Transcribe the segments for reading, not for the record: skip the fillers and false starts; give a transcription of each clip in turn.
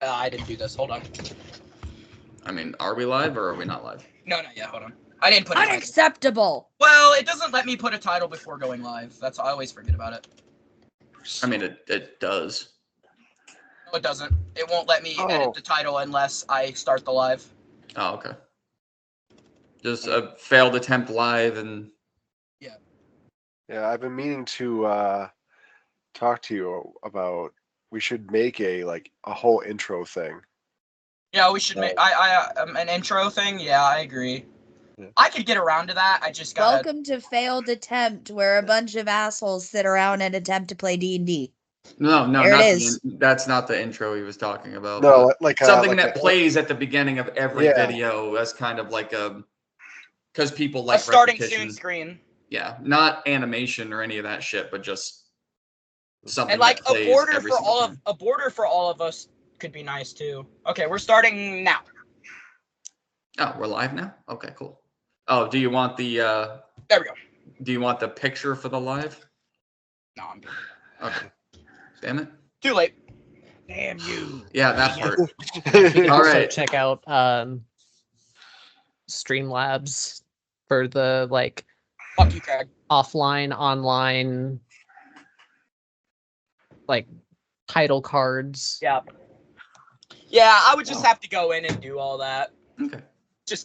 I didn't do this. Hold on. I mean, are we live or are we not live? No, not yet. Hold on. I didn't put a title. Unacceptable. Well, it doesn't let me put a title before going live. I always forget about it. I mean, it does. No, it doesn't. It won't let me edit the title unless I start the live. Oh, okay. Just a failed attempt live and... Yeah. Yeah, I've been meaning to talk to you about, we should make a whole intro thing. Yeah, we should make an intro thing. Yeah, I agree. Yeah. I could get around to that. I just got. Welcome to failed attempt, where a bunch of assholes sit around and attempt to play D&D. No, there it is. That's not the intro he was talking about. No, something that plays at the beginning of every video as kind of like a, because people like a starting soon screen. Yeah, not animation or any of that shit, but just something. And like a border for all of us could be nice too. Okay, we're starting now. Oh, we're live now? Okay, cool. Oh, do you want the there we go. Do you want the picture for the live? No, I'm good. Okay. Damn it. Too late. Damn you. Yeah, that part. All right. Check out Streamlabs for the fuck you, Craig. Offline, online title cards. Yeah. Yeah, I would just have to go in and do all that. Okay.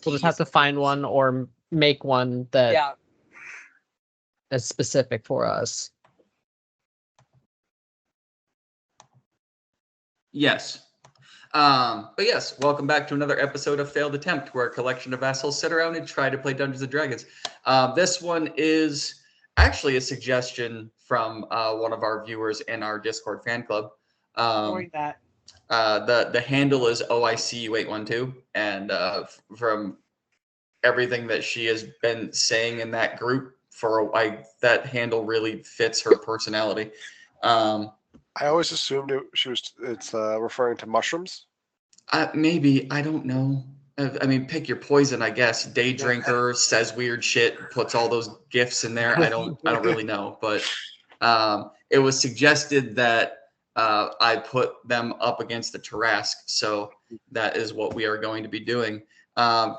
We'll just have to find one or make one that is specific for us. Yes. But yes, welcome back to another episode of Failed Attempt, where a collection of assholes sit around and try to play Dungeons & Dragons. This one is actually a suggestion from one of our viewers in our Discord fan club. The handle is OICU812, and from everything that she has been saying in that group, that handle really fits her personality. I always assumed it's referring to mushrooms. Maybe, I don't know. I mean, pick your poison, I guess. Day drinker, says weird shit, puts all those gifs in there. I don't really know, but it was suggested that I put them up against the Tarrasque, so that is what we are going to be doing.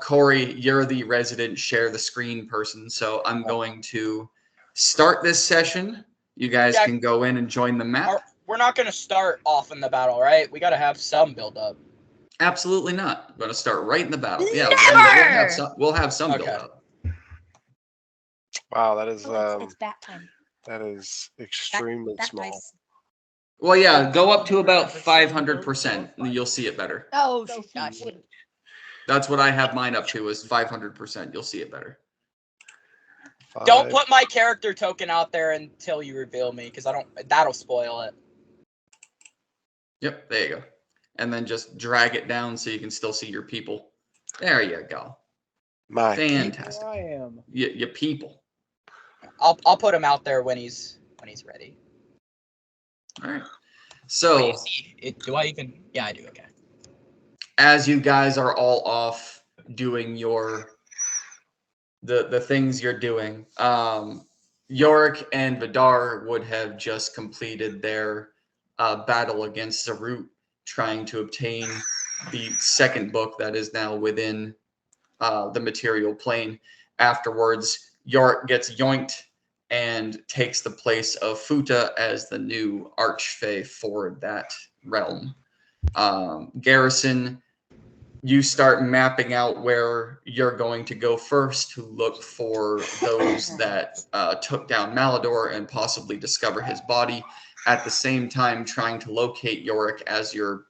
Corey, you're the resident share the screen person, so I'm going to start this session. You guys can go in and join the map. We're not going to start off in the battle, right? We got to have some build up. Absolutely not. I'm going to start right in the battle. Yeah, we'll have some build up. Wow, that is it's bat time. That is extremely small. Nice. Well, yeah, go up to about 500%, and you'll see it better. Oh, that's what I have mine up to, is 500%. You'll see it better. Don't put my character token out there until you reveal me, because that'll spoil it. Yep, there you go. And then just drag it down so you can still see your people. There you go. Fantastic. I am. Your people. I'll put him out there when he's ready. All right. So do I even? Yeah, I do. Okay. As you guys are all off doing the things you're doing, Yorick and Vidar would have just completed their battle against Zarut, trying to obtain the second book that is now within the material plane. Afterwards, Yorick gets yoinked and takes the place of Futa as the new Archfey for that realm. Garrison, you start mapping out where you're going to go first to look for those that took down Malador and possibly discover his body. At the same time, trying to locate Yorick as your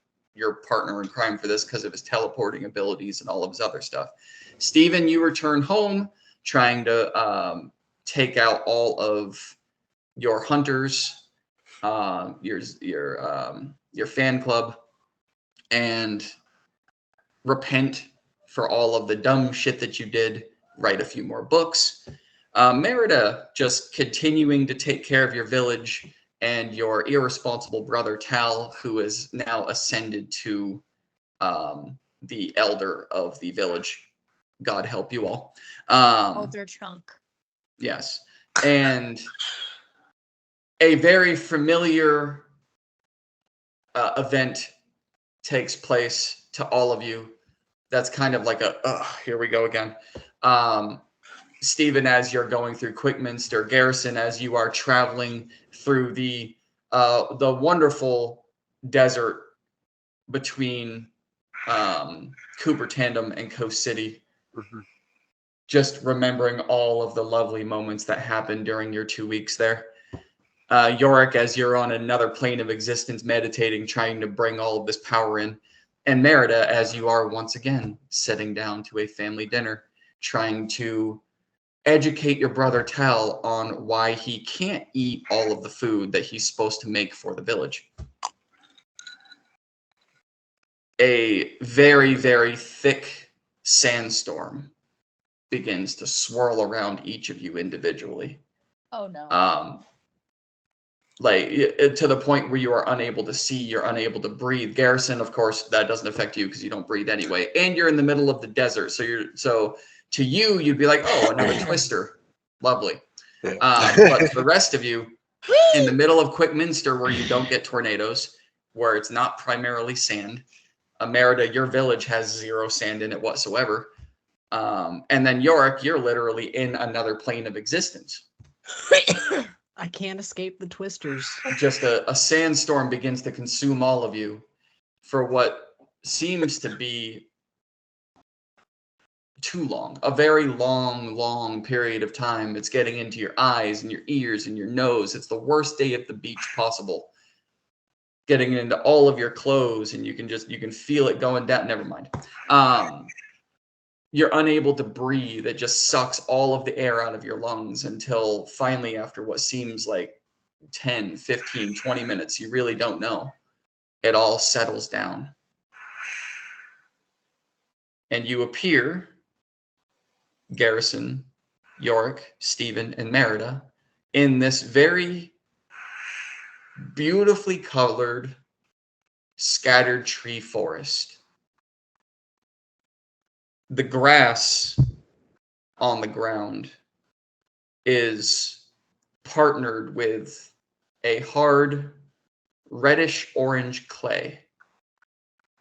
partner in crime for this because of his teleporting abilities and all of his other stuff. Steven, you return home, trying to take out all of your hunters, your fan club, and repent for all of the dumb shit that you did. Write a few more books. Merida, just continuing to take care of your village and your irresponsible brother Tal, who is now ascended to the elder of the village. God help you all. Elder Chunk. Yes. And a very familiar event takes place to all of you. That's kind of like here we go again. Stephen, as you're going through Quickminster, Garrison, as you are traveling through the wonderful desert between Cooper Tandem and Coast City, just remembering all of the lovely moments that happened during your 2 weeks there. Yorick, as you're on another plane of existence, meditating, trying to bring all of this power in. And Merida, as you are once again sitting down to a family dinner, trying to educate your brother Tal on why he can't eat all of the food that he's supposed to make for the village. A very, very thick sandstorm begins to swirl around each of you individually. Oh no. To the point where you are unable to see, you're unable to breathe. Garrison, of course, that doesn't affect you because you don't breathe anyway. And you're in the middle of the desert. So to you, you'd be like, oh, another twister. Lovely. Yeah. But to the rest of you, in the middle of Quickminster, where you don't get tornadoes, where it's not primarily sand, Merida, your village has 0 sand in it whatsoever. And then Yorick, you're literally in another plane of existence. I can't escape the twisters. Just a sandstorm begins to consume all of you for what seems to be too long. A very long, long period of time. It's getting into your eyes and your ears and your nose. It's the worst day at the beach possible. Getting into all of your clothes, and you can feel it going down. Never mind. You're unable to breathe. It just sucks all of the air out of your lungs until finally, after what seems like 10, 15, 20 minutes, you really don't know, it all settles down. And you appear, Garrison, Yorick, Stephen, and Merida, in this very beautifully colored, scattered tree forest. The grass on the ground is partnered with a hard reddish orange clay.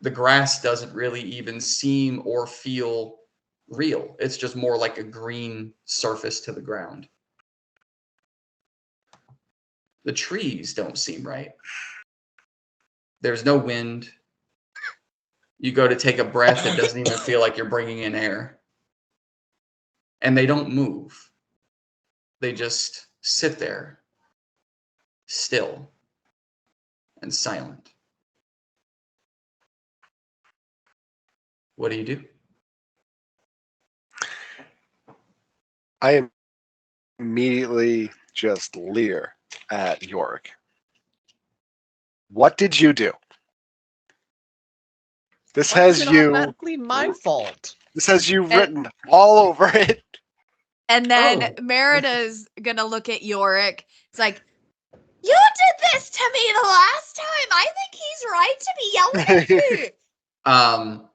The grass doesn't really even seem or feel real. It's just more like a green surface to the ground. The trees don't seem right. There's no wind. You go to take a breath, it doesn't even feel like you're bringing in air. And they don't move. They just sit there, still and silent. What do you do? I immediately just leer at Yorick. What did you do? This Why is has it you. automatically my fault. This has you written all over it. And then Oh. Merida's gonna look at Yorick. It's like, you did this to me the last time. I think he's right to be yelling at you.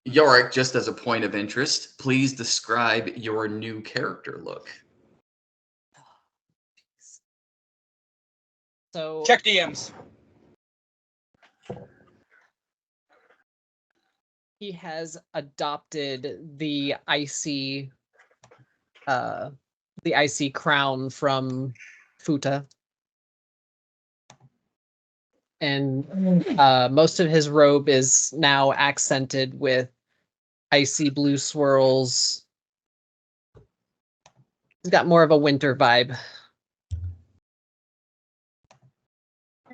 Yorick, just as a point of interest, please describe your new character look. So Check DMs. he has adopted the icy crown from Futa. And most of his robe is now accented with icy blue swirls. He's got more of a winter vibe.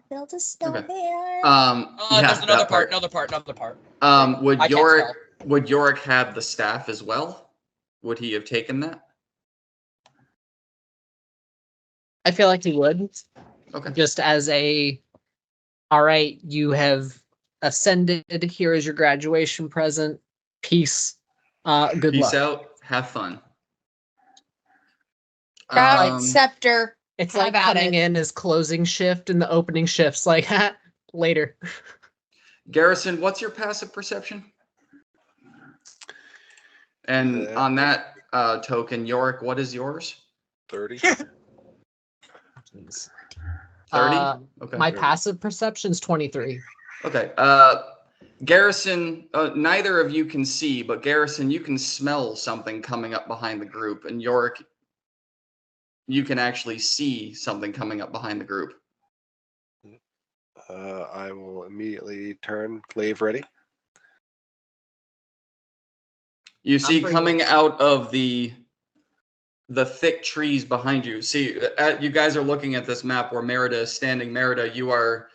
Build a snowman. There's another that part. Another part. Would I can't Yorick have the staff as well? Would he have taken that? I feel like he would. Okay. Just as a, all right, you have ascended. Here is your graduation present. Peace. Good Peace luck. out. Have fun. Proud scepter. It's How like about coming it? in as closing shift and the opening shift's like, later. Garrison, what's your passive perception? And on that token, Yorick, what is yours? 30. 30? Okay. My passive perception's 23. Okay. Garrison, neither of you can see, but Garrison, you can smell something coming up behind the group, and Yorick, you can actually see something coming up behind the group. I will immediately turn glaive ready. You see coming out of the thick trees behind you. See, you guys are looking at this map where Merida is standing. Merida, you are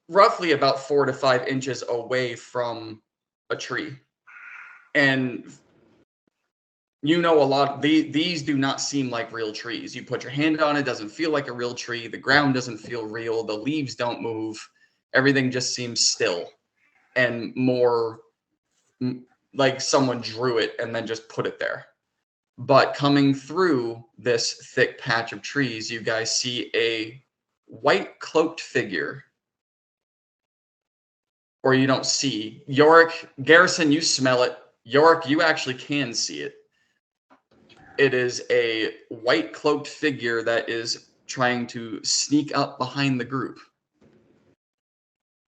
roughly about 4 to 5 inches away from a tree. And you know a lot. These do not seem like real trees. You put your hand on it, doesn't feel like a real tree. The ground doesn't feel real. The leaves don't move. Everything just seems still and more like someone drew it and then just put it there. But coming through this thick patch of trees, you guys see a white cloaked figure. Or you don't see. Yorick, Garrison, you smell it. Yorick, you actually can see it. It is a white cloaked figure that is trying to sneak up behind the group.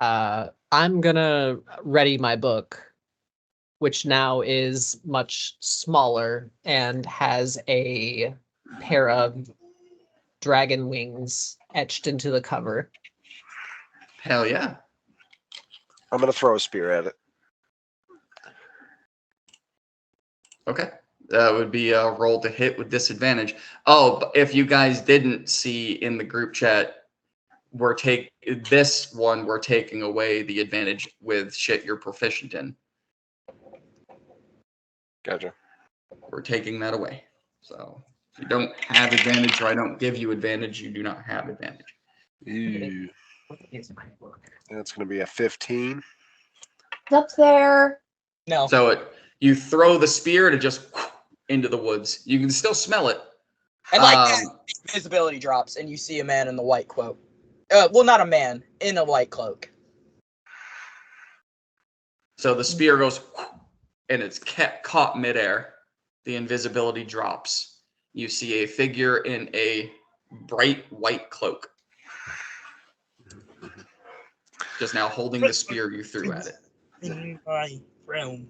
I'm gonna ready my book, which now is much smaller and has a pair of dragon wings etched into the cover. Hell yeah. I'm going to throw a spear at it. Okay. That would be a roll to hit with disadvantage. Oh, but if you guys didn't see in the group chat, we're taking away the advantage with shit you're proficient in. Gotcha. We're taking that away. So if you don't have advantage or I don't give you advantage, you do not have advantage. Ew. That's going to be a 15. It's up there. No. So you throw the spear to just into the woods. You can still smell it. And like that, visibility drops, and you see a man in the white cloak. Well, not a man, in a white cloak. So the spear goes, and it's caught midair. The invisibility drops. You see a figure in a bright white cloak. Just now holding the spear you threw at it. In my realm.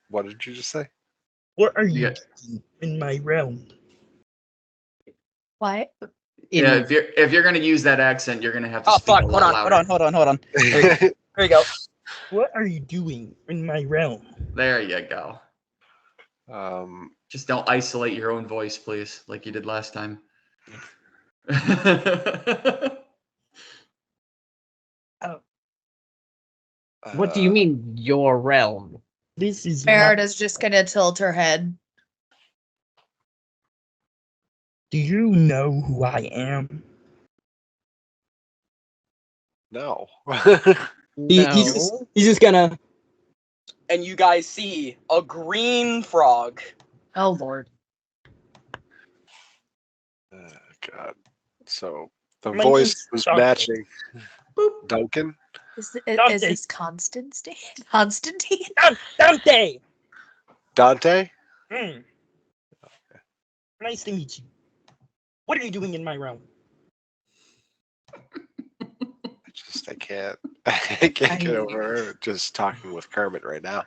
What did you just say? What are you doing in my realm? What? Yeah, if you're gonna use that accent, you're gonna have to speak a lot louder. Hold on. Here you go. What are you doing in my realm? There you go. Just don't isolate your own voice, please, like you did last time. What do you mean, your realm? This is Merida's just gonna tilt her head. Do you know who I am? No. He's just gonna. And you guys see a green frog. Oh Lord. God. So the My voice name's was Duncan. matching. Duncan? Is Dante. this Constantine? Constantine? Dante! Dante? Nice to meet you. What are you doing in my realm? I can't get over her just talking with Kermit right now.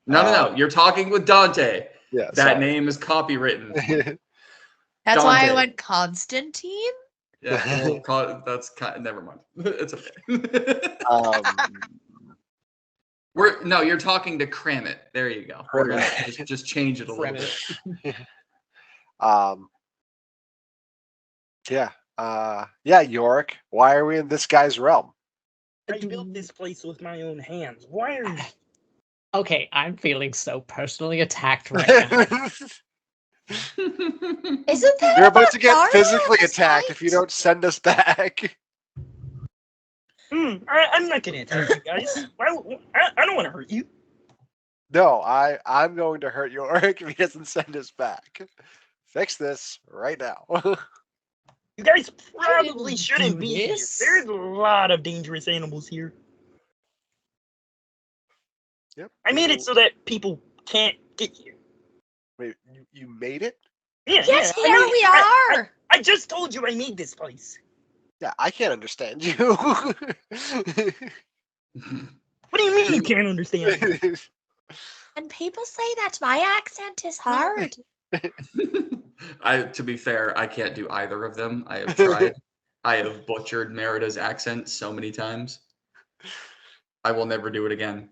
No. You're talking with Dante. Yeah, that name is copywritten. That's why I Dante. went Constantine? Yeah, well, that's never mind. It's okay. You're talking to Kramit. There you go. We're gonna just change it a little bit. Yeah, Yorick. Why are we in this guy's realm? I built this place with my own hands. Why are you? Okay, I'm feeling so personally attacked right now. Isn't that You're about to get Mario physically this attacked if you don't send us back. I'm not gonna attack you guys. I don't want to hurt you. No, I'm going to hurt Yorick if he doesn't send us back. Fix this right now. You guys probably shouldn't do be here. this. There's a lot of dangerous animals here. Yep. I made it so that people can't get here. Wait, you made it? Yeah, Yes, yeah. here I mean, we are. I just told you I made this place. Yeah, I can't understand you. What do you mean you can't understand me? And people say that my accent is hard. To be fair, I can't do either of them. I have tried. I have butchered Merida's accent so many times. I will never do it again.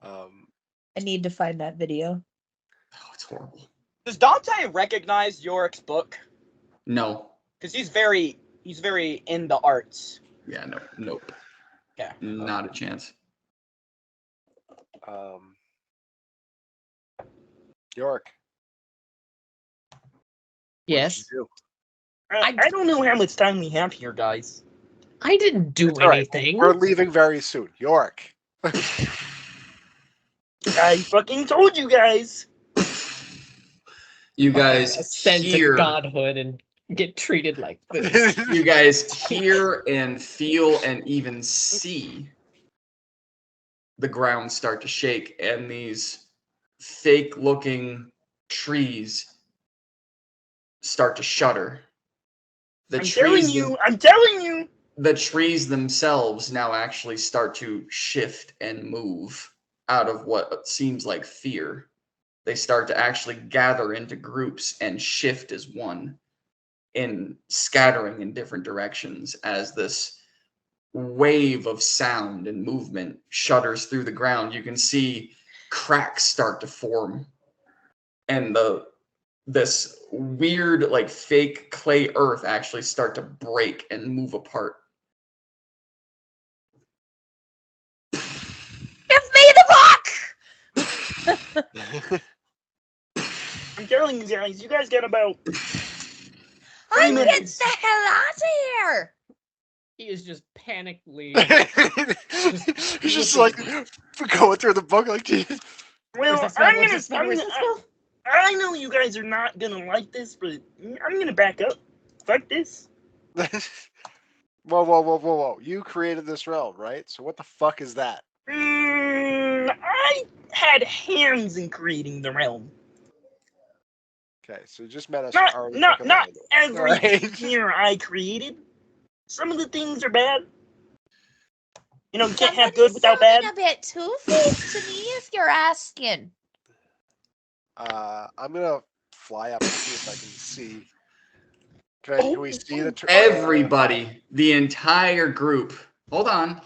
I need to find that video. Oh, it's horrible. Does Dante recognize Yorick's book? No. Because he's very in the arts. Yeah, no, nope. Yeah. Not a chance. York. Yes. What did you I don't know how much time we have here, guys. I didn't do It's all right. anything. We're leaving very soon. York. I fucking told you guys. You guys Ascend to hear. godhood and get treated like this. You guys hear and feel and even see the ground start to shake, and these fake-looking trees start to shudder. I'm telling you. The trees themselves now actually start to shift and move out of what seems like fear. They start to actually gather into groups and shift as one, in scattering in different directions as this wave of sound and movement shudders through the ground. You can see cracks start to form, and this weird, like, fake clay earth actually start to break and move apart. Give me the book! I'm telling you guys. You guys got about. I get minutes. the hell out of here! He is just panically. He's just like going through the book like, Jesus. Well, Where's that smell? I know you guys are not gonna like this, but I'm gonna back up. Fuck this. Whoa. You created this realm, right? So what the fuck is that? I had hands in creating the realm. Okay, so you just met us. Not every Right. sphere I created. Some of the things are bad. You know, you can't have good without bad. A bit two-faced to me if you're asking. I'm gonna fly up and see if I can see. Can we see the Everybody, the entire group. Hold on.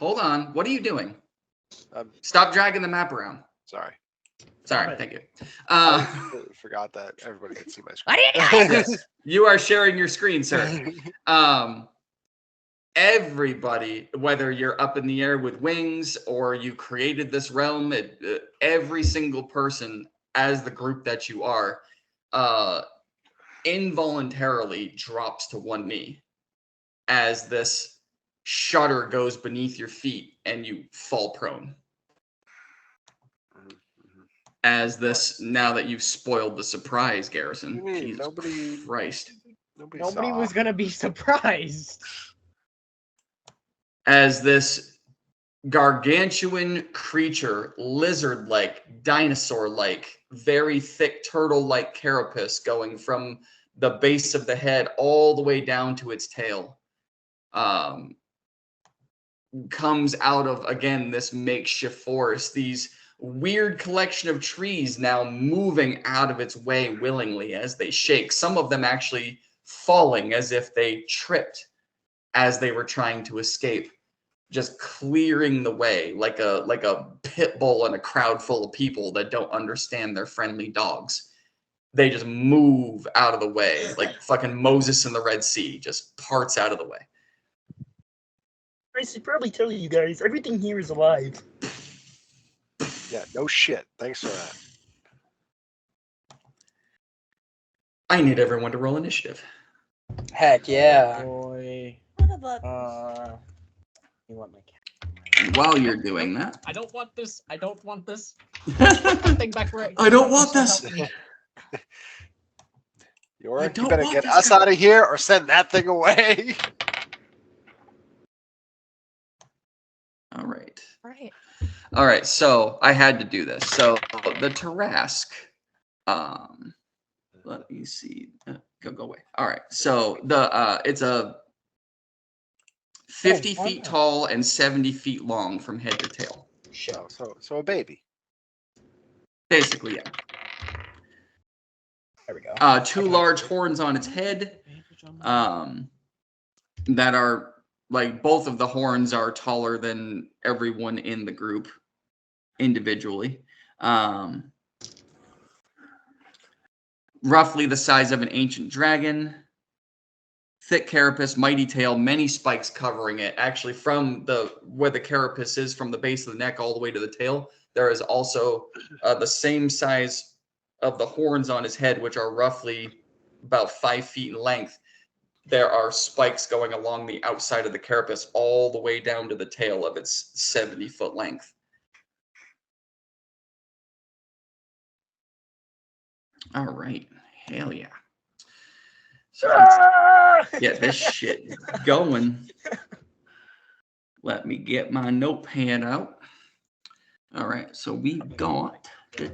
What are you doing? Stop dragging the map around. Sorry, thank you. I forgot that everybody can see my screen. What are you doing? Yes, you are sharing your screen, sir. Everybody, whether you're up in the air with wings or you created this realm, every single person, as the group that you are, involuntarily drops to one knee as this shudder goes beneath your feet and you fall prone. As this, now that you've spoiled the surprise, Garrison. Jesus Christ. Nobody was gonna be surprised. As this gargantuan creature, lizard-like, dinosaur-like, very thick turtle-like carapace going from the base of the head all the way down to its tail, comes out of, again, this makeshift forest, these weird collection of trees now moving out of its way willingly as they shake, some of them actually falling as if they tripped as they were trying to escape, just clearing the way like a pit bull in a crowd full of people that don't understand their friendly dogs. They just move out of the way like fucking Moses in the Red Sea, just parts out of the way. I should probably tell you guys, everything here is alive. Yeah, no shit. Thanks for that. I need everyone to roll initiative. Heck yeah. Boy. What about You want my cat? While you're doing that, I don't want this. I don't want this. Think back where I don't want this. You better get us out of here or send that thing away. All right. right? All right, so I had to do this. So the Tarrasque, Let me see. Go away. All right. So the it's a 50 feet tall and 70 feet long from head to tail. So a baby. Basically, yeah. There we go. Two large horns on its head. That are like both of the horns are taller than everyone in the group individually. Roughly the size of an ancient dragon. Thick carapace, mighty tail, many spikes covering it. Actually, from where the carapace is, from the base of the neck all the way to the tail, there is also the same size of the horns on his head, which are roughly about 5 feet in length. There are spikes going along the outside of the carapace all the way down to the tail of its 70-foot length. All right. Hell yeah. So let's get this shit going. Let me get my notepad out. All right. So we've got... Yeah,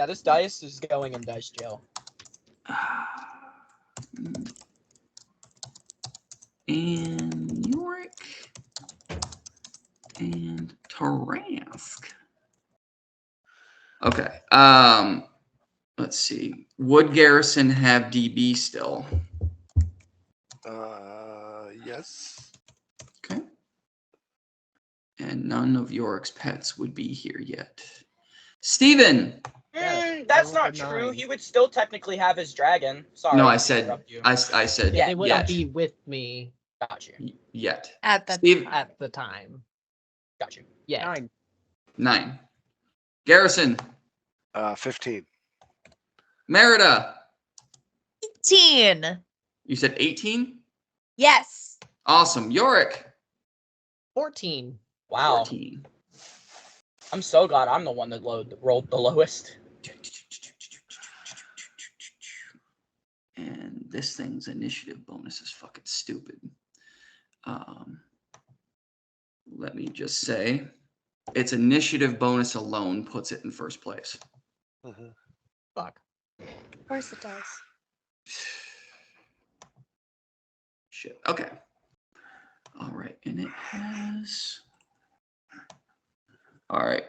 this dice is going in dice jail. And Yorick and Tarrasque. Okay. Let's see. Would Garrison have DB still? Yes. Okay. And none of Yorick's pets would be here yet. Steven! That's not true. He would still technically have his dragon. Sorry. No, I to said interrupt you. I said Yeah, they wouldn't yet. be with me Got you. Yet. At the Steve, at the time. Got you. Yeah. 9. Garrison. 15. Merida. 18. You said 18? Yes. Awesome. Yorick. 14. Wow. 14. I'm so glad I'm the one that rolled the lowest. And this thing's initiative bonus is fucking stupid. Let me just say, its initiative bonus alone puts it in first place. Fuck. Of course it does. Shit. Okay. All right. And it has... All right.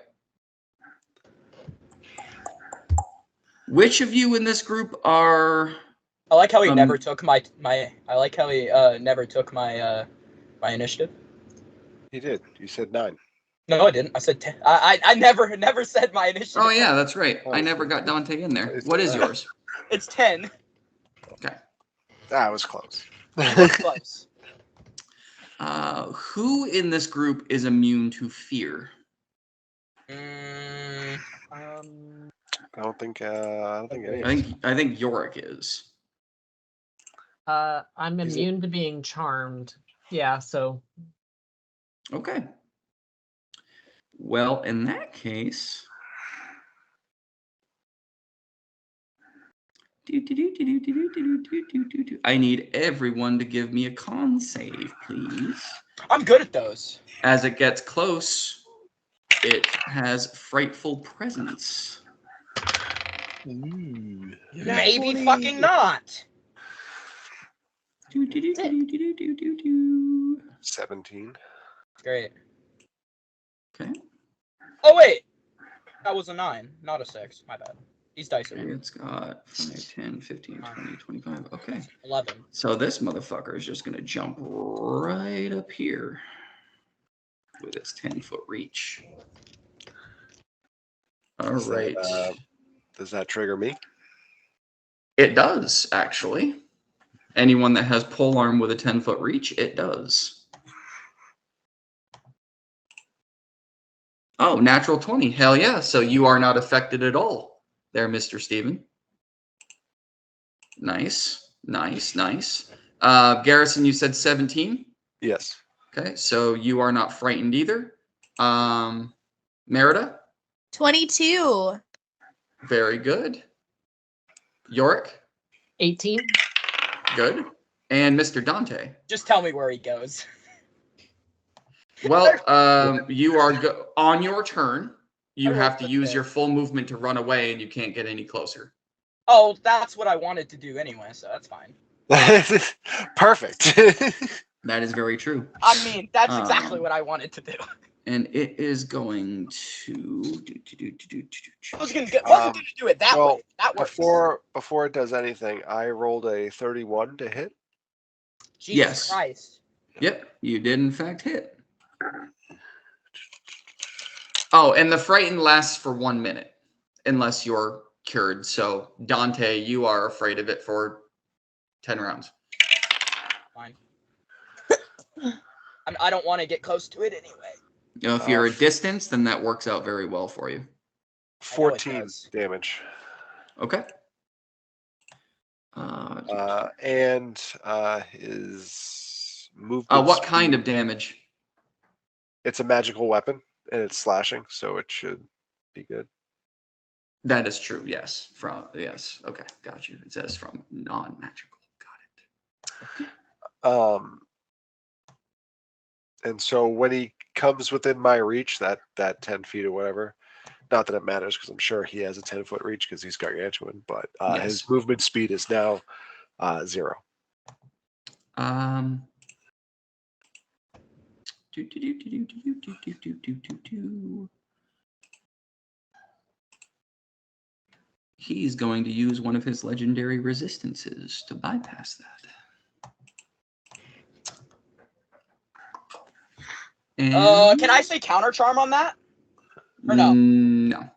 Which of you in this group are... I like how he never took my I like how he never took my my initiative. He did. You said 9. No, I didn't. I said 10. I never said my initiative. Oh, yeah, that's right. I never got Dante in there. What is yours? It's 10. Okay. That was close. It was close. Who in this group is immune to fear? I don't think any. I think Yorick is. I'm immune to being charmed. Yeah, so. Okay. Well, in that case, I need everyone to give me a con save, please. I'm good at those. As it gets close, it has frightful presence. Maybe fucking not. 17. Great. Okay. Oh wait, that was a 9, not a 6. My bad. These dice are It's got 5, 10, 15, 20, 25. Okay. 11. So this motherfucker is just going to jump right up here with its 10-foot reach. All right. Does that trigger me? It does, actually. Anyone that has polearm with a 10-foot reach, it does. Oh, natural 20. Hell yeah. So you are not affected at all there, Mr. Steven. Nice. Nice, nice. Garrison, you said 17? Yes. Okay, so you are not frightened either. Merida? 22. Very good. Yorick? 18. Good. And Mr. Dante? Just tell me where he goes. Well, you are on your turn. You I have rolled to a use 10. your full movement to run away, and you can't get any closer. Oh, that's what I wanted to do anyway, so that's fine. Perfect. That is very true. I mean, that's exactly Um, what I wanted to do. And it is going to. I wasn't gonna do it that well, way. That works. Before it does anything, I rolled a 31 to hit. Jesus Yes. Christ. Yep, you did in fact hit. Oh, and the frighten lasts for 1 minute, unless you're cured. So, Dante, you are afraid of it for 10 rounds. Fine. I don't want to get close to it anyway. You know, if you're at distance, then that works out very well for you. 14 damage. Okay. And his movement. What kind speed- of damage? It's a magical weapon, and it's slashing, so it should be good. That is true. Yes. Yes. Okay. Got you. It says from non-magical. Got it. And so when he comes within my reach, that 10 feet or whatever, not that it matters because I'm sure he has a 10-foot reach because he's gargantuan, but his movement speed is now 0. He's going to use one of his legendary resistances to bypass that. And Can I say counter charm on that? Or no? No.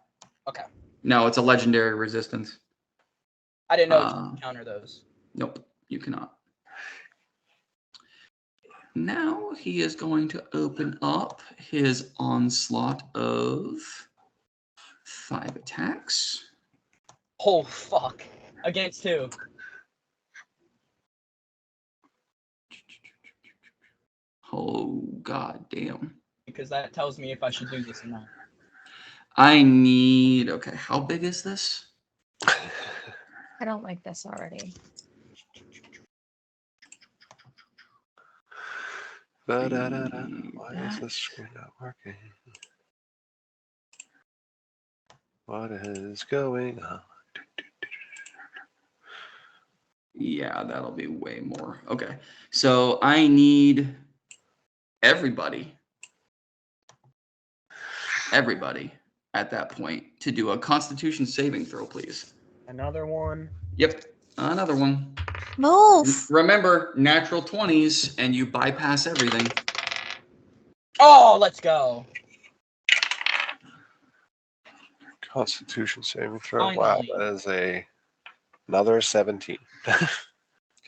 Okay. No, it's a legendary resistance. I didn't know you could counter those. Nope, you cannot. Now he is going to open up his onslaught of 5 attacks. Oh, fuck. Against who? Oh, god damn. Because that tells me if I should do this or not. I need... Okay, how big is this? I don't like this already. Why is this screen not working? What is going on? Yeah, that'll be way more. Okay, so I need everybody at that point to do a Constitution saving throw, please. Another one. Yep, another one. Move. Remember, natural 20s, and you bypass everything. Oh, let's go. Constitution saving throw. Finally. Wow, that is another 17.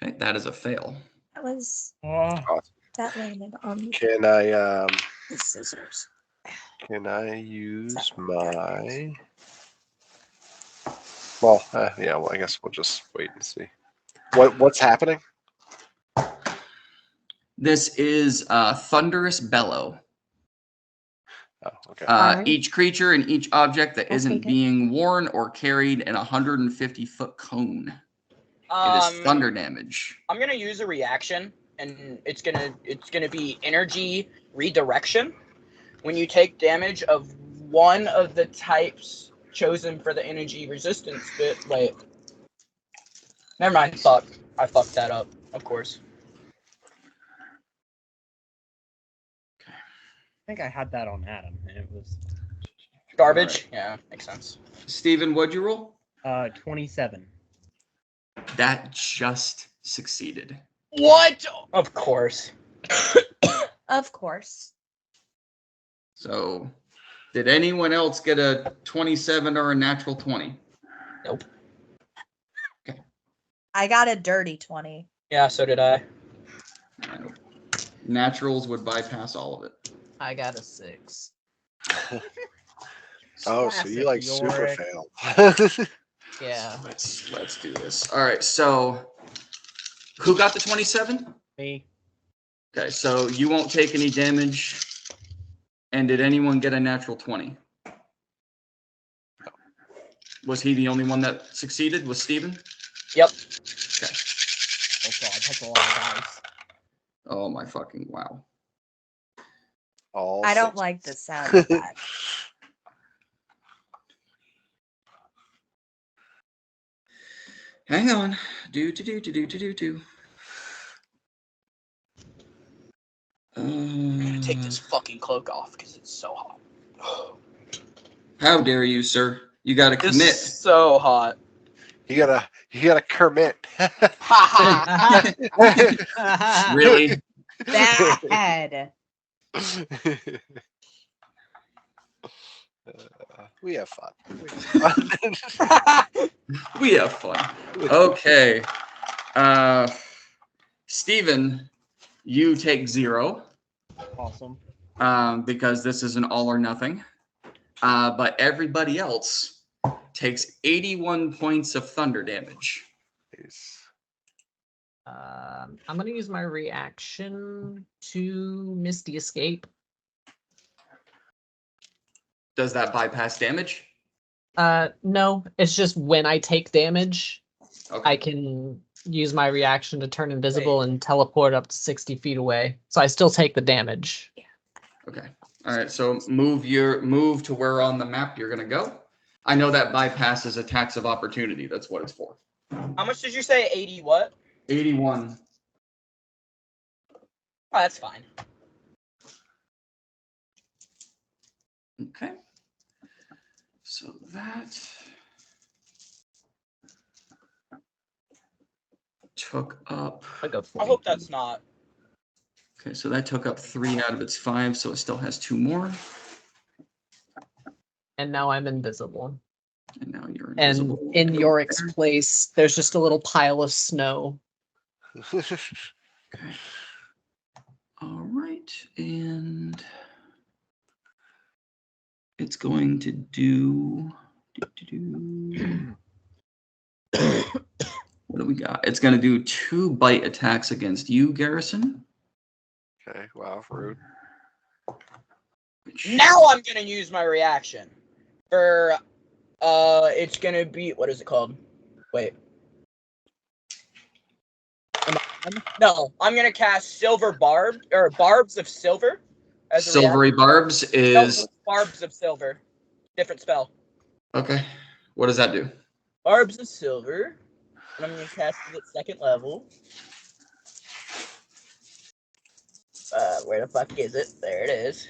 Okay, that is a fail. That was Oh, that landed on Can I the scissors. can I use my? Well, yeah. Well, I guess we'll just wait and see. What's happening? This is Thunderous Bellow. Oh, okay. Alright. Each creature and each object that I'll isn't take it. being worn or carried in a 150-foot cone. It is thunder damage. I'm gonna use a reaction, and it's gonna be energy redirection. When you take damage of one of the types chosen for the energy resistance bit, wait. Never mind. Fuck. I fucked that up. Of course. I think I had that on Adam, and it was Garbage. Alright. Yeah, makes sense. Steven, what'd you roll? 27. That just succeeded. What? Of course. Of course. So, did anyone else get a 27 or a natural 20? Nope. I got a dirty 20. Yeah, so did I. Naturals would bypass all of it. I got a 6. Oh, so you Classic like super Yorick. fail. Yeah. Let's do this. All right, so who got the 27? Me. Okay, so you won't take any damage. And did anyone get a natural 20? Was he the only one that succeeded? Was Steven? Yep. Okay. Oh god, that's a lot of dice. Oh my fucking wow. All I don't six. like the sound of that. Hang on. Do. I'm gonna take this fucking cloak off because it's so hot. How dare you, sir? You gotta It's commit. so hot. You gotta commit. Ha ha. Really? Bad. We have fun. We have fun. Okay. Steven, you take 0. Awesome. Because this is an all or nothing. But everybody else takes 81 points of thunder damage. I'm going to use my reaction to Misty Escape. Does that bypass damage? No, it's just when I take damage, Okay. I can use my reaction to turn invisible and teleport up to 60 feet away. So I still take the damage. Okay. All right. So move to where on the map you're gonna go. I know that bypasses attacks of opportunity. That's what it's for. How much did you say? 80 what? 81. Oh, that's fine. Okay. So that took up. I go I hope that's not. Okay, so that took up 3 out of its 5, so it still has 2 more. And now I'm invisible. And now you're And invisible. in Yorick's place, there's just a little pile of snow. Okay. All right, and it's going to do. What do we got? It's going to do 2 bite attacks against you, Garrison. Okay, wow, rude. Now I'm gonna use my reaction. For it's gonna be, what is it called? Wait. No, I'm gonna cast Silver Barb or Barbs of Silver as a Silvery Barbs is No, Barbs of Silver. Different spell. okay. What does that do? Barbs of Silver. And I'm gonna cast it at 2nd level. Where the fuck is it? There it is.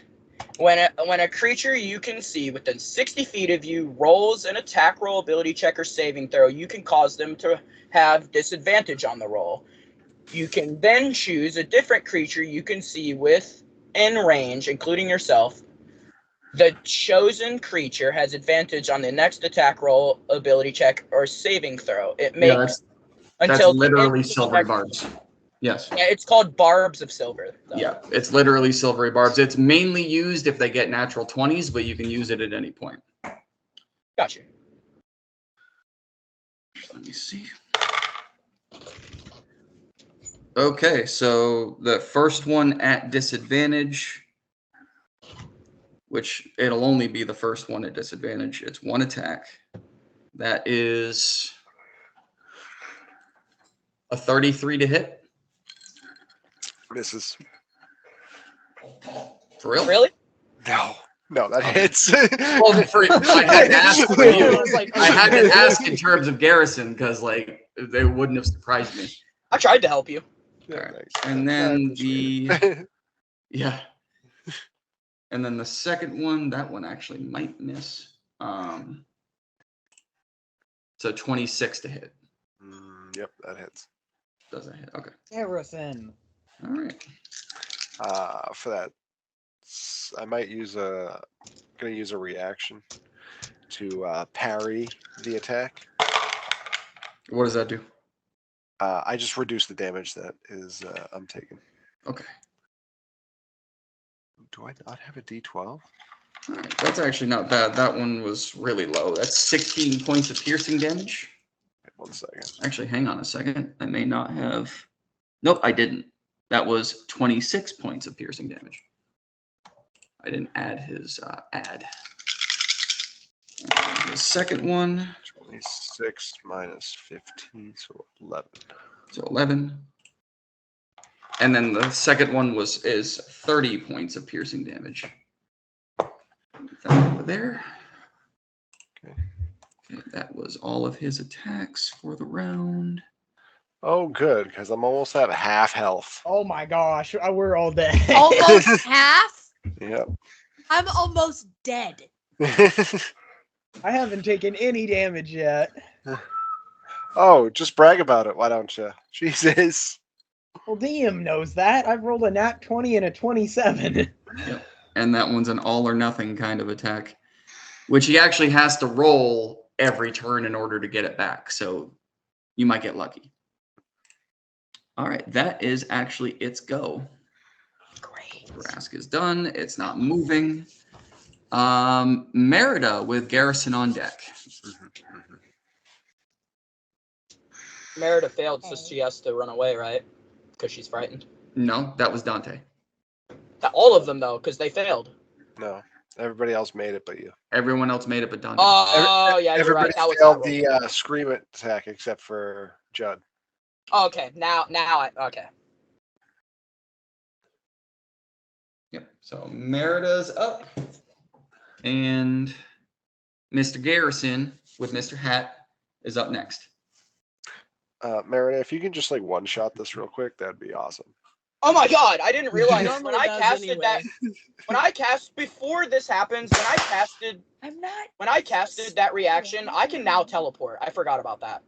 When a creature you can see within 60 feet of you rolls an attack roll, ability check, or saving throw, you can cause them to have disadvantage on the roll. You can then choose a different creature you can see within range, including yourself. The chosen creature has advantage on the next attack roll, ability check, or saving throw. It makes That's until literally the end of the silvery next- barbs. Yes. Yeah, it's called Barbs of Silver. Though. Yeah, it's literally silvery barbs. It's mainly used if they get natural 20s, but you can use it at any point. Gotcha. Let me see. Okay, so the first one at disadvantage, which it'll only be the first one at disadvantage. It's 1 attack. That is a 33 to hit. Misses. For real? Really? No, that Okay. hits. Well, I had to ask for you. I had to ask in terms of Garrison because, like, they wouldn't have surprised me. I tried to help you. All right. Thanks. And I then appreciate it. yeah. And then the second one, that one actually might miss. So 26 to hit. Yep, that hits. Does that hit? Okay. Harrison. All right. For that, I might use gonna use a reaction to parry the attack. What does that do? I just reduce the damage that is I'm taking. Okay. Do I not have a D12? All right. That's actually not bad. That one was really low. That's 16 points of piercing damage. Wait 1 second. Actually, hang on a second. I may not have. Nope, I didn't. That was 26 points of piercing damage. I didn't add his add. The second one. 26 minus 15, so 11. So 11. And then the second one is 30 points of piercing damage. Put that over there. Okay. Okay, that was all of his attacks for the round. Oh, good, because I'm almost at half health. Oh my gosh, we're all dead. Almost half? Yep. I'm almost dead. I haven't taken any damage yet. Oh, just brag about it. Why don't you? Jesus. Well, DM knows that. I've rolled a nat 20 and a 27. Yep. And that one's an all or nothing kind of attack, which he actually has to roll every turn in order to get it back. So you might get lucky. All right, that is actually its go. Great. Tarrasque is done. It's not moving. Merida with Garrison on deck. Merida failed, so she has to run away, right? Because she's frightened. No, that was Dante. All of them, though, because they failed. No, everybody else made it but you. Everyone else made it but Dante. Oh, yeah, you're Everybody right. That was failed that the scream attack except for Judd. roll. Okay, now okay. Yep. So Merida's up. And Mr. Garrison with Mr. Hat is up next. Merida, if you can just like one shot this real quick, that'd be awesome. Oh my god, I didn't realize Normally when I does casted anyway. when I cast before this happens, when I casted that reaction, I can now teleport. I forgot about that.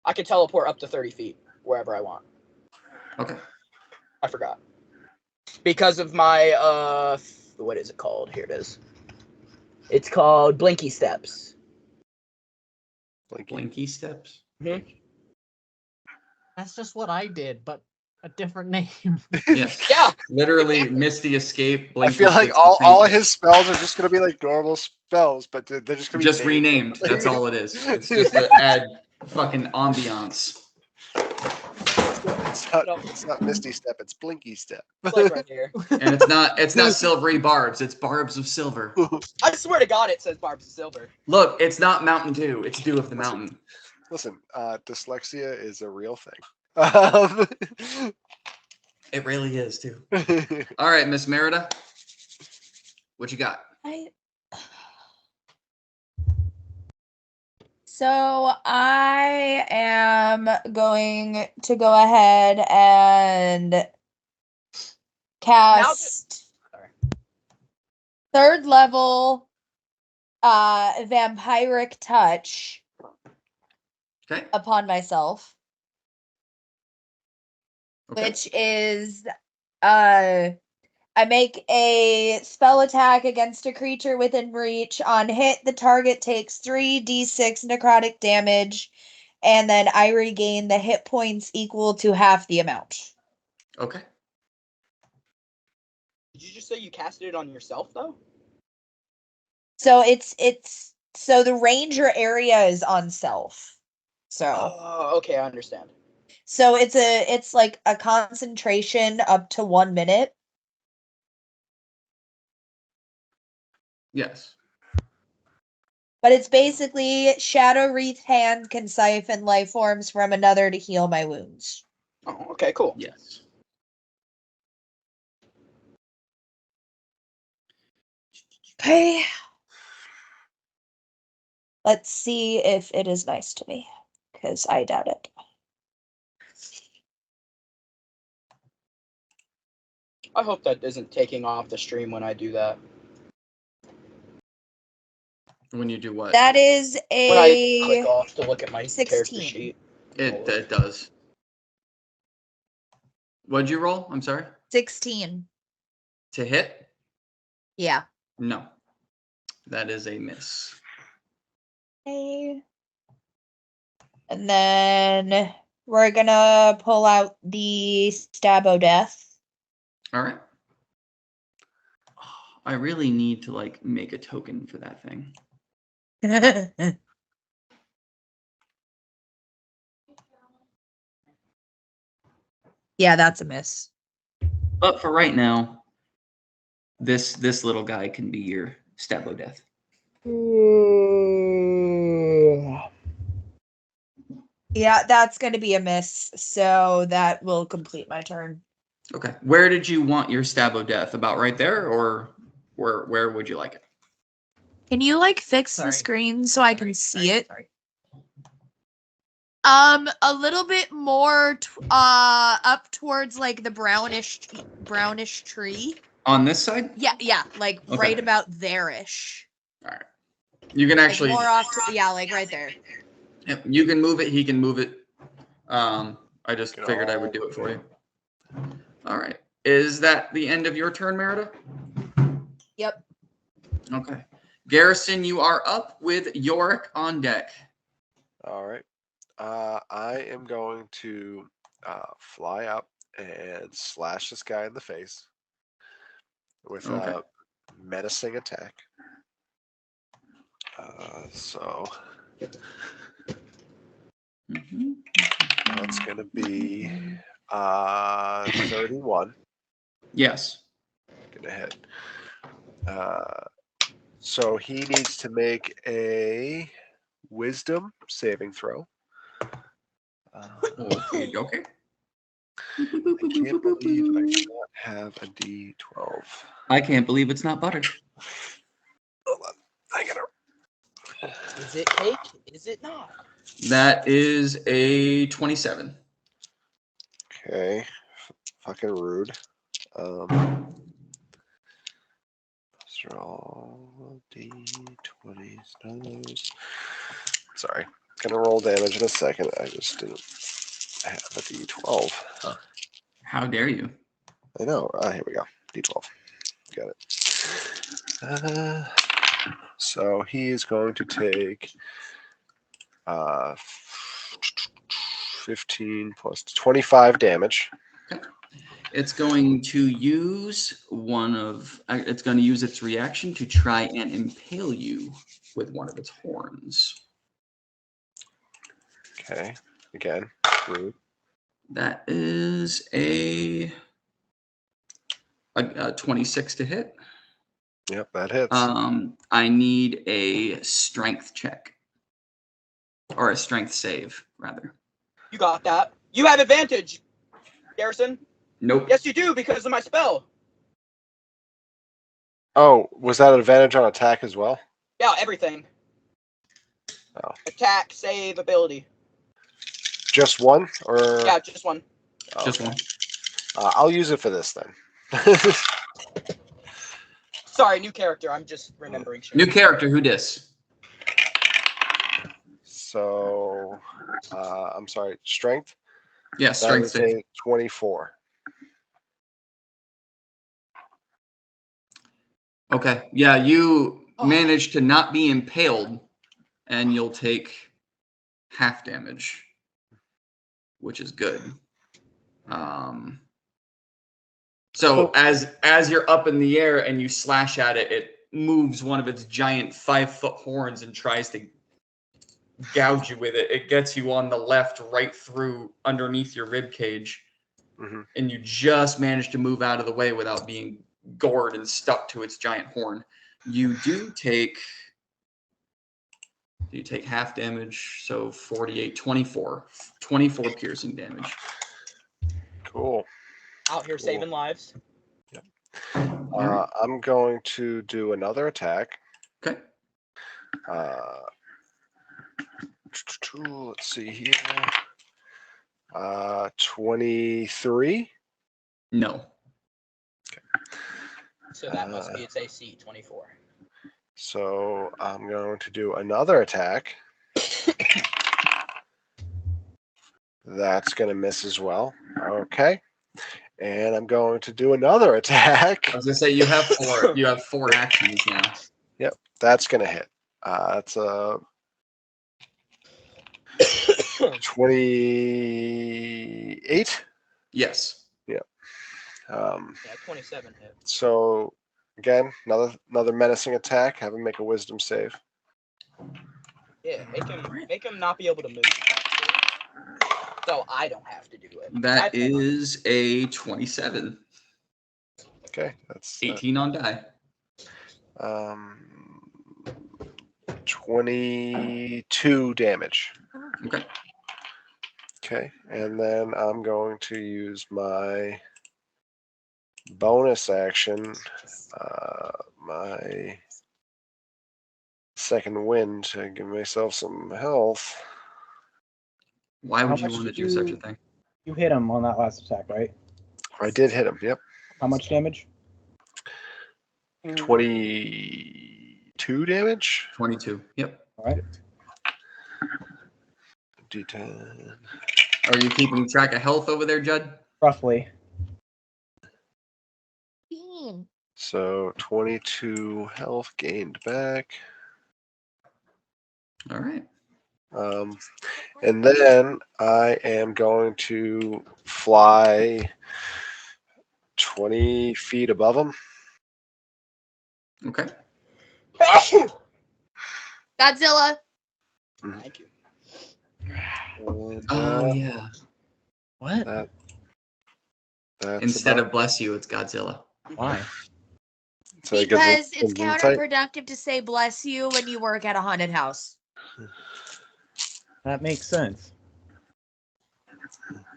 I can teleport up to 30 feet wherever I want. Okay. I forgot. Because of my what is it called? Here it is. It's called Blinky Steps. Blinky steps. Mm-hmm. That's just what I did, but a different name. Yes. Yeah. Literally Misty Escape. I Blinky feel like steps, all of same his spells are just gonna be like normal spells, but they're just thing. gonna be Just renamed. That's all it is. It's just to add fucking ambiance. It's not Misty Step, it's Blinky Step. It's like right here. And it's not silvery barbs, it's barbs of silver. I swear to God, it says Barbs of Silver. Look, it's not Mountain Dew, it's Dew of the Mountain. Listen, dyslexia is a real thing. It really is too. All right, Miss Merida. What you got? So I am going to go ahead and cast third level vampiric touch Okay. upon myself, Okay. which is I make a spell attack against a creature within reach. On hit, the target takes 3d6 necrotic damage, and then I regain the hit points equal to half the amount. Okay. Did you just say you casted it on yourself, though? So it's so the ranger area is on self. So Oh, okay, I understand. so it's like a concentration up to 1 minute. Yes. But it's basically Shadow Wreath hand can siphon life forms from another to heal my wounds. Oh, okay, cool. Yes. Okay. Let's see if it is nice to me, because I doubt it. I hope that isn't taking off the stream when I do that. When you do what? That is When I click a off to look at my 16. character sheet. It does. What'd you roll? I'm sorry. 16. To hit? Yeah. No. That is a miss. Okay. And then we're gonna pull out the Stab o' Death. All right. I really need to like make a token for that thing. Yeah, that's a miss. But for right now, this little guy can be your Stab o' Death. Yeah, that's going to be a miss, so that will complete my turn. Okay. Where did you want your Stab o' Death? About right there, or where would you like it? Can you like fix Sorry. the screen so I can see it? Sorry. A little bit more up towards like the brownish tree. On this side? Yeah, like Okay. right about there-ish. All right. You can Like actually. more off to, yeah, like right there. Yep, you can move it. He can move it. I just figured I would do it for you. All right. Is that the end of your turn, Merida? Yep. Okay. Garrison, you are up with Yorick on deck. All right. I am going to fly up and slash this guy in the face with a menacing attack. So that's going to be 31. Yes. Gonna hit. So he needs to make a wisdom saving throw. Okay. I can't believe I do not have a D12. I can't believe it's not butter. Hold on. I gotta. Is it cake? Is it not? That is a 27. Okay. Fucking rude. Those are all D20s. None of those. Sorry. Gonna roll damage in a second. I just didn't have a D12. How dare you? I know. Here we go. D12. Got it. So he is going to take 15 plus 25 damage. Okay. It's going to use it's going to use its reaction to try and impale you with one of its horns. Okay. Again, rude. That is a 26 to hit. Yep, that hits. I need a strength check. Or a strength save, rather. You got that. You have advantage, Garrison. Nope. Yes, you do because of my spell. Oh, was that an advantage on attack as well? Yeah, everything. Oh. Attack, save, ability. Just one, or Yeah, just one. Oh, Just okay. one. I'll use it for this then. Sorry, new character. I'm just remembering shit. New character, who dis? So, I'm sorry, strength? Yeah, That strength is save. a 24. Okay. Yeah, you managed to not be impaled, and you'll take half damage, which is good. So as you're up in the air and you slash at it, it moves one of its giant 5-foot horns and tries to gouge you with it. It gets you on the left, right through underneath your rib cage, and you just manage to move out of the way without being gored and stuck to its giant horn. You take half damage, so 48, 24 piercing damage. Cool. Out here saving lives. Yep. I'm going to do another attack. Okay. Let's see here. 23. No. Okay. So that must be its AC 24. So I'm going to do another attack. That's going to miss as well. Okay. And I'm going to do another attack. I was gonna say you have four. You have 4 actions now. Yep, that's going to hit. That's a 28. Yes. Yep. Yeah, 27 hit. So again, another menacing attack. Have him make a wisdom save. Yeah, make him not be able to move. So I don't have to do it. That is a 27. Okay, that's 18 on die. 22 damage. Okay. Okay, and then I'm going to use my bonus action. My second wind to give myself some health. Why How would you much want to did do such a you- thing? You hit him on that last attack, right? I did hit him. Yep. How much damage? 22 damage. 22. Yep. All right. D10. Are you keeping track of health over there, Judd? Roughly. So 22 health gained back. All right. And then I am going to fly 20 feet above him. Okay. Godzilla. Thank you. And, Oh yeah. What? that's Instead about- of bless you, it's Godzilla. Why? so it gives Because it it's insight. counterproductive to say bless you when you work at a haunted house. That makes sense.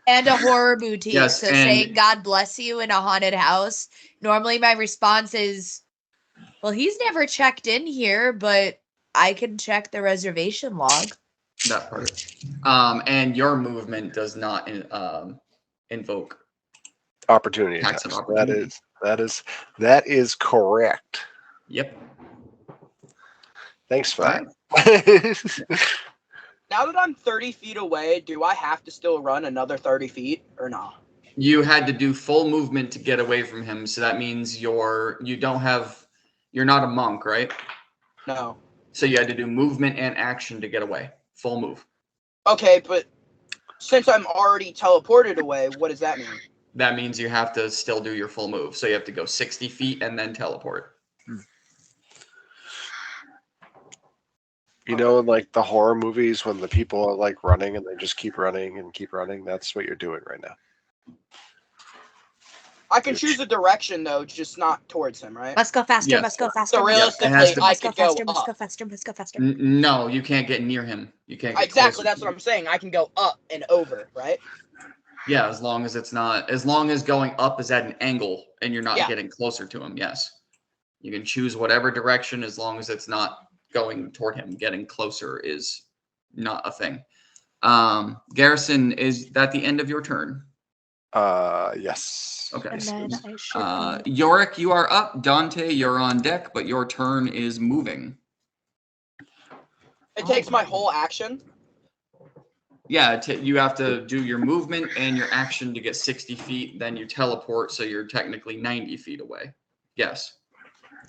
And a horror boutique. Yes, so and- saying God bless you in a haunted house, normally my response is, well, he's never checked in here, but I can check the reservation log. That part. And your movement does not invoke Opportunity attacks attacks. of opportunity. That is correct. Yep. Thanks for All that. right. Now that I'm 30 feet away, do I have to still run another 30 feet or not? You had to do full movement to get away from him, so that means you're not a monk, right? No. So you had to do movement and action to get away. Full move. Okay, but since I'm already teleported away, what does that mean? That means you have to still do your full move. So you have to go 60 feet and then teleport. You know, in like the horror movies when the people are like running and they just keep running and keep running, that's what you're doing right now. I can choose a direction though, just not towards him, right? Must go faster, Yes. must go faster. So must go realistically, faster, I must could go go faster, must up. go faster, must go faster. No, you can't get near him. You can't get Exactly, closer that's to what him. I'm saying. I can go up and over, right? Yeah, as long as going up is at an angle and you're not Yeah. getting closer to him, yes. You can choose whatever direction as long as it's not going toward him. Getting closer is not a thing. Garrison, is that the end of your turn? Yes. Okay. And then I should Yorick, you are up. Dante, you're on deck, but your turn is moving. It takes my whole action. Yeah, you have to do your movement and your action to get 60 feet. Then you teleport, so you're technically 90 feet away. Yes.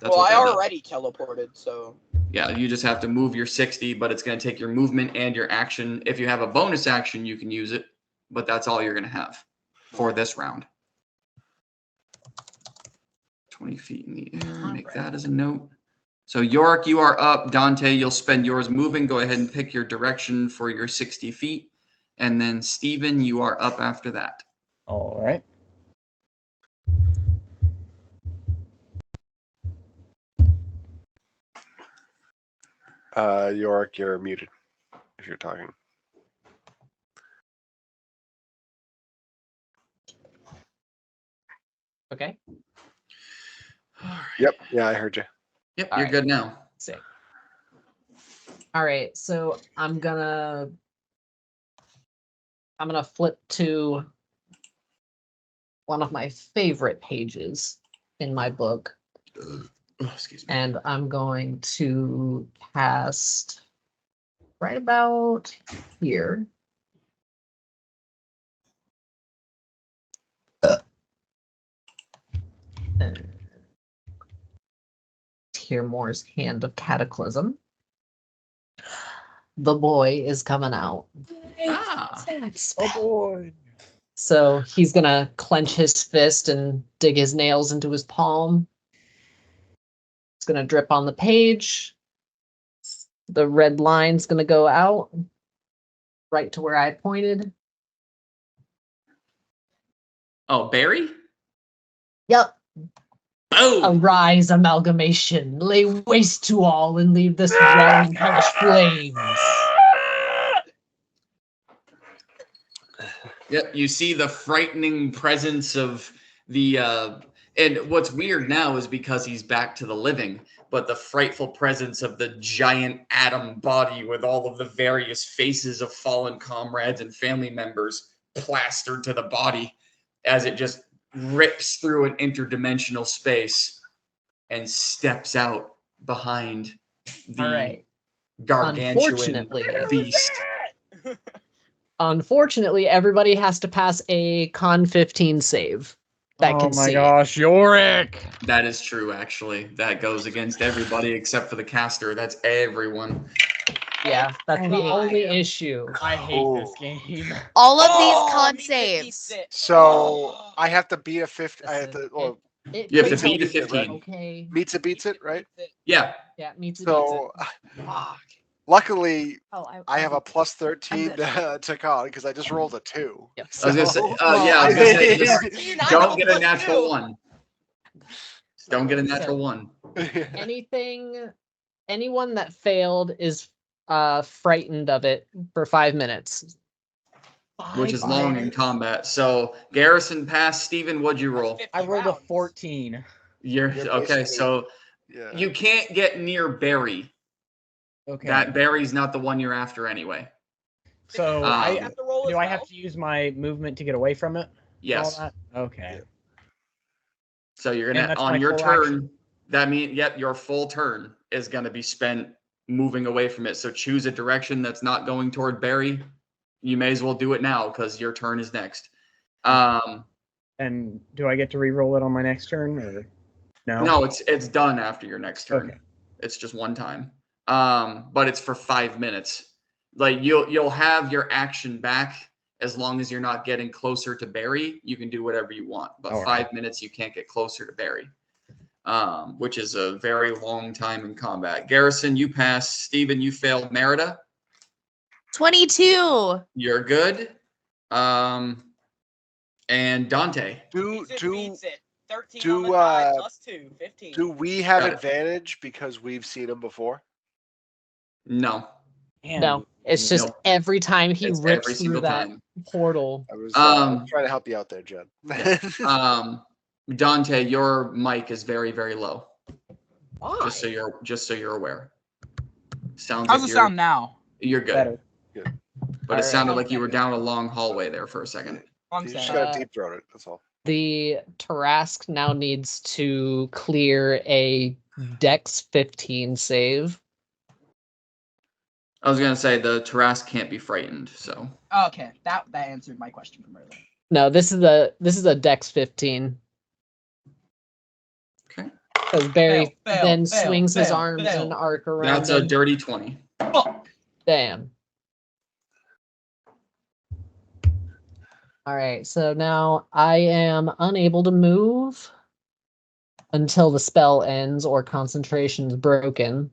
Well, what I that does. already teleported, so. Yeah, you just have to move your 60, but it's going to take your movement and your action. If you have a bonus action, you can use it, but that's all you're going to have for this round. 20 feet in the air. Make that as a note. So Yorick, you are up. Dante, you'll spend yours moving. Go ahead and pick your direction for your 60 feet. And then Steven, you are up after that. All right. Yorick, you're muted if you're talking. Okay. Yep. Yeah, I heard you. Yep, All you're right. good now. Sick. All right, so I'm gonna flip to one of my favorite pages in my book, Oh, excuse me. and I'm going to cast right about here. Tyrmore's Hand of Cataclysm. The boy is coming out. Ah. Oh boy. So he's gonna clench his fist and dig his nails into his palm. It's gonna drip on the page. The red line's gonna go out right to where I pointed. Oh, Barry? Yep. Oh, Arise, amalgamation. Lay waste to all and leave this realm in hellish flames. Yep, you see the frightening presence of the And what's weird now is because he's back to the living, but the frightful presence of the giant atom body with all of the various faces of fallen comrades and family members plastered to the body as it just rips through an interdimensional space and steps out behind the All right. gargantuan Unfortunately, beast. Unfortunately, everybody has to pass a con 15 save. That Oh can my see. gosh, Yorick! That is true, actually. That goes against everybody except for the caster. That's everyone. Yeah, that's the Why? only issue. I hate this Oh. game. All of these Oh, con meets it, saves. meets it. So I have to beat a 50. I have Listen, to. Well, it You have could to beat a help, 15. Okay. meets it, beats it, right? Meets it. Yeah. Yeah, meets it. So Fuck. luckily, Oh, I have a plus 13 good. to con because I just rolled a 2. Yep. I was gonna say, So- yeah, I was gonna say, just See, I don't rolled get a plus natural 2. one. Don't get a natural So- one. Anyone that failed is frightened of it for 5 minutes. Which is long in combat. So Garrison passed. Steven, what'd you roll? That's I 50 rolled a rounds. 14. You're You're okay. basically- So Yeah. you can't get near Barry. Okay. That Barry's not the one you're after anyway. So I have to roll do as I have well? to use my movement to get away from it? Yes. All that? Okay. So you're And gonna that's on my your full turn. action. That means yep, your full turn is gonna be spent moving away from it. So choose a direction that's not going toward Barry. You may as well do it now because your turn is next. And do I get to re-roll it on my next turn, or no? No, it's done after your next turn. Okay. It's just one time. But it's for 5 minutes. Like you'll have your action back as long as you're not getting closer to Barry. You can do whatever you want. But All right. 5 minutes you can't get closer to Barry. Which is a very long time in combat. Garrison, you passed. Steven, you failed. Merida, 22. you're good. And Dante. Do Beats it, do beats it. 13 do, on the die, uh, plus 2, 15. do we have Got it. advantage because we've seen him before? No. Man, No, it's just Nope. every time he It's rips every through single that time. portal. I was Um, trying to help you out there, Jen. Dante, your mic is very, very low. Why? Just so you're aware. Sounds How's like it you're sound now? you're good. better. But it Alright. sounded like you were down a long hallway there for a second. I'm You just saying. gotta deep throat it. That's all. The Tarrasque now needs to clear a Dex 15 save. I was gonna say the Tarrasque can't be frightened, so Okay, that answered my question from earlier. No, this is a Dex 15. okay. Because Barry Fail, then fail, swings his fail, arms in fail. an arc around That's a him. dirty 20. Fuck. Damn. All right, so now I am unable to move until the spell ends or concentration's broken.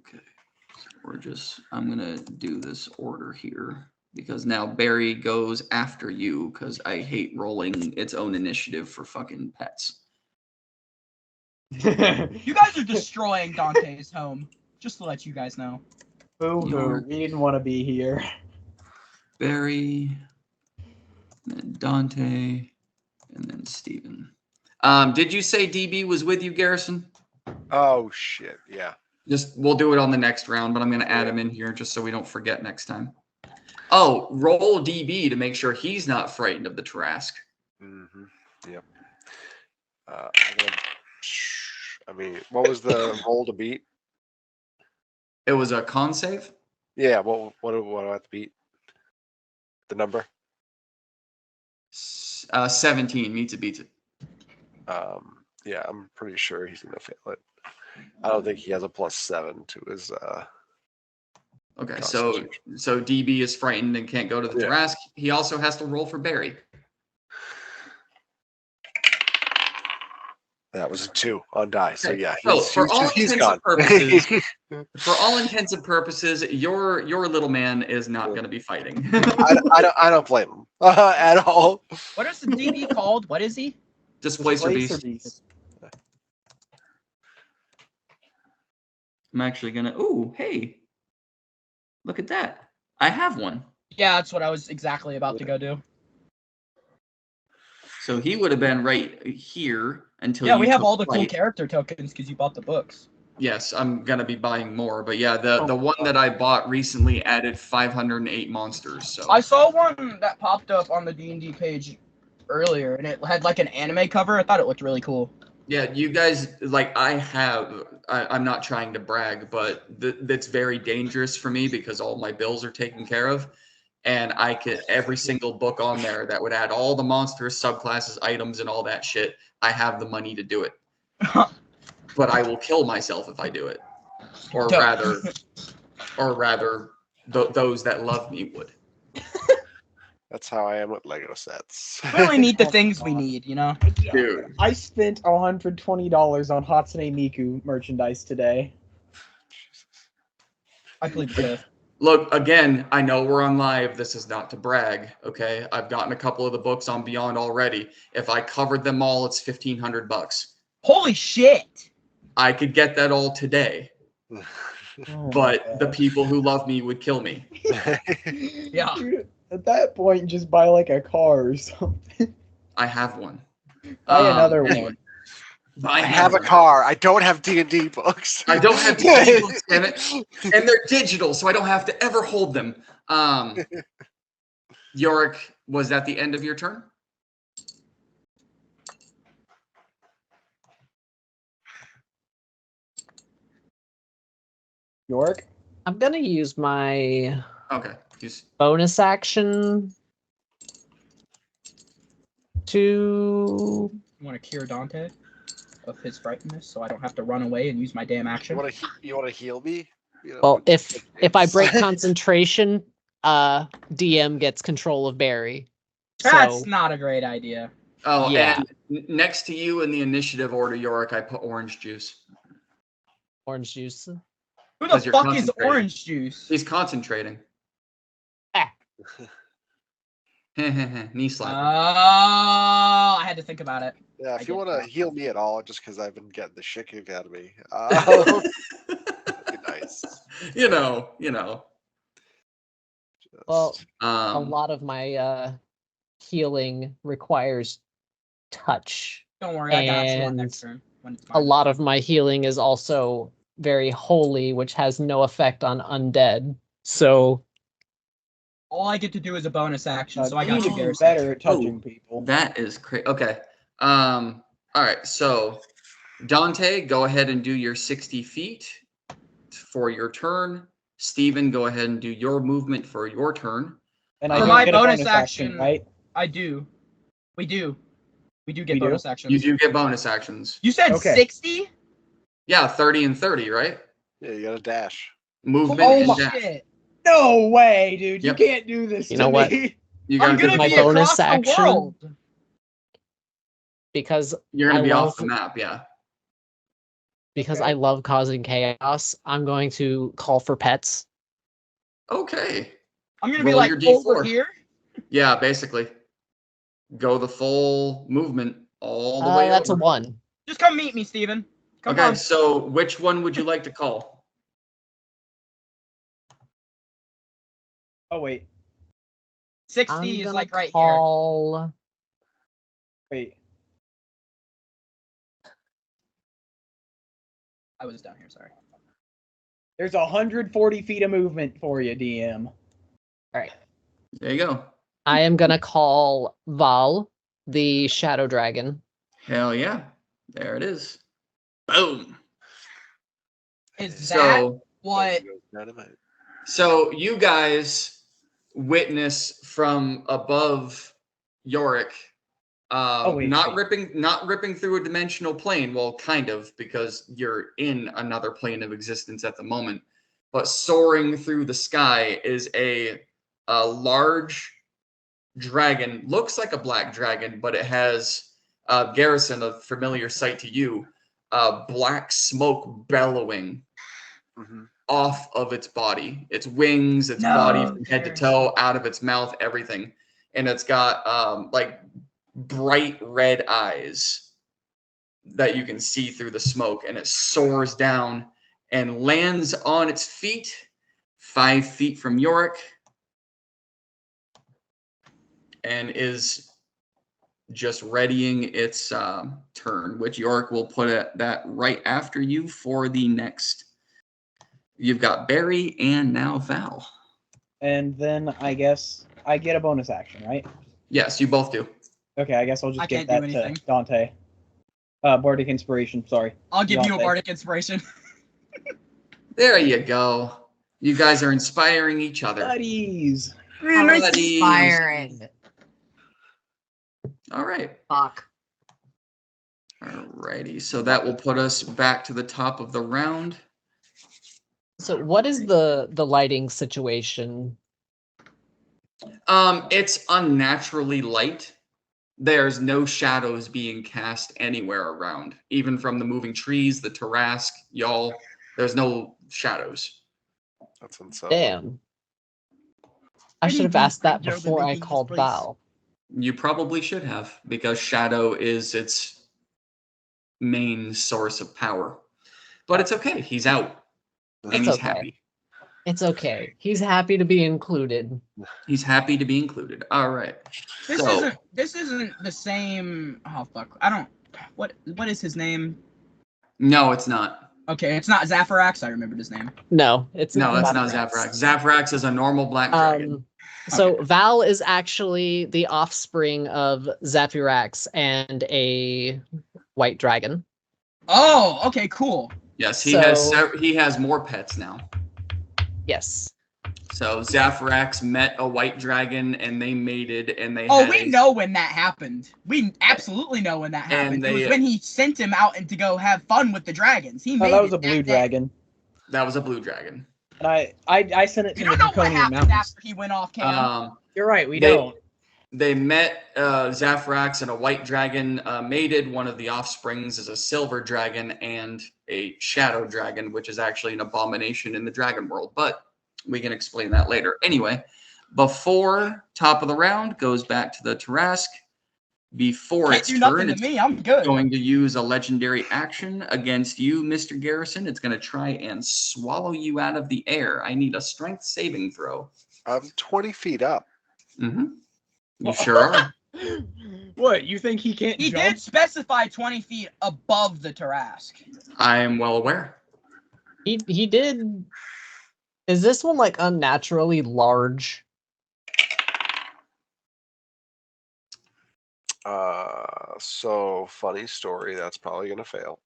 Okay. I'm gonna do this order here because now Barry goes after you because I hate rolling its own initiative for fucking pets. You guys are destroying Dante's home. Just to let you guys know. Boo-hoo. York. We didn't want to be here. Barry, and then Dante, and then Steven. Did you say DB was with you, Garrison? Oh shit! Yeah. We'll do it on the next round, but I'm going to add him in here just so we don't forget next time. Oh, roll DB to make sure he's not frightened of the Tarrasque. Mm-hmm. Yep. I mean, what was the roll to beat? It was a con save? Yeah. What do I have to beat? The number? 17 meets it, beats it. Yeah, I'm pretty sure he's gonna fail it. I don't think he has a +7 to his. Okay, so DB is frightened and can't go to the Yeah. Tarrasque. He also has to roll for Barry. That was a 2 on die. So Okay, yeah, so for all he's intents gone. and purposes, for all intents and purposes, your little man is not going to be fighting. I don't blame him at all. What is the DB called? What is he? Displacer Displacer beast. I'm actually gonna. Ooh, hey, look at that! I have one. Yeah, that's what I was exactly about to go do. So he would have been right here. until Yeah, you we have took all the cool flight. character tokens because you bought the books. Yes, I'm gonna be buying more, but yeah, the one that I bought recently added 508 monsters. So I saw one that popped up on the D&D page earlier, and it had like an anime cover. I thought it looked really cool. yeah, you guys like I'm not trying to brag, but that's very dangerous for me because all my bills are taken care of, and I could every single book on there that would add all the monsters, subclasses, items, and all that shit. I have the money to do it, but I will kill myself if I do it, or Dope. rather, those that love me would. That's how I am with Lego sets. We only need the Oh, things we God. need, you know? Dude. I spent $120 on Hatsune Miku merchandise today. I plead the fifth. Look, again, I know we're on live. This is not to brag, okay? I've gotten a couple of the books on Beyond already. If I covered them all, it's $1,500. Holy shit! I could get that all today, Oh but my the God. people who love me would kill me. Yeah. Dude, at that point, just buy like a car or something. I have one. Buy another Anyway, one. I I have a one. car. I don't have D&D books. I don't have D&D books, damn it. And they're digital, so I don't have to ever hold them. Yorick, was that the end of your turn? York? I'm gonna use my Okay. Just bonus action to. You want to cure Dante of his frightenedness so I don't have to run away and use my damn action? You want to heal me? You know, Well, with if I hits? break concentration, DM gets control of Barry. That's So not a great idea. oh, Yeah. and next to you in the initiative order, Yorick, I put orange juice. orange juice. Who Because the you're fuck is concentrating. orange juice? He's concentrating. Ah. Knee Oh, slap. I had to think about it. Yeah, I if you get want to that. heal me at all, just because I've been getting the shit kicked out of me, that'd be nice. You know. Well, Just- a lot of my healing requires touch. Don't worry, I got you on And next turn. When it's a mine. lot of my healing is also very holy, which has no effect on undead. So All I get to do is a bonus action, so I You got need you, to be Garrison. better at touching people. That is crazy. Okay. All right. So, Dante, go ahead and do your 60 feet for your turn. Steven, go ahead and do your movement for your turn. And I For don't my get a bonus bonus action, action, right? I do. We do. We do get We do? bonus actions. You do get bonus actions. You said Okay. 60? Yeah, 30 and 30, right? Yeah, you got a dash. Movement Holy and dash. shit. No way, dude. Yep. You can't do this You to know what? me. You I'm gotta do gonna my be the bonus across the action. world. because You're gonna I be love- off the map, yeah. because Okay. I love causing chaos, I'm going to call for pets. Okay. I'm gonna be Roll like your D4. over here. Yeah, basically. Go the full movement all the way That's over. a 1. Just come meet me, Steven. Come Okay, on. so which one would you like to call? Oh, wait. 60 I'm is gonna like right here. call. Wait. I was down here, sorry. There's 140 feet of movement for you, DM. All right. There you go. I am gonna call Val, the shadow dragon. Hell yeah. There it is. Boom. Is that So what? Dynamite. so you guys witness from above Yorick wait, not wait. ripping through a dimensional plane, well kind of because you're in another plane of existence at the moment, but soaring through the sky is a large dragon. Looks like a black dragon, but it has Garrison, a familiar sight to you, black smoke bellowing Mm-hmm. off of its body, its wings, its No, body from head to Garrison. toe, out of its mouth, everything. And it's got like bright red eyes that you can see through the smoke, and it soars down and lands on its feet 5 feet from Yorick and is just readying its turn, which York will put that right after you for the next. You've got Barry and now Val. And then I guess I get a bonus action, right? Yes, you both do. Okay, I guess I'll just I give can't that do to anything. Dante. Bardic Inspiration, sorry. I'll give you a Dante. bardic inspiration. There you go. You guys are inspiring each other. Buddies! How Buddies. inspiring. All right. Fuck. Alrighty. So that will put us back to the top of the round. So what is the lighting situation? It's unnaturally light. There's no shadows being cast anywhere around, even from the moving trees, the Tarrasque, y'all. There's no shadows. That's insane. Damn. I should have asked that Joe, they're before I making this called place. Val. You probably should have, because shadow is its main source of power. But it's okay. He's out. And It's he's okay. happy. It's okay. He's happy to be included. He's happy to be included. All right. This isn't the same. Oh fuck! I don't. What is his name? No, it's not. Okay, it's not Zapharax. I remembered his name. No, it's No, that's not Zapharax. Zaphrax. Zaphrax is a normal black dragon. So Val is actually the offspring of Zaphirax and a white dragon. Oh, okay, cool. Yes, he So- has more pets now. Yes. So Zaphrax met a white dragon and they mated and they Oh, had we know when that happened. We absolutely know when that happened. It was when he sent him out and to go have fun with the dragons. He made that was it a blue that day. dragon. That was a blue dragon. And I sent it We to the don't know what Draconian happened Mountains. after he went off cam. You're right, we they- don't. They met Zaphrax and a white dragon mated. One of the offsprings is a silver dragon and a shadow dragon, which is actually an abomination in the dragon world. But we can explain that later. Anyway, before top of the round goes back to the Tarrasque. Before Can't its do turn, nothing to it's me. I'm good. going to use a legendary action against you, Mr. Garrison. It's going to try and swallow you out of the air. I need a strength saving throw. I'm 20 feet up. Mm-hmm. You sure are. What, you think he can't He jump? did specify 20 feet above the Tarrasque. I am well aware. He did. Is this one like unnaturally large? So funny story. That's probably gonna fail.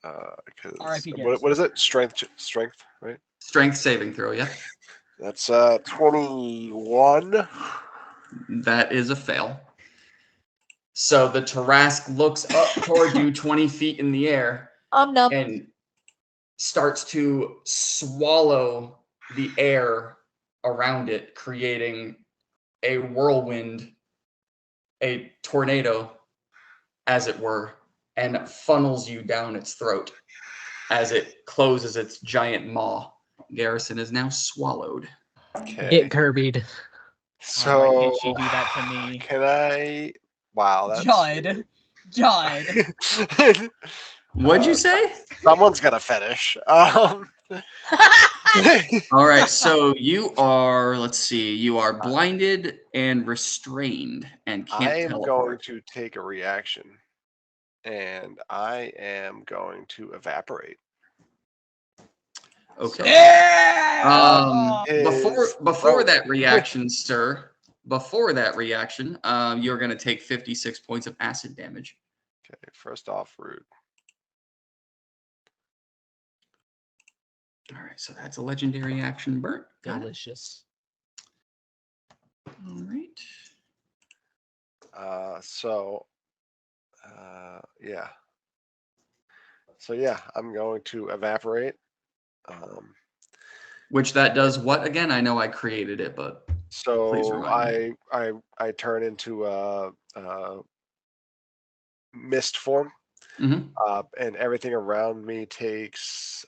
Because R.I.P. what is it? Strength, right? Strength saving throw, yeah. That's 21. That is a fail. So the Tarrasque looks up toward you 20 feet in the air Nom. and starts to swallow the air around it, creating a whirlwind, a tornado, as it were, and funnels you down its throat as it closes its giant maw. Garrison is now swallowed. Okay. Get Kirby'd. So Why can't she do that to me? Can I? Wow, that's Judd. What'd you say? Someone's got a fetish. All right, so you are, let's see, you are blinded and restrained and can't I am teleport. going to take a reaction, and I am going to evaporate. Okay. Yeah! Before that reaction, sir, before that reaction, you're going to take 56 points of acid damage. Okay, first off, rude. All right, so that's a legendary action burnt. Got it. Delicious. All right. Yeah. So yeah, I'm going to evaporate. Which that does what again? I know I created it, but please So remind me. I turn into mist form, Mhm. and everything around me takes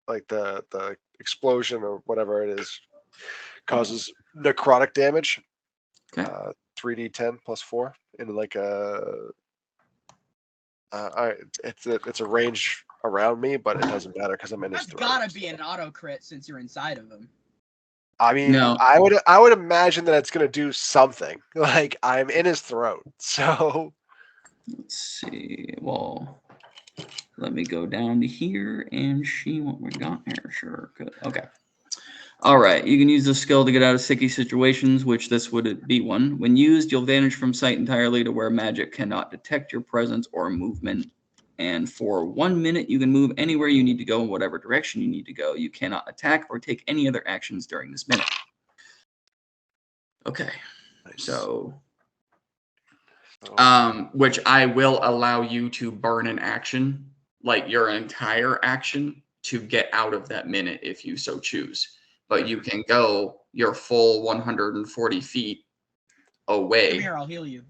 like the explosion or whatever it is causes necrotic damage. Okay. 3d10 plus 4 in like it's a range around me, but it doesn't matter because I'm in his That's throat. gotta be an auto crit since you're inside of him. I mean, No. I would imagine that it's going to do something. Like, I'm in his throat, so. Let's see. Well, let me go down to here and see what we got here. Sure. Good. Okay. All right. You can use the skill to get out of sticky situations, which this would be one. When used, you'll vanish from sight entirely to where magic cannot detect your presence or movement. And for 1 minute, you can move anywhere you need to go in whatever direction you need to go. You cannot attack or take any other actions during this minute. Okay. Nice. So, So, which I will allow you to burn an action, like your entire action, to get out of that minute if you so choose. But you can go your full 140 feet away. Come here, I'll heal you.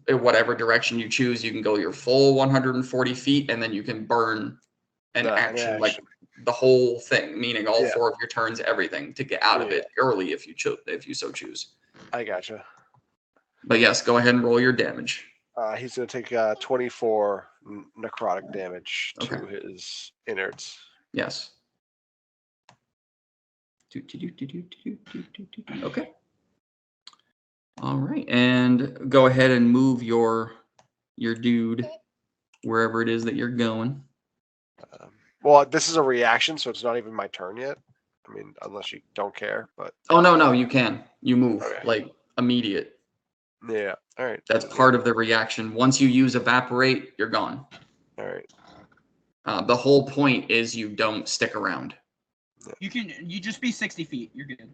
In whatever direction you choose, you can go your full 140 feet, and then you can burn an action, like the whole thing, meaning all 4 of your turns, everything, to get out of it early if you so choose. I gotcha. But yes, go ahead and roll your damage. He's going to take 24 necrotic damage to Okay. his innards. Yes. Okay. All right, and go ahead and move your dude wherever it is that you're going. Well, this is a reaction, so it's not even my turn yet. I mean, unless you don't care, but. Oh, no, you can. You move, Okay. like, immediate. Yeah, all right. That's part of the reaction. Once you use evaporate, you're gone. All right. The whole point is you don't stick around. You just be 60 feet. You're good.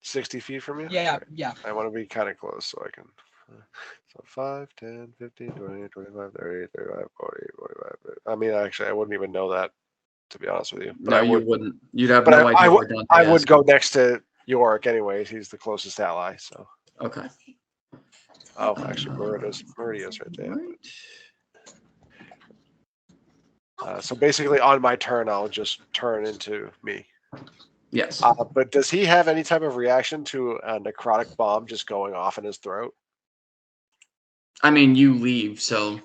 60 feet from you? Yeah, Okay. yeah. I want to be kind of close so I can. So 5, 10, 15, 20, 25, 30, 35, 40, 45. 50. I mean, actually, I wouldn't even know that, to be honest with you. But No, you wouldn't. You'd have no idea where Dante I is. would go next to Yorick anyways. He's the closest ally, so. Okay. Oh, actually, Meridia's right there. Right. So basically, on my turn, I'll just turn into me. Yes. But does he have any type of reaction to a necrotic bomb just going off in his throat? I mean, you leave, so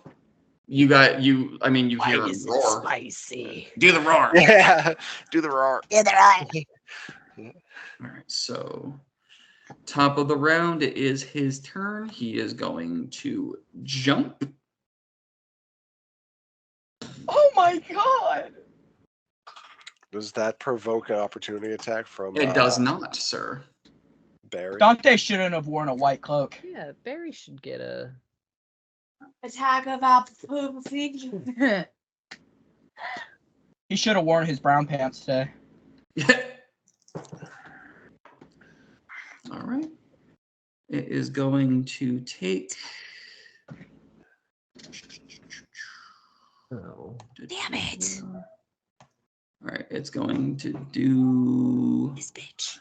you hear him roar. Spicy. Do the roar. Yeah, do the roar. Yeah, they're right. All right, so top of the round, it is his turn. He is going to jump. Oh my god! Does that provoke an opportunity attack from? It does not, sir. Barry. Dante shouldn't have worn a white cloak. Yeah, Barry should get a Attack of opportunity. He should have worn his brown pants today. All right. It is going to take. Oh. Damn it. All right, it's going to do This bitch.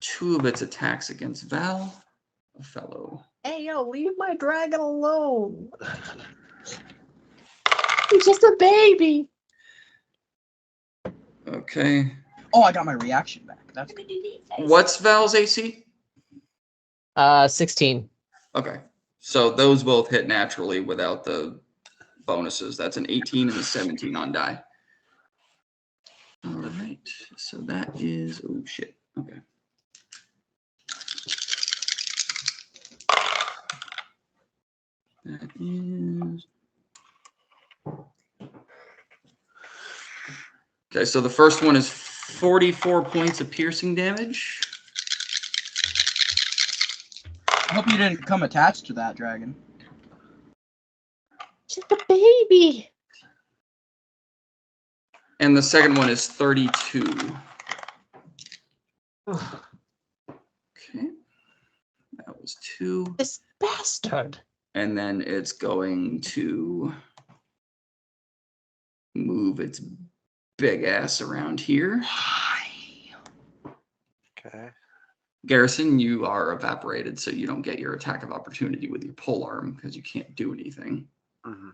2 of its attacks against Val, a fellow. Hey, yo, leave my dragon alone. He's just a baby. Okay. Oh, I got my reaction back. That's good. What's Val's AC? 16. Okay. So those both hit naturally without the bonuses. That's an 18 and a 17 on die. All right. So that is, oh shit. Okay. That is. Okay, so the first one is 44 points of piercing damage. I hope you didn't come attached to that dragon. Just a baby. And the second one is 32. Okay. That was 2. This bastard. And then it's going to move its big ass around here. Okay. Garrison, you are evaporated, so you don't get your attack of opportunity with your polearm because you can't do anything. Mm-hmm.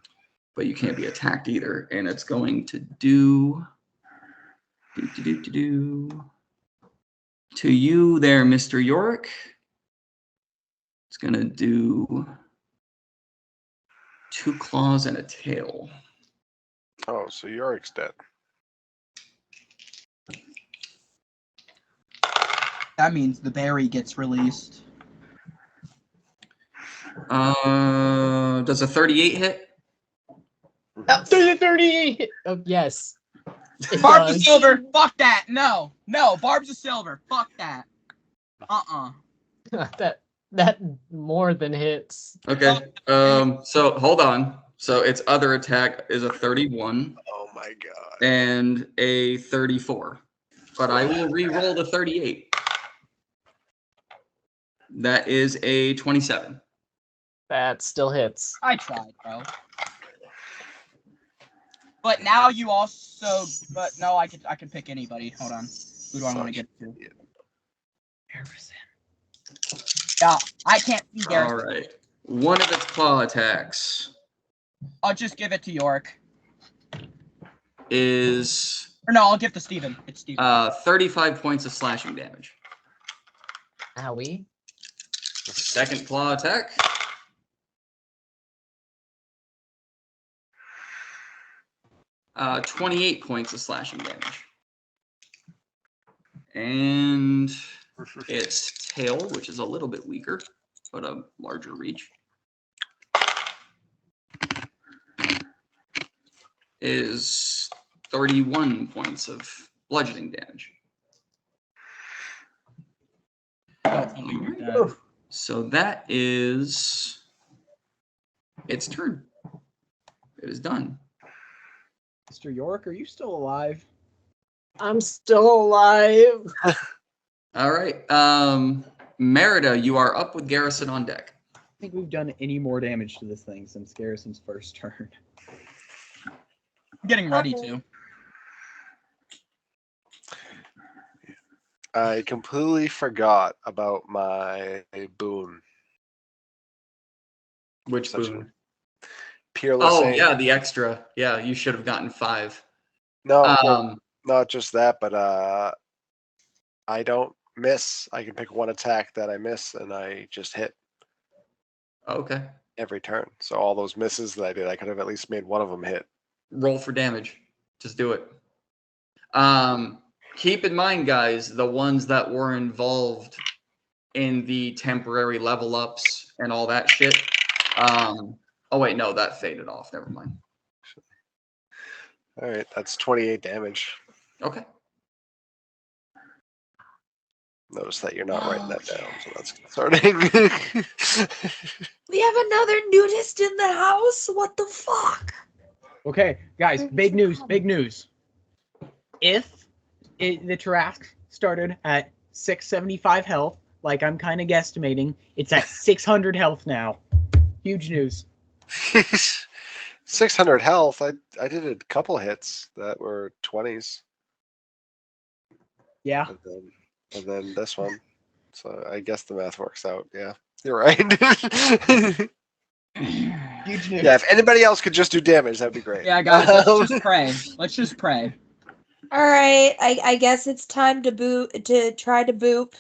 But you can't be attacked either. And it's going to do to you there, Mr. Yorick. It's going to do 2 claws and a tail. Oh, so Yorick's dead. That means the berry gets released. Does a 38 hit? Oh, 38. Oh, yes. It Barb's a does. silver. Fuck that. No. Barb's a silver. Fuck that. that more than hits. Okay. So hold on. So its other attack is a 31 Oh my god. and a 34. But I will re-roll the 38. That is a 27. That still hits. I tried, bro. But now you also. But no, I could pick anybody. Hold on. Who do I want to get to? Garrison. Yeah, I can't see Garrison. All right. One of its claw attacks I'll just give it to York. is Or no, I'll give it to Steven. It's Steven. 35 points of slashing damage. Owie. Second claw attack. Uh, 28 points of slashing damage. And its tail, which is a little bit weaker, but a larger reach, is 31 points of bludgeoning damage. So that is its turn. It is done. Mr. York, are you still alive? I'm still alive. All right. Merida, you are up with Garrison on deck. I don't think we've done any more damage to this thing since Garrison's first turn. I'm getting ready to. I completely forgot about my boon. Which Such boon? Peerless Oh, aim. yeah, the extra. Yeah, you should have gotten 5. No, well, not just that, but I don't miss. I can pick one attack that I miss, and I just hit Okay. every turn. So all those misses that I did, I could have at least made one of them hit. Roll for damage. Just do it. Keep in mind, guys, the ones that were involved in the temporary level ups and all that shit. Oh, wait, no, that faded off. Never mind. All right, that's 28 damage. Okay. Notice that you're not writing that down, so that's concerning. We have another nudist in the house? What the fuck? Okay, guys, big news, big news. If the Tarrasque started at 675 health, like I'm kind of guesstimating, it's at 600 health now. Huge news. 600 health. I did a couple hits that were 20s. Yeah. And then this one. So I guess the math works out. Yeah, you're right. Huge news. Yeah, if anybody else could just do damage, that'd be great. Yeah, guys, let's just pray. Let's just pray. All right, I guess it's time to try to boop.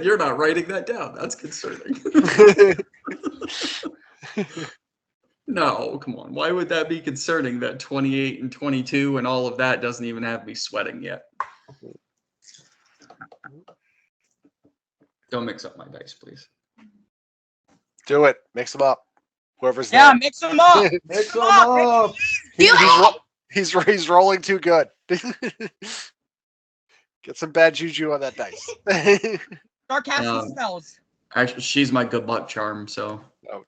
You're not writing that down. That's concerning. No, come on. Why would that be concerning that 28 and 22 and all of that doesn't even have me sweating yet? Don't mix up my dice, please. Do it. Mix them up. Whoever's Yeah, there. mix them up. Mix them up. He's rolling too good. Get some bad juju on that dice. Start casting spells. Actually, she's my good luck charm, so.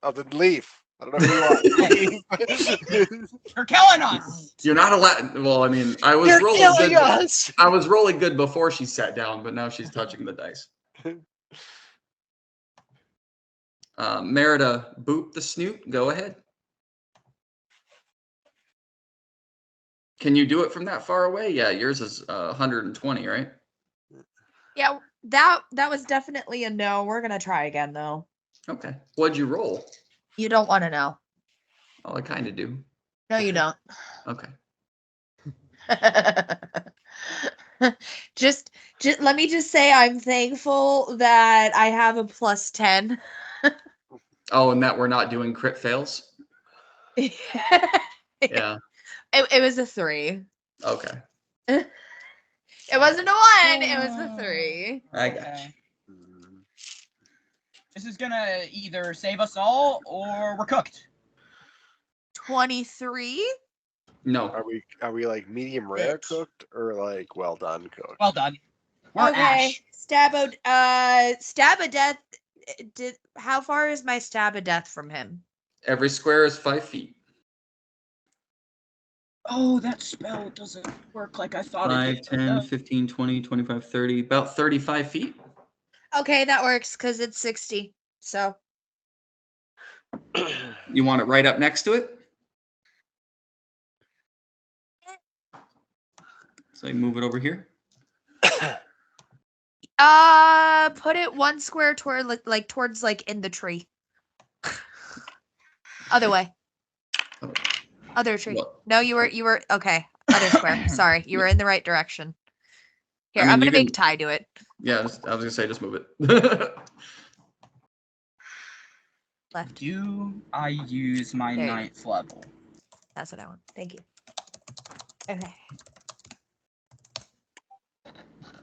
Oh, then leave. I don't know who you are. You're killing us. You're not allowed. Well, I mean, I was rolling good. I was rolling good before she sat down, but now she's touching the dice. Merida, boop the snoot. Go ahead. Can you do it from that far away? Yeah, yours is 120, right? Yeah, that was definitely a no. We're gonna try again though. Okay. What'd you roll? You don't want to know. Oh, I kind of do. No, you don't. Okay. just let me just say I'm thankful that I have a +10. Oh, and that we're not doing crit fails? Yeah. It was a 3. Okay. It wasn't a 1, it was a 3. I got you. This is gonna either save us all or we're cooked. 23? No. Are we like medium rare Bitch. cooked or like well done cooked? Well done. We're Okay. Ash. Stab of death. How far is my stab of death from him? Every square is 5 feet. Oh, that spell doesn't work like I thought it 5, did. 10, 15, 20, 25, 30. About 35 feet. Okay, that works because it's 60. So You want it right up next to it? So I move it over here. put it 1 square toward towards in the tree. Other way. Other tree. What? No, you were okay. Other square. Sorry, you were in the right direction. Here, I mean, I'm you gonna make can- Ty do it. Yeah, I was gonna say just move it. Left. Do I use my There you go. 9th level? That's what I want. Thank you. Okay.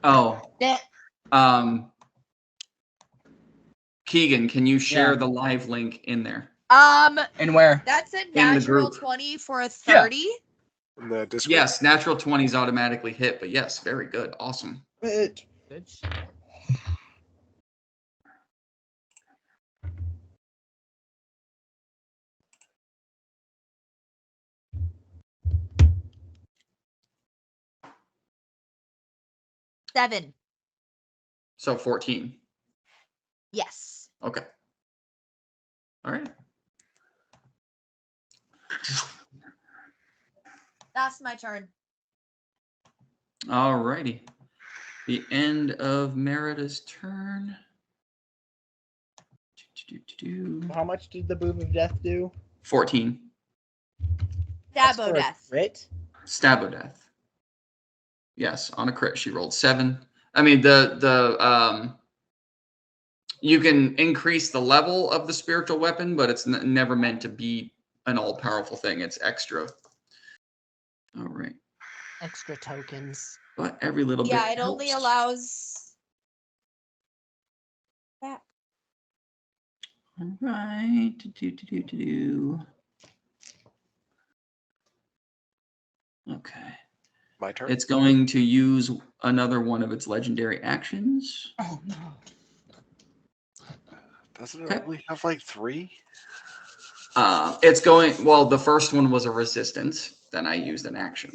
Oh. Yeah. Keegan, can you share Yeah. the live link in there? And where? That's a the natural group. 20 for a 30. In the Discord? Yes, natural 20s automatically hit, but yes, very good. Awesome. Good. 7. So 14. Yes. Okay. All right. That's my turn. All righty. The end of Merida's turn. How much did the Boom of Death do? 14. That's Dabo for a death. crit? Stab of death. Yes, on a crit she rolled 7. I mean the you can increase the level of the spiritual weapon, but it's never meant to be an all-powerful thing. It's extra. All right. Extra tokens. But every little bit Yeah, it only helps. allows that. All right. Okay. My turn? It's going to use another one of its legendary actions. Oh no. Doesn't it Okay. only have like 3? It's going, well, the first one was a resistance. Then I used an action.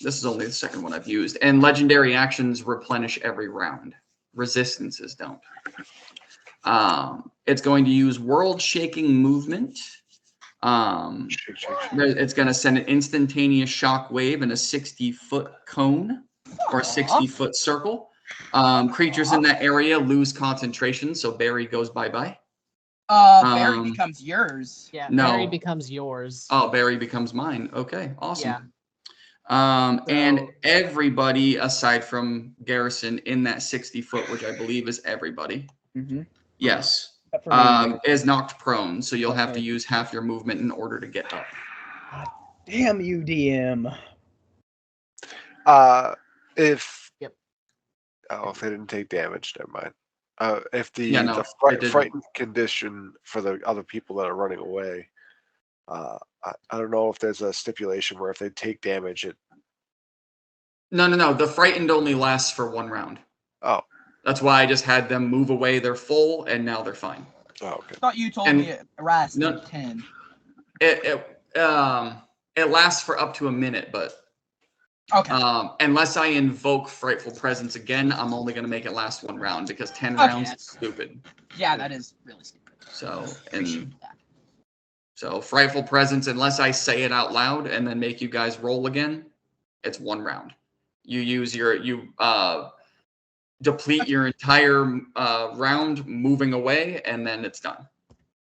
This is only the second one I've used. And legendary actions replenish every round. Resistances don't. It's going to use world-shaking movement. Shake. It's going to send an instantaneous shock wave in a 60-foot cone or a 60-foot circle. Creatures in that area lose concentration, so Barry goes bye-bye. Barry becomes yours. Yeah, No. Barry becomes yours. Oh, Barry becomes mine. Okay, awesome. Yeah. And everybody aside from Garrison in that 60-foot, which I believe is everybody. Mm-hmm. Yes. Except for me and Nick. Is knocked prone, so you'll have to Okay. use half your movement in order to get up. Damn you, DM. If Yep. Oh, if they didn't take damage, never mind. If the Yeah, no, the it didn't. frightened condition for the other people that are running away, I don't know if there's a stipulation where if they take damage, it. No. The frightened only lasts for 1 round. Oh. That's why I just had them move away. They're full, and now they're fine. Oh, okay. I thought you told And- me it lasts No. like 10. It lasts for up to a minute, but Okay. unless I invoke Frightful Presence again, I'm only going to make it last 1 round because 10 Okay. rounds is stupid. Yeah, that is really stupid. So, Appreciate and that. so Frightful Presence, unless I say it out loud and then make you guys roll again, it's 1 round. You use you deplete your entire round moving away, and then it's done.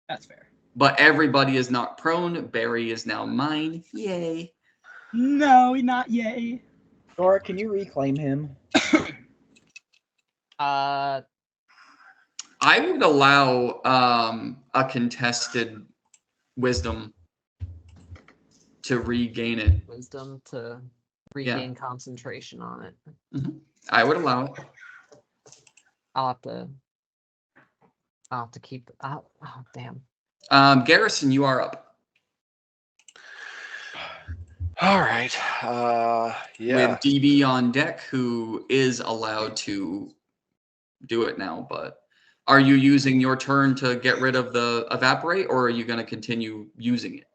That's fair. But everybody is not prone. Barry is now mine. Yay. No, not yay. Dora, can you reclaim him? I would allow a contested wisdom to regain it. Wisdom to regain concentration on it. I would allow it. I'll have to keep. Oh, damn. Garrison, you are up. All right. Yeah. With DB on deck, who is allowed to do it now, but are you using your turn to get rid of the evaporate, or are you going to continue using it?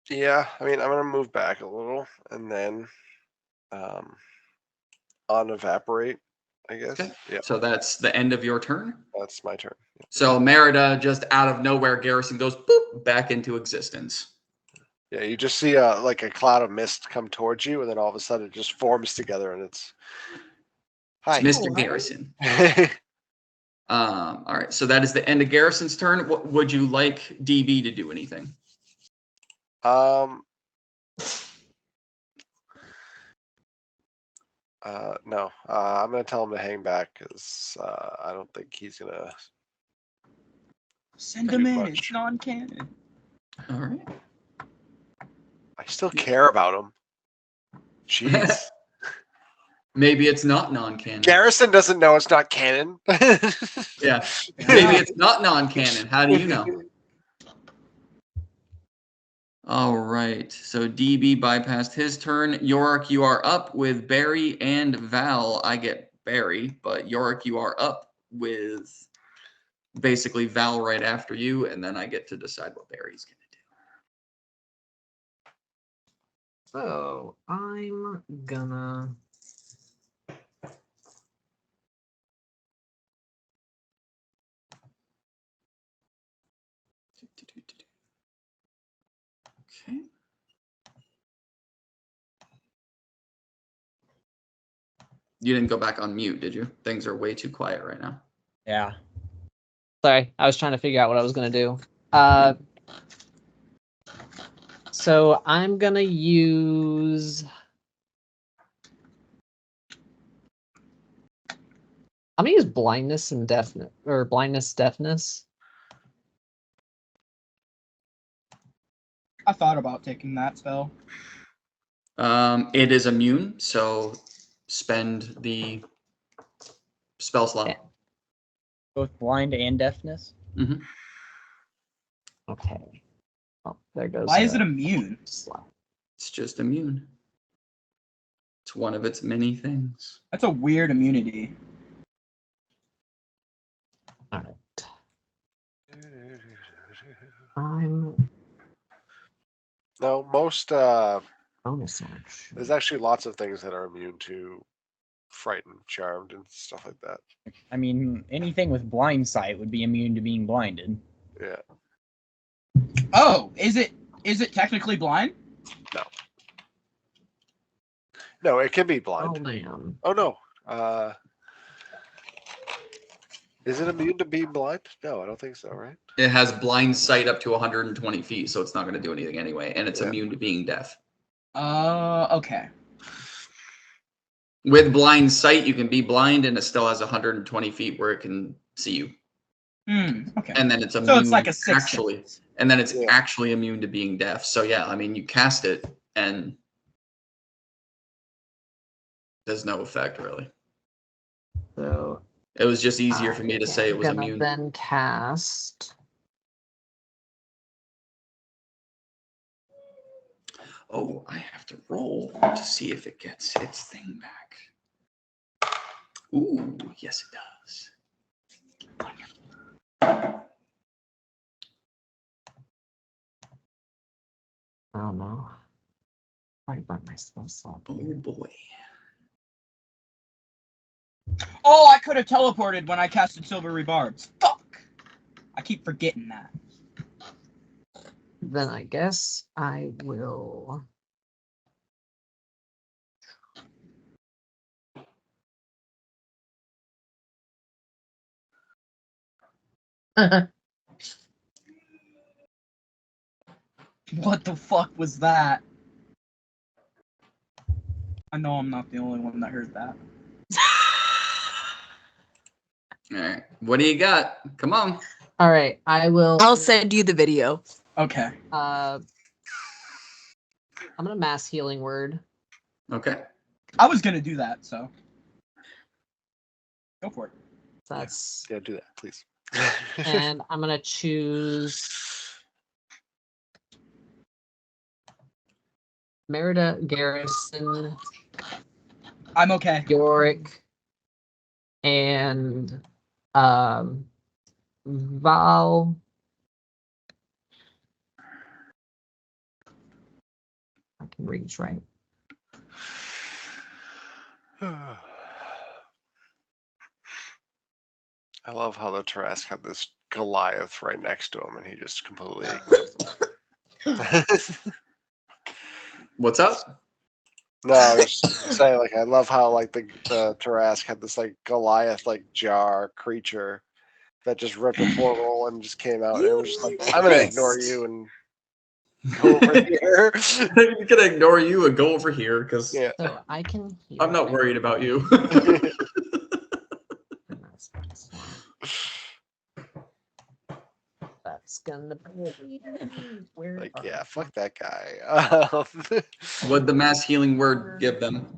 Yeah. I mean, I'm gonna move back a little, and then on evaporate, I guess. Okay. Yeah. So that's the end of your turn. That's my turn. Yeah. So Merida, just out of nowhere, Garrison goes boop back into existence. Yeah, you just see like a cloud of mist come towards you, and then all of a sudden it just forms together, and it's hi, Mr. Garrison. All right, so that is the end of Garrison's turn. What, would you like DB to do anything? No. I'm gonna tell him to hang back because I don't think he's gonna Send do him in. much. It's non-canon. All right. I still care about him. Jeez. Maybe it's not non-canon. Garrison doesn't know it's not canon. Yeah. Maybe it's not non-canon. How do you know? All right. So DB bypassed his turn. Yorick, you are up with Barry and Val. I get Barry, but Yorick, you are up with basically Val right after you, and then I get to decide what Barry's going to do. So I'm gonna. Okay. You didn't go back on mute, did you? Things are way too quiet right now. Yeah. Sorry, I was trying to figure out what I was gonna do. So I'm gonna use. I'm gonna use blindness and deafness, or deafness. I thought about taking that spell. It is immune, so spend the spell slot. Yeah. Both blind and deafness. Mm-hmm. Okay. Oh, there goes. Why is it immune? Slot. It's just immune. It's one of its many things. That's a weird immunity. All right. I'm No, most bonus action. there's actually lots of things that are immune to frightened, charmed, and stuff like that. I mean, anything with blind sight would be immune to being blinded. Yeah. Oh, is it technically blind? No, it can be Oh blind. man. Oh no. Is it immune to being blind? No, I don't think so, right? It has blind sight up to 120 feet, so it's not going to do anything anyway, and it's Yeah. immune to being deaf. Okay. With blind sight, you can be blind, and it still has 120 feet where it can see you. Okay. And then it's immune. So it's like a sixth actually, sense. and then it's Yeah. actually immune to being deaf. So yeah, I mean, you cast it, and there's no effect really. So It was just easier for me to say it was I'm gonna immune. then cast. Oh, I have to roll to see if it gets its thing back. Ooh, yes, it does. I don't know. I burnt my spell slot. Oh boy. Oh, I could have teleported when I casted Silver Rebarbs. Fuck! I keep forgetting that. Then I guess I will. What the fuck was that? I know I'm not the only one that heard that. All right. What do you got? Come on. All right, I will. I'll send you the video. Okay. I'm gonna mass healing word. Okay. I was gonna do that, so go for it. That's Yeah, do that, please. and I'm gonna choose Merida, Garrison, I'm okay. Yorick, and Val. I can reach right. I love how the Tarrasque had this Goliath right next to him, and he just completely. What's up? No, I was just saying, like, I love how like the Tarrasque had this like Goliath like jar creature that just ripped a portal and just came out. And it was just like, I'm gonna ignore you and go over here. I'm gonna ignore you and go over here because Yeah. So I can heal. I'm not worried about you. That's gonna be where Like, are yeah, my- fuck that guy. What'd the mass healing word give them?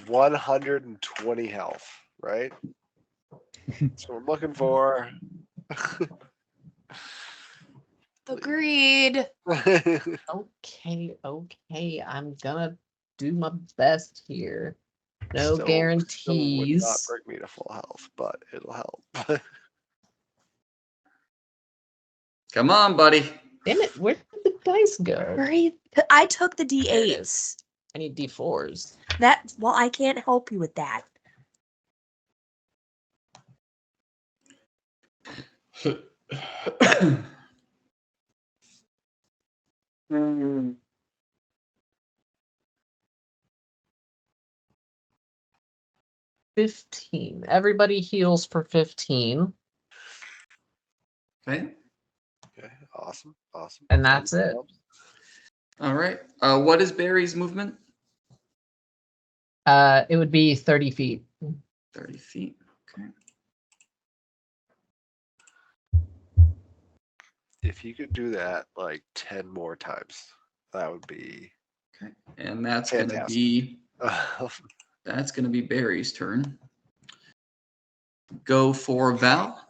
120 health, right? That's what I'm looking for. Agreed. Okay, I'm gonna do my best here. No Still would guarantees. not bring me to full health, but it'll help. Come on, buddy. Damn it, where did the dice go? Hurry. I took the There it D8s. I need D4s. Well, I can't help you with that. Mm. 15. Everybody heals for 15. Okay. Okay, awesome. And that's it. All right. What is Barry's movement? It would be 30 feet. 30 feet. Okay. If you could do that like 10 more times, that would be Okay. And that's fantastic. gonna be Barry's turn. Go for Val.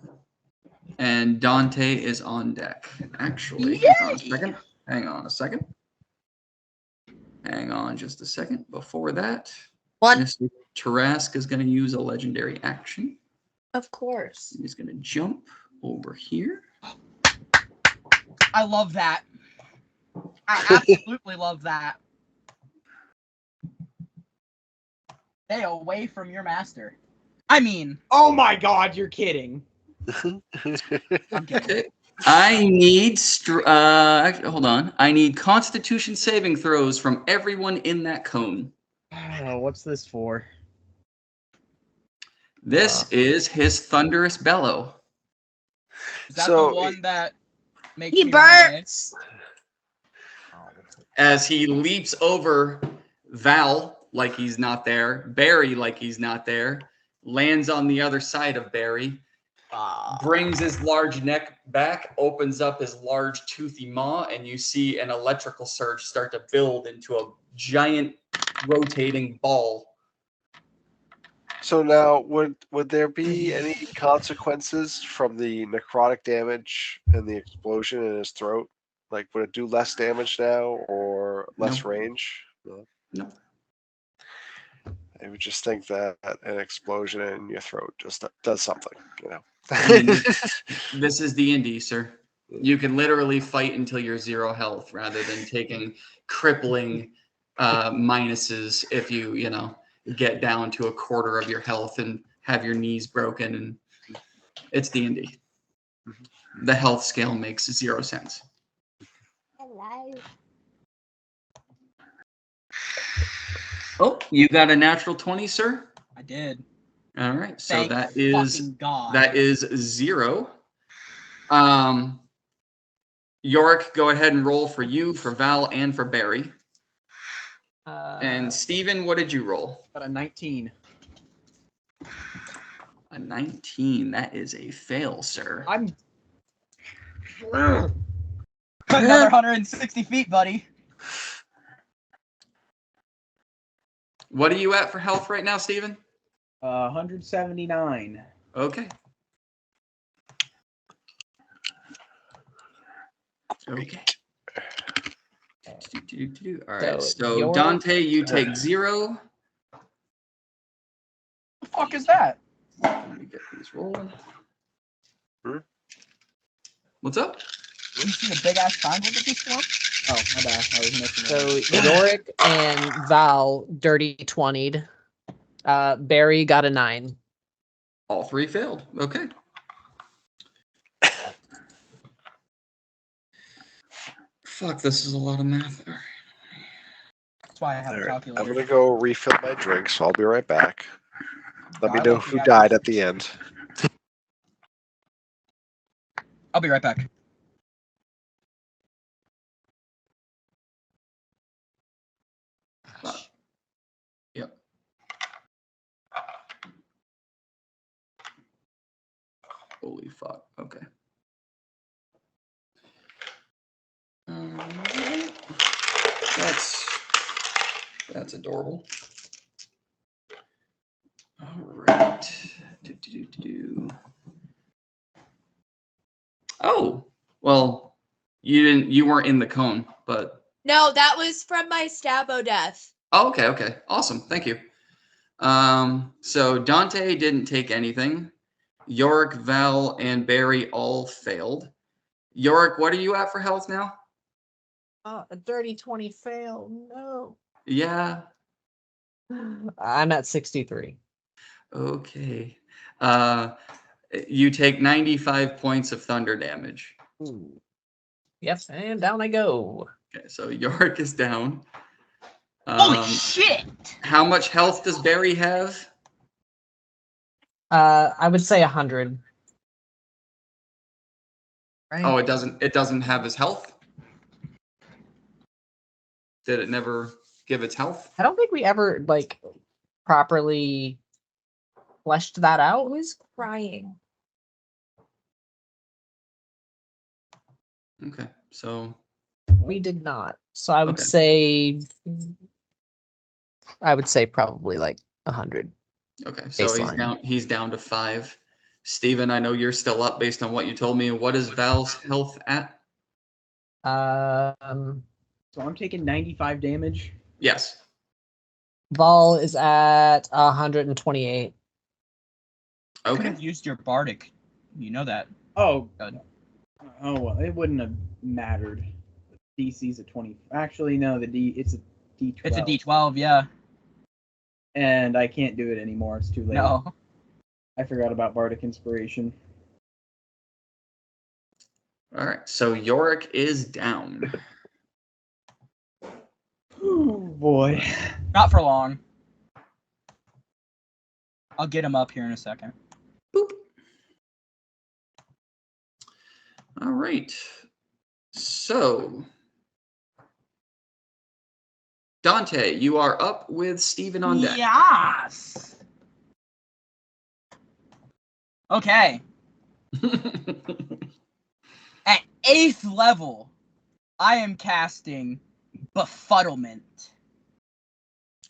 And Dante is on deck. Actually, hang on a second. Hang on just a second. Before that, One. Mr. Tarrasque is going to use a legendary action. Of course. He's going to jump over here. I love that. I absolutely love that. Stay away from your master. I mean, Oh my god, you're kidding. I'm kidding. Okay. I need hold on. I need Constitution saving throws from everyone in that cone. Oh, what's this for? This is his thunderous bellow. Is that So, the one that makes He me run away? burps. As he leaps over Val like he's not there, Barry like he's not there, lands on the other side of Barry, brings his large neck back, opens up his large toothy maw, and you see an electrical surge start to build into a giant rotating ball. So now, would there be any consequences from the necrotic damage and the explosion in his throat? Like, would it do less damage now or less No. range? No. No. I would just think that an explosion in your throat just does something, you know. I mean, this is the indie, sir. You can literally fight until you're 0 health rather than taking crippling minuses if you get down to a quarter of your health and have your knees broken. And it's the indie. The health scale makes 0 sense. Hello. Oh, you got a natural 20, sir? I did. All right. So Thank that is fucking God. that is 0. Yorick, go ahead and roll for you, for Val, and for Barry. And Steven, what did you roll? Got a 19. A 19. That is a fail, sir. I'm. Another 160 feet, buddy. What are you at for health right now, Steven? 179. Okay. Okay. All right. So Dante, you take 0. The fuck is that? Let me get these rolling. What's up? You see a big ass triangle that just formed? Oh, my bad. I was missing So it. Yorick and Val dirty 20'd. Barry got a 9. All 3 failed. Okay. Fuck, this is a lot of math. All right. That's why I have a I'm calculator. going to go refill my drink, so I'll be right back. Let me I know like who the died at the end. I'll be right back. Yep. Holy fuck. Okay. That's adorable. All right. Oh, well, you weren't in the cone, but No, that was from my Stabo death. oh, okay. Awesome. Thank you. So Dante didn't take anything. Yorick, Val, and Barry all failed. Yorick, what are you at for health now? A dirty 20 fail. No. Yeah. I'm at 63. Okay. You take 95 points of thunder damage. Ooh. Yep, and down I go. Okay, so Yorick is down. Holy shit! How much health does Barry have? I would say 100. Right. Oh, it doesn't have his health? Did it never give its health? I don't think we ever like properly fleshed that out. Who's crying? Okay, so We did not. So I would Okay. say probably like 100. okay, so Baseline. he's down to 5. Steven, I know you're still up based on what you told me. What is Val's health at? So I'm taking 95 damage. Yes. Vol is at 128. Could Okay. have used your bardic. You know that. Oh. Good. Oh, well, it wouldn't have mattered. DC's a 20. Actually, no, it's a D12. It's a D12, yeah. And I can't do it anymore. It's too late. No. I forgot about Bardic Inspiration. All right, so Yorick is down. Oh, boy. Not for long. I'll get him up here in a second. Boop. All right. So, Dante, you are up with Steven on deck. Yes! Okay. At 8th level, I am casting Befuddlement.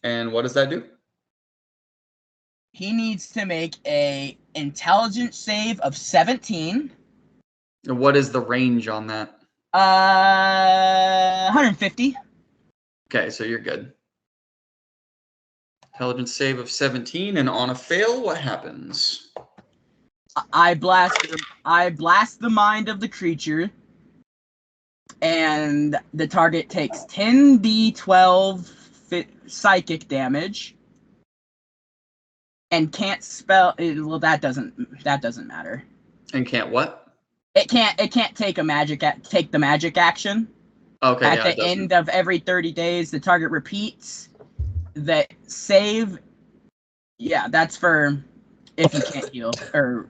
And what does that do? He needs to make a intelligence save of 17. And what is the range on that? 150. Okay, so you're good. Intelligence save of 17, and on a fail, what happens? I blast the mind of the creature, and the target takes 10d12 psychic damage, and can't spell. Well, that doesn't matter. And can't what? It can't take the magic action. Okay, At yeah, the end of every 30 days, the target repeats the save. Yeah, that's for if you can't heal, or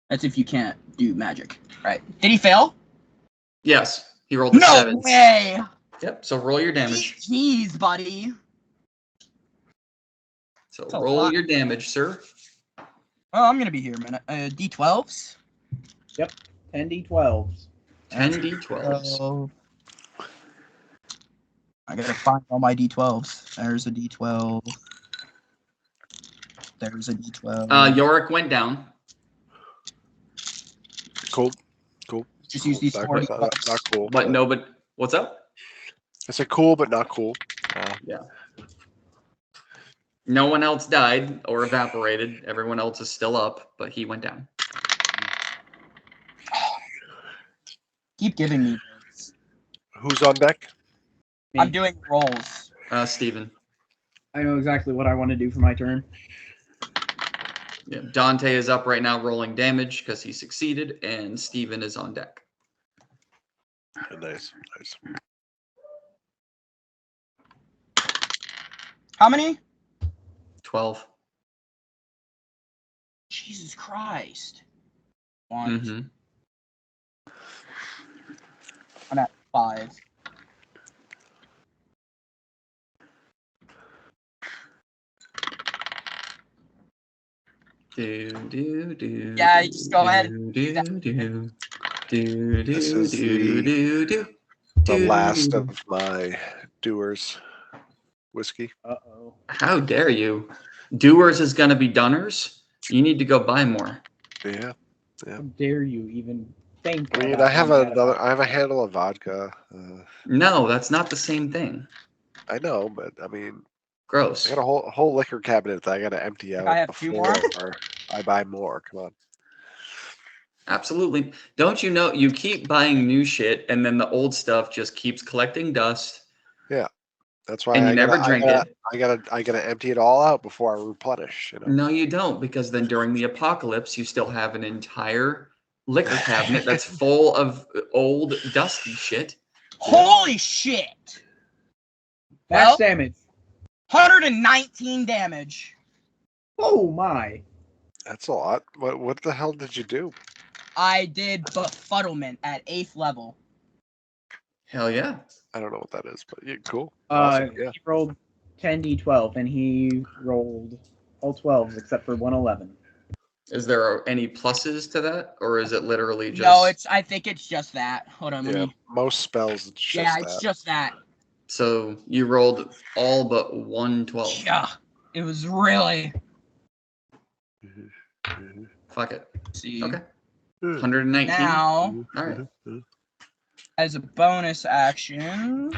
that's if you can't do magic. Right? Did he fail? Yes, he rolled a 7. No way! Yep, so roll your damage. Jeez, buddy. So That's a roll lot. your damage, sir. Oh, I'm gonna be here a minute. D12s. Yep, 10d12s. 10 D12s. Oh. I gotta find all my D12s. There's a D12. There's a D12. Yorick went down. Cool. Just use these Not, 40 not, bucks. not cool. But no, but what's up? I said cool, but not cool. Yeah. No one else died or evaporated. Everyone else is still up, but he went down. Keep giving me this. Who's on deck? I'm doing rolls. Steven. I know exactly what I want to do for my turn. Yeah, Dante is up right now rolling damage because he succeeded, and Steven is on deck. Nice. How many? 12. Jesus Christ. 1. Mm-hmm. I'm at 5. Yeah, you just go ahead and do that. This is the last of my Doers whiskey. Uh-oh. How dare you? Doers is going to be Dunners. You need to go buy more. Yeah. How dare you even think? I mean, about I have doing that another. about- I have a handle of vodka. No, that's not the same thing. I know, but I mean, Gross. I got a whole liquor cabinet that I got to empty out I have 2 more. before I buy more. Come on. Absolutely. Don't you know you keep buying new shit and then the old stuff just keeps collecting dust That's why and you I never gotta, drink I it? gotta empty it all out before I replenish. You know. No, you don't, because then during the apocalypse, you still have an entire liquor cabinet that's full of old, dusty shit. Holy shit! Max Well, damage. 119 damage. Oh my. That's a lot. What the hell did you do? I did befuddlement at 8th level. Hell yeah. I don't know what that is, but yeah, cool. Awesome. Yeah. He rolled 10d12 and he rolled all 12s except for 111. Is there any pluses to that, or is it literally just? No, I think it's just that. Hold on, let Yeah. me. Most spells. It's just Yeah, that. it's just that. So you rolled all but 112. Yeah, it was really. Fuck it. See. Okay. 119. Now, All right. as a bonus action.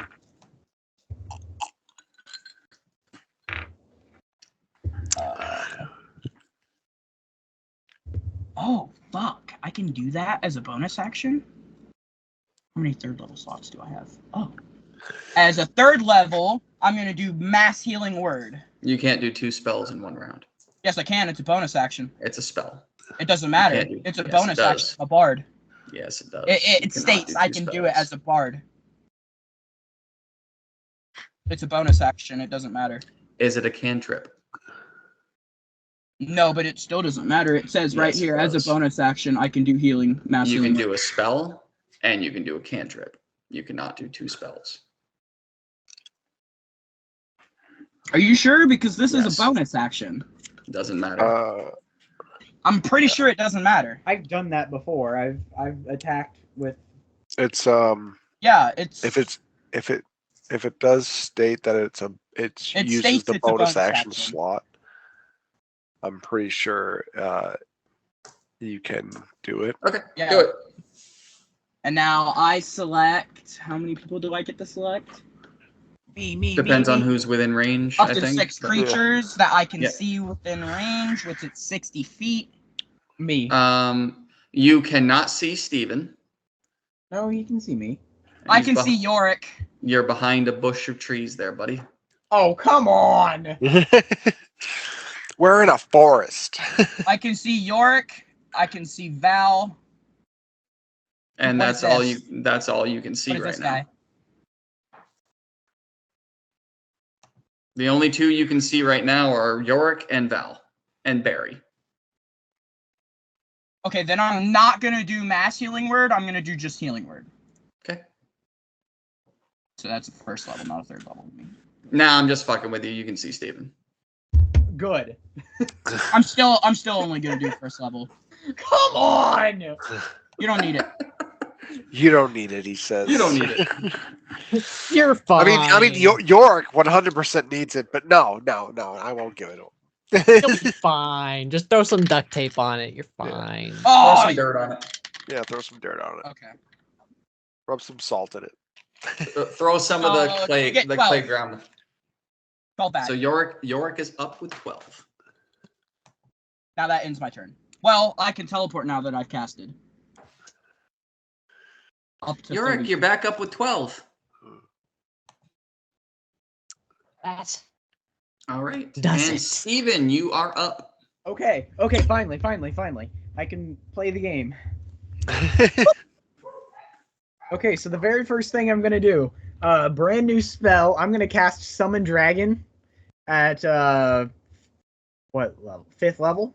Oh, fuck. I can do that as a bonus action? How many 3rd level slots do I have? Oh. As a 3rd level, I'm going to do Mass Healing Word. You can't do 2 spells in 1 round. Yes, I can. It's a bonus action. It's a spell. It doesn't matter. can't do- It's a yes, bonus it action. does. A bard. Yes, it does. It You cannot states do I 2 can do it spells. as a bard. It's a bonus action. It doesn't matter. Is it a cantrip? No, but it still doesn't matter. It says right Yes, it here, as a does. bonus action, I can do healing, mass You healing. can do a spell, and you can do a cantrip. You cannot do 2 spells. Are you sure? Because this is Yes. a bonus action. Doesn't matter. I'm pretty sure it doesn't matter. I've done that before. I've attacked with. It's Yeah, it's. if it does state that it uses states the it's a bonus bonus action action. slot, I'm pretty sure you can do it. Okay, Yeah. do it. And now I select. How many people do I get to select? Me. Depends on who's within range, Up I to think. 6 but- creatures that I can Yeah. see within range, which is 60 feet. Me. You cannot see Steven. No, he can see me. I He's can beh- see Yorick. You're behind a bush of trees there, buddy. Oh, come on! We're in a forest. I can see Yorick. I can see Val. And What that's is all this? you can see What is right this now. guy? The only 2 you can see right now are Yorick and Val and Barry. Okay, then I'm not gonna do mass healing word. I'm gonna do just healing word. Okay. So that's a 1st level, not a 3rd level. Nah, I'm just fucking with you. You can see Steven. Good. I'm still only gonna do 1st level. Come on! You don't need it. You don't need it, he says. You don't need it. You're fine. I mean, Yorick 100% needs it, but no, I won't give it to him. You'll be fine. Just throw some duct tape on it. You're fine. Throw Oh, some dirt on it. Yeah, throw some dirt on it. okay. Rub some salt in it. Throw some of the you get 12. playground. 12 back. So Yorick is up with 12. Now that ends my turn. Well, I can teleport now that I've casted. Up to Yorick, 30. you're back up with 12. That All right. does and it. Steven, you are up. Okay, finally. I can play the game. Okay, so the very first thing I'm gonna do, brand new spell. I'm gonna cast Summon Dragon at what level? 5th level.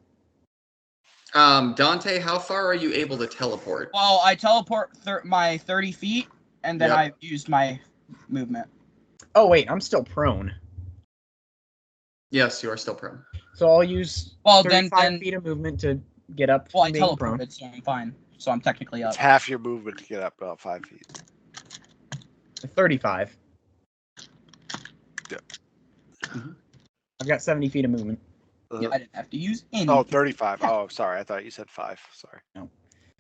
Dante, how far are you able to teleport? Well, I teleport my 30 feet, and then Yep. I used my movement. Oh wait, I'm still prone. Yes, you are still prone. So I'll use Well, 35 then feet of movement to get up well, from I being prone. teleported, so I'm fine. So I'm technically up. It's half your movement to get up about 5 feet. 35. Yeah. I've got 70 feet of movement. Yeah, I didn't have to use any. Oh, 35. Oh, sorry. I thought you said 5. Sorry.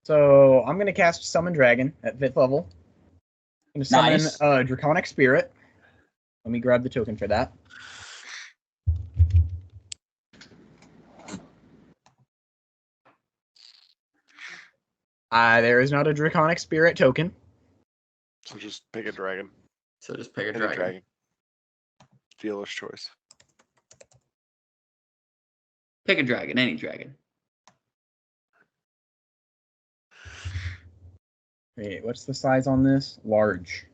So I'm going to cast Summon Dragon at 5th level. I'm going to summon Nice. Draconic Spirit. Let me grab the token for that. There is not a Draconic Spirit token. So just pick a dragon. So just pick a Any dragon. dragon. Dealer's choice. Pick a dragon, any dragon. Wait, what's the size on this? Large.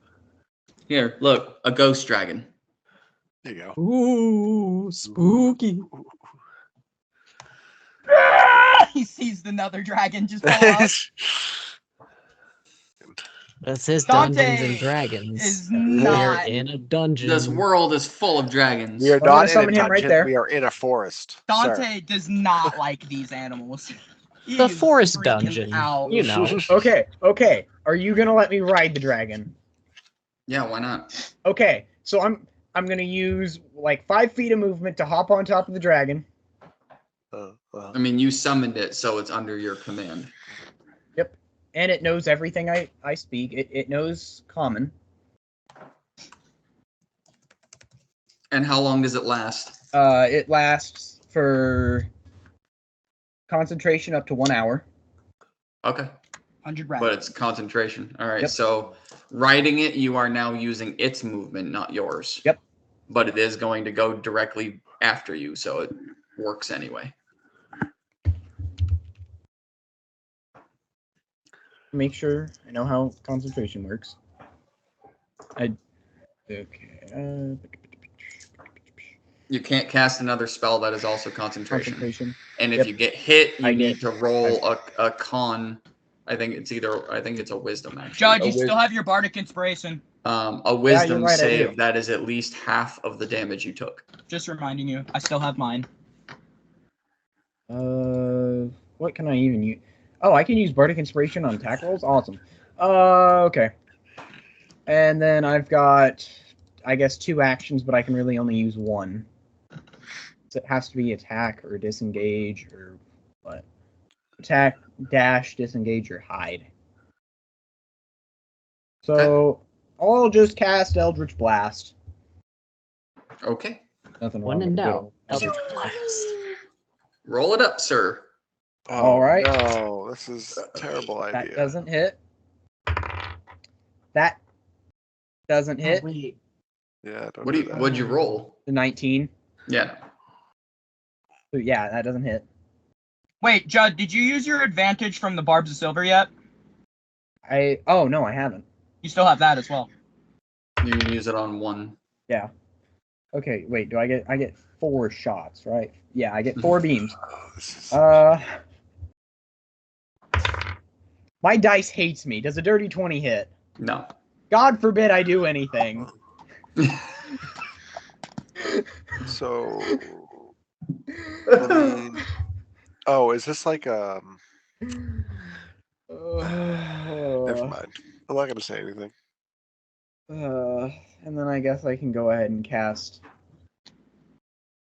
Here, look, a ghost dragon. There you go. Ooh, spooky. He sees another dragon just fall out. This is Dante Dungeons and Dragons. is We're not. in a dungeon. This world is full of dragons. We are I'm gonna not in a summon him right dungeon. there. We are in a forest. sir. Dante does not like these animals. He The is forest freaking dungeon. out. You know. Okay. Are you gonna let me ride the dragon? Yeah, why not? Okay, so I'm gonna use like 5 feet of movement to hop on top of the dragon. I mean, you summoned it, so it's under your command. Yep. And it knows everything I speak. It knows common. And how long does it last? It lasts for concentration up to 1 hour. Okay. 100 But rabbits. it's concentration. All right, Yep. so riding it, you are now using its movement, not yours. Yep. But it is going to go directly after you, so it works anyway. Make sure I know how concentration works. You can't cast another spell that is also concentration. Concentration. And if Yep. you get hit, you I need get- to roll a con. I think it's a wisdom actually. Judge, a you still have your bardic inspiration. A wisdom right, I do. save that is at least half of the damage you took. Just reminding you, I still have mine. What can I even use? Oh, I can use Bardic Inspiration on attack rolls? Awesome. Okay. And then I've got, I guess, 2 actions, but I can really only use 1. So it has to be attack or disengage or what? Attack, dash, disengage, or hide. So I'll just cast Eldritch Blast. Okay. Nothing When wrong in with doubt, good Eldritch Blast. Roll it up, sir. Oh, All right. No, this is a terrible That idea. doesn't hit. That doesn't hit. Wait. Yeah. Don't What'd you roll? The 19. Yeah. So yeah, that doesn't hit. Wait, Judd, did you use your advantage from the Barbs of Silver yet? Oh no, I haven't. You still have that as well. You can use it on 1. Yeah. Okay, wait, I get 4 shots, right? Yeah, I get 4 beams. Oh, this is... My dice hates me. Does a dirty 20 hit? No. God forbid I do anything. So. I mean, oh, is this like Never mind. I'm not gonna say anything. And then I guess I can go ahead and cast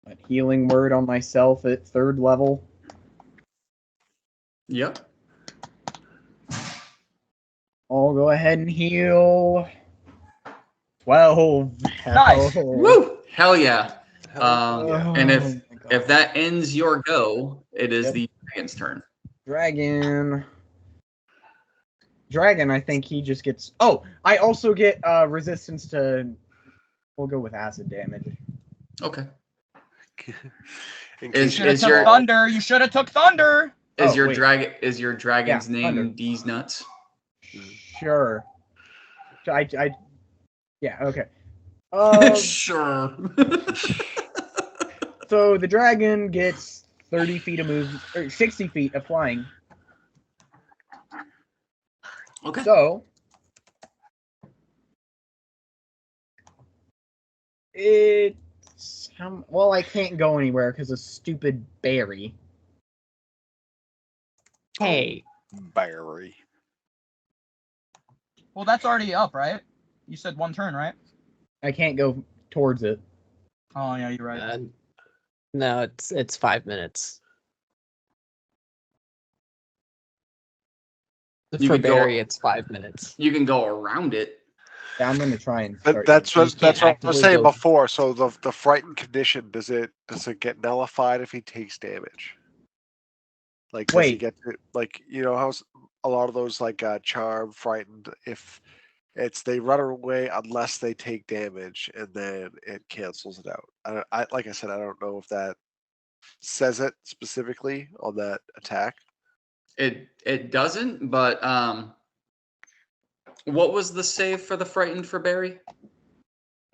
a healing word on myself at 3rd level. Yep. I'll go ahead and heal 12. Nice. Woo! Hell yeah. Yeah. And Oh my God. if that ends your go, it is Yep. the dragon's turn. Dragon, I think he just gets... Oh, I also get resistance to... We'll go with acid damage. Okay. In Is- case Should have is took your- thunder. You should have took thunder. Is Oh, your wait. dragon's Yeah, name thunder. D's nuts? Sure. Yeah, okay. Sure. So the dragon gets 30 feet of move, or 60 feet of flying. Okay. So it's well, I can't go anywhere because of stupid Barry. Hey, Barry. Well, that's already up, right? You said 1 turn, right? I can't go towards it. Oh yeah, you're right. no, it's 5 minutes. You For could go- Barry, it's 5 minutes. You can go around it. Yeah, I'm gonna try and start. That's You what can't that's what I was actively saying go- before. So the frightened condition, does it get nullified if he takes damage? Like does he Wait. get to, like, you know how a lot of those like charm, frightened, if it's they run away unless they take damage, and then it cancels it out. I like I said, I don't know if that says it specifically on that attack. It doesn't, but what was the save for the frightened for Barry?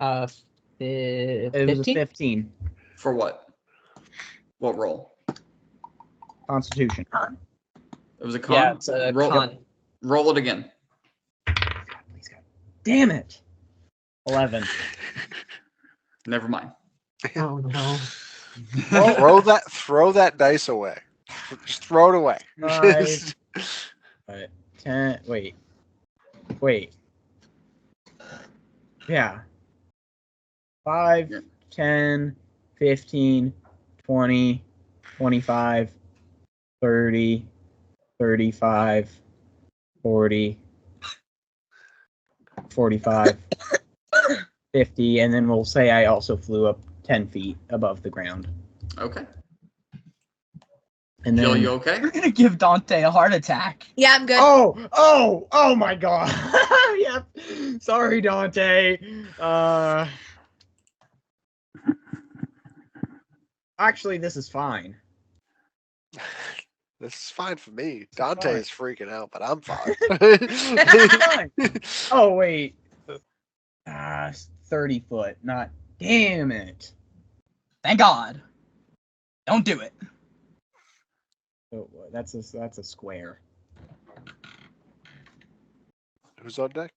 It was a 15? 15 For what? What roll? Constitution. It was a con. Yeah, it's a roll, con. Roll it again. Please, God. Damn it. 11. Never mind. Oh no. Throw that dice away. Just throw it away. 5, 10. Wait. Yeah. 5, Yeah. 10, 15, 20, 25, 30, 35, 40, 45, 50, and then we'll say I also flew up 10 feet above the ground. Okay. And Jill, then, you okay? You're gonna give Dante a heart attack. Yeah, I'm good. oh my God. Yep. Sorry, Dante. Actually, this is fine. This is fine for me. Dante fine. is freaking out, but I'm fine. Fine. Oh, wait. 30 foot. Not. Damn it. Thank God. Don't do it. Oh, that's a square. Who's on deck?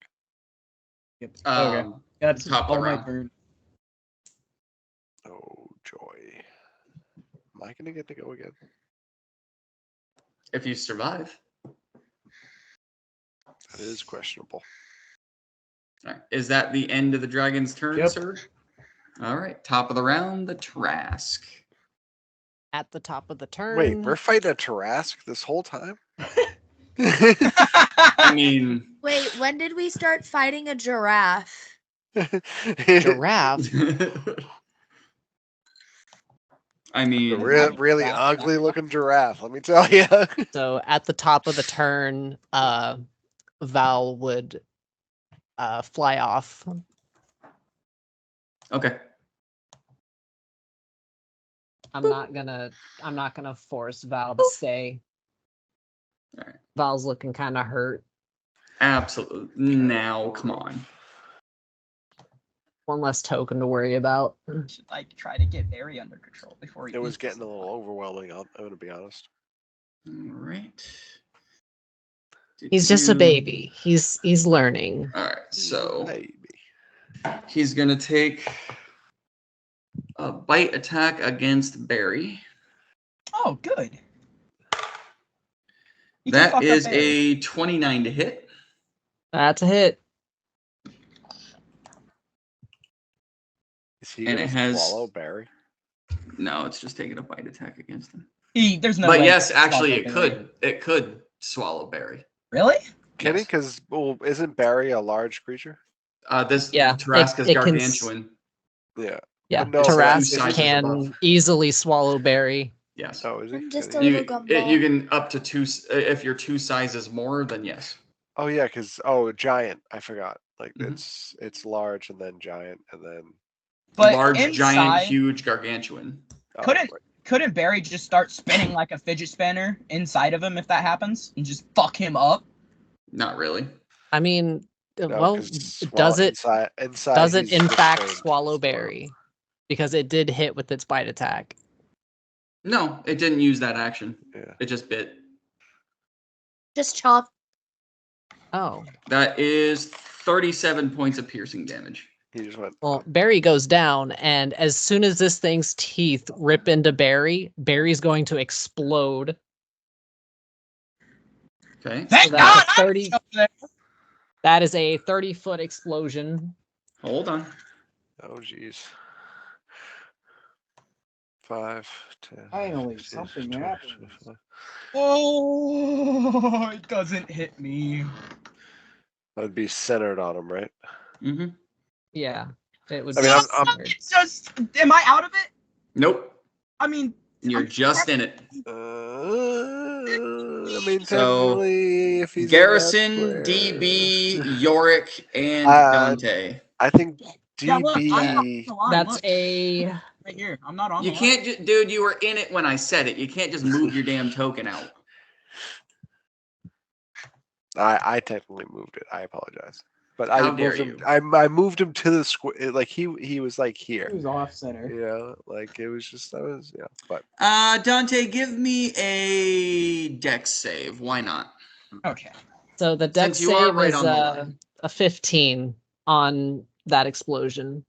Yep. Okay. That's top of all the my round. turn. Oh joy. Am I gonna get to go again? If you survive. That is questionable. All right. Is that the end of the dragon's turn, Yep. sir? All right. Top of the round, the Tarrasque. At the top of the turn. Wait, we're fighting a Tarrasque this whole time? I mean, Wait, when did we start fighting a giraffe? Giraffe. I A mean, really ugly looking giraffe, let me tell you. So at the top of the turn, Val would fly off. okay. I'm not gonna force Val to stay. All right. Val's looking kind of hurt. Absolutely. Now, come on. One less token to worry about. Should like try to get Barry under control before he. It was eats getting a us. little overwhelming, I'm gonna be honest. All right. He's just a baby. He's learning. All right. So Baby. he's gonna take a bite attack against Barry. Oh, good. You can fuck That up is Barry. a 29 to hit. That's a hit. Is he And gonna it has- swallow Barry? No, it's just taking a bite attack against him. There's no But way. yes, actually, Swallow it Barry. could. It could swallow Barry. Really? Can he? Yes. Because isn't Barry a large creature? This Yeah, Tarrasque is it can gargantuan. Yeah. Yeah, But no, It's but two if Tarrasque sizes can above. easily swallow Barry. Yes. Oh, is he? I'm just Can a he? little gumball. You can up to 2. If you're 2 sizes more, then yes. Oh yeah, because giant. I forgot. Like Mhm. it's large and then giant and then. But Large, inside, giant, huge, gargantuan. Oh, Couldn't- right. couldn't Barry just start spinning like a fidget spinner inside of him if that happens and just fuck him up? Not really. I mean, No, well, 'cause, does it inside does it he's in fact restrained, swallow so- Barry? Because it did hit with its bite attack. No, it didn't use that action. Yeah. It just bit. Just chomp. Oh, That is 37 points of piercing damage. He just went. well, Barry goes down, and as soon as this thing's teeth rip into Barry, Barry's going to explode. Okay. Thank So that's God! a 30. That is a 30-foot explosion. Hold on. Oh jeez. 5, 10. Finally, 15, something 20, happened. 25. Oh, it doesn't hit me. That'd be centered on him, right? Mm-hmm. Yeah, it would. I mean, be I'm- centered. It's just, am I out of it? Nope. I mean, You're just in it. I mean, So, technically, if he's Garrison, in that square- DB, Yorick, and Uh, Dante. I think yeah, look, I'm not DB. on the line, That's look, a. right here. I'm not on You the can't, dude. You were in it when I said it. You can't just move your damn token out. I technically moved it. I apologize, but How I dare moved him. you. I moved him to the square. Like he was like here. He was off center. Yeah, like it was just But Dante, give me a dex save. Why not? line. Okay. So the dex Since you are save right is on the line. a 15 on that explosion.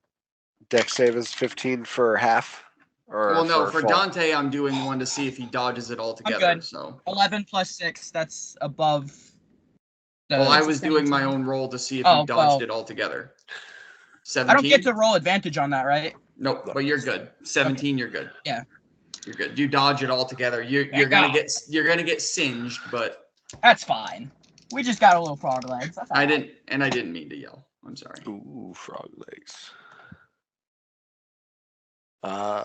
dex save is 15 for half. Or Well, no, for full? Dante, I'm doing one to see if he dodges it altogether. good. So, 11 plus 6, that's above. The well, I was doing my 17. own roll to see if Oh, he dodged well. it altogether. I 17. don't get to roll advantage on that, right? Nope, but you're good. 17, you're good. Yeah. You're good. You dodge it altogether. You're Thank gonna God. get singed, but That's fine. We just got a little frog legs. That's all I right. didn't mean to yell. I'm sorry. Ooh, frog legs.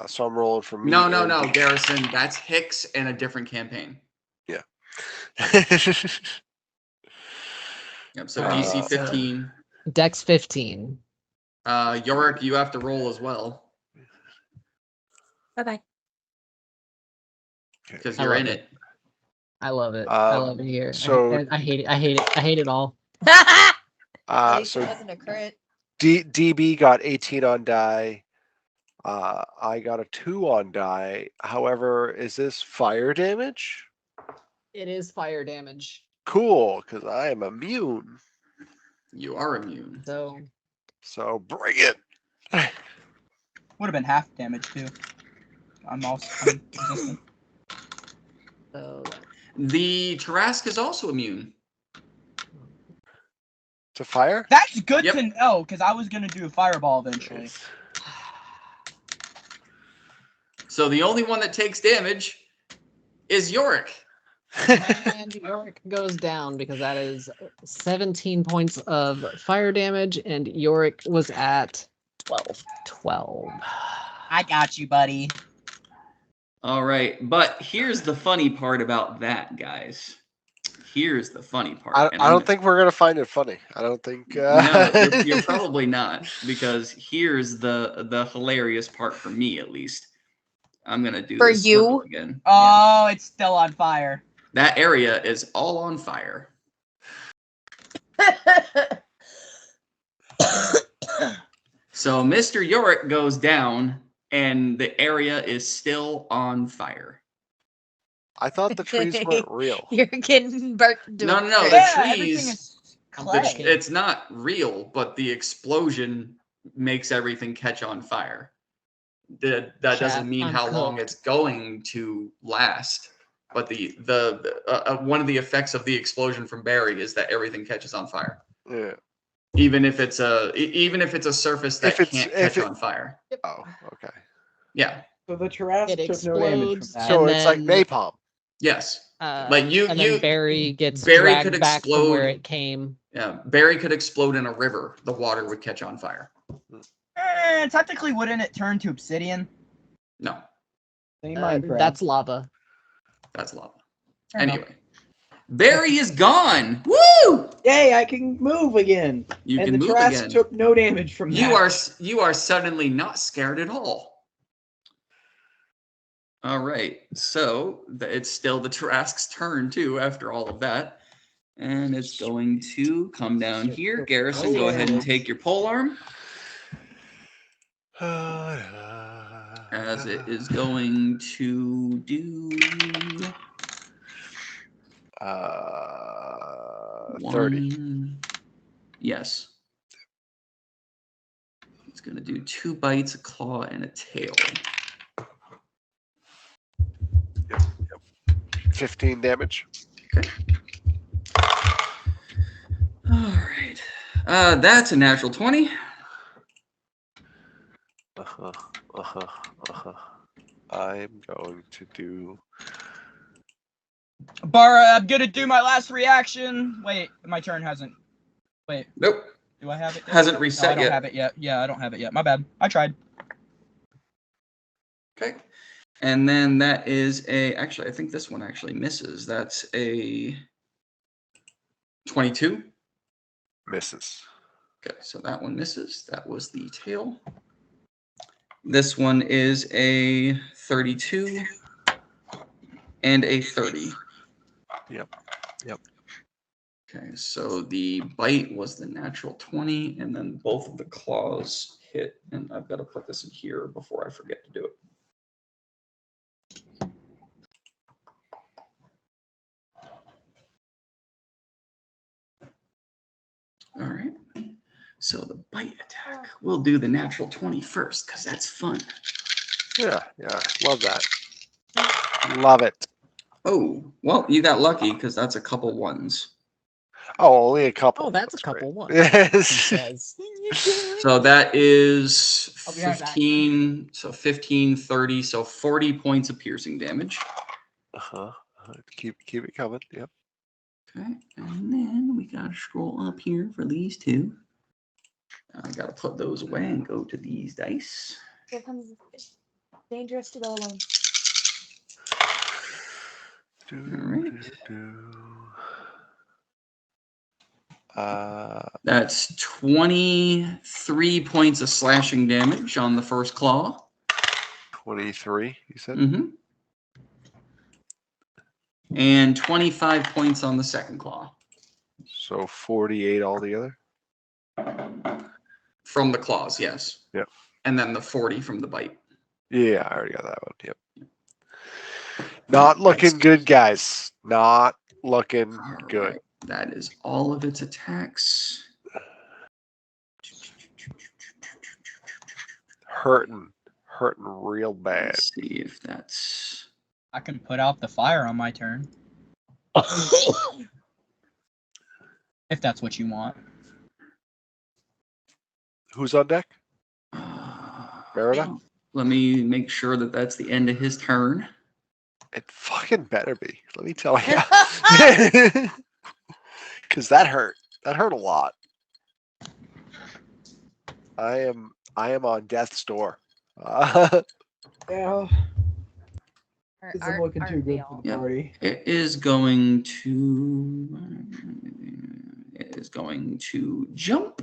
So I'm rolling for me. No, and- Garrison. That's Hicks and a different campaign. Yeah. Yep. So Uh, DC 15. Dex 15. Yorick, you have to roll as well Bye-bye. because I you're love in it. it. I love it. I love it here. so- I hate it. I hate it. I hate it all. At least So it wasn't a crit. DB got 18 on die. I got a 2 on die. However, is this fire damage? It is fire damage. Cool, because I am immune. You are immune. So bring it. Would have been half damage, too. I'm resistant. So The Tarrasque is also immune. To fire? That's good Yep. to know, because I was going to do a fireball eventually. So the only one that takes damage is Yorick. and Yorick goes down because that is 17 points of fire damage, and Yorick was at 12. I got you, buddy. All right, but here's the funny part about that, guys. Here's the funny part. I and don't think we're gonna find it funny. I don't think. No, you're probably not, because here's the hilarious part for me, at least. I'm gonna do For this you? circle again. Oh, it's still on fire. That area is all on fire. So Mr. Yorick goes down, and the area is still on fire. I thought the trees weren't real. You're getting burnt. No, the Yeah, trees. everything is The clay. it's not real, but the explosion makes everything catch on fire. That Chef, doesn't mean I'm how long cooked. it's going to last. But the one of the effects of the explosion from Barry is that everything catches on fire. Yeah. Even if it's a surface that can't catch on fire. Oh, okay. Yeah. So the Tarrasque It took no damage from explodes, that. So and it's like then, napalm. Yes. and then Barry gets Barry dragged could back from where explode. it came. Yeah. Barry could explode in a river. The water would catch on fire. Technically, wouldn't it turn to obsidian? No, Same Minecraft. That's lava. that's lava. Fair enough. Anyway, Barry is gone. Woo! Yay, I can move again. You And can the move Tarrasque again. took no damage from that. You are suddenly not scared at all. All right, so it's still the Tarrasque's turn too after all of that, and it's going to come down here. Garrison, go ahead and take your pole arm, as it is going to do 30. Yes. It's going to do 2 bites, a claw, and a tail. 15 damage. Okay. All right. That's a natural 20. I'm going to do. Bara, I'm gonna do my last reaction. Wait, my turn hasn't. Wait. Nope. Do I have it? Hasn't No, reset I don't yet. have it yet. Yeah, I don't have it yet. My bad. I tried. Okay. And then that is a, actually, I think this one actually misses. That's a 22. Misses. Okay, so that one misses. That was the tail. This one is a 32 and a 30. Yep. Okay, so the bite was the natural 20, and then both of the claws hit. And I've got to put this in here before I forget to do it. All right. So the bite attack, we'll do the natural 20 first, because that's fun. Yeah. Love that. Love it. Oh, well, you got lucky, because that's a couple ones. Oh, only a couple. Oh, that's a great. couple ones. Yes. He says. So that is I'll be right back. 15, so 15, 30, so 40 points of piercing damage. Keep it coming. Yep. Okay, and then we gotta scroll up here for these two. I gotta put those away and go to these dice. Here comes dangerous to go alone. That's 23 points of slashing damage on the first claw. 23, you said? Mm-hmm. And 25 points on the second claw. So 48 altogether? From the claws, yes. Yep. And then the 40 from the bite. Yeah, I already got that one. Yep. Not looking good, guys. Not looking good. Right. That is all of its attacks. Hurting real bad. Let's see if that's... I can put out the fire on my turn. If that's what you want. Who's on deck? Merida? Let me make sure that that's the end of his turn. It fucking better be. Let me tell you. Because that hurt. That hurt a lot. I am on death's door. Yeah. Or Isn't looking too good for the Yeah. party. It is going to jump.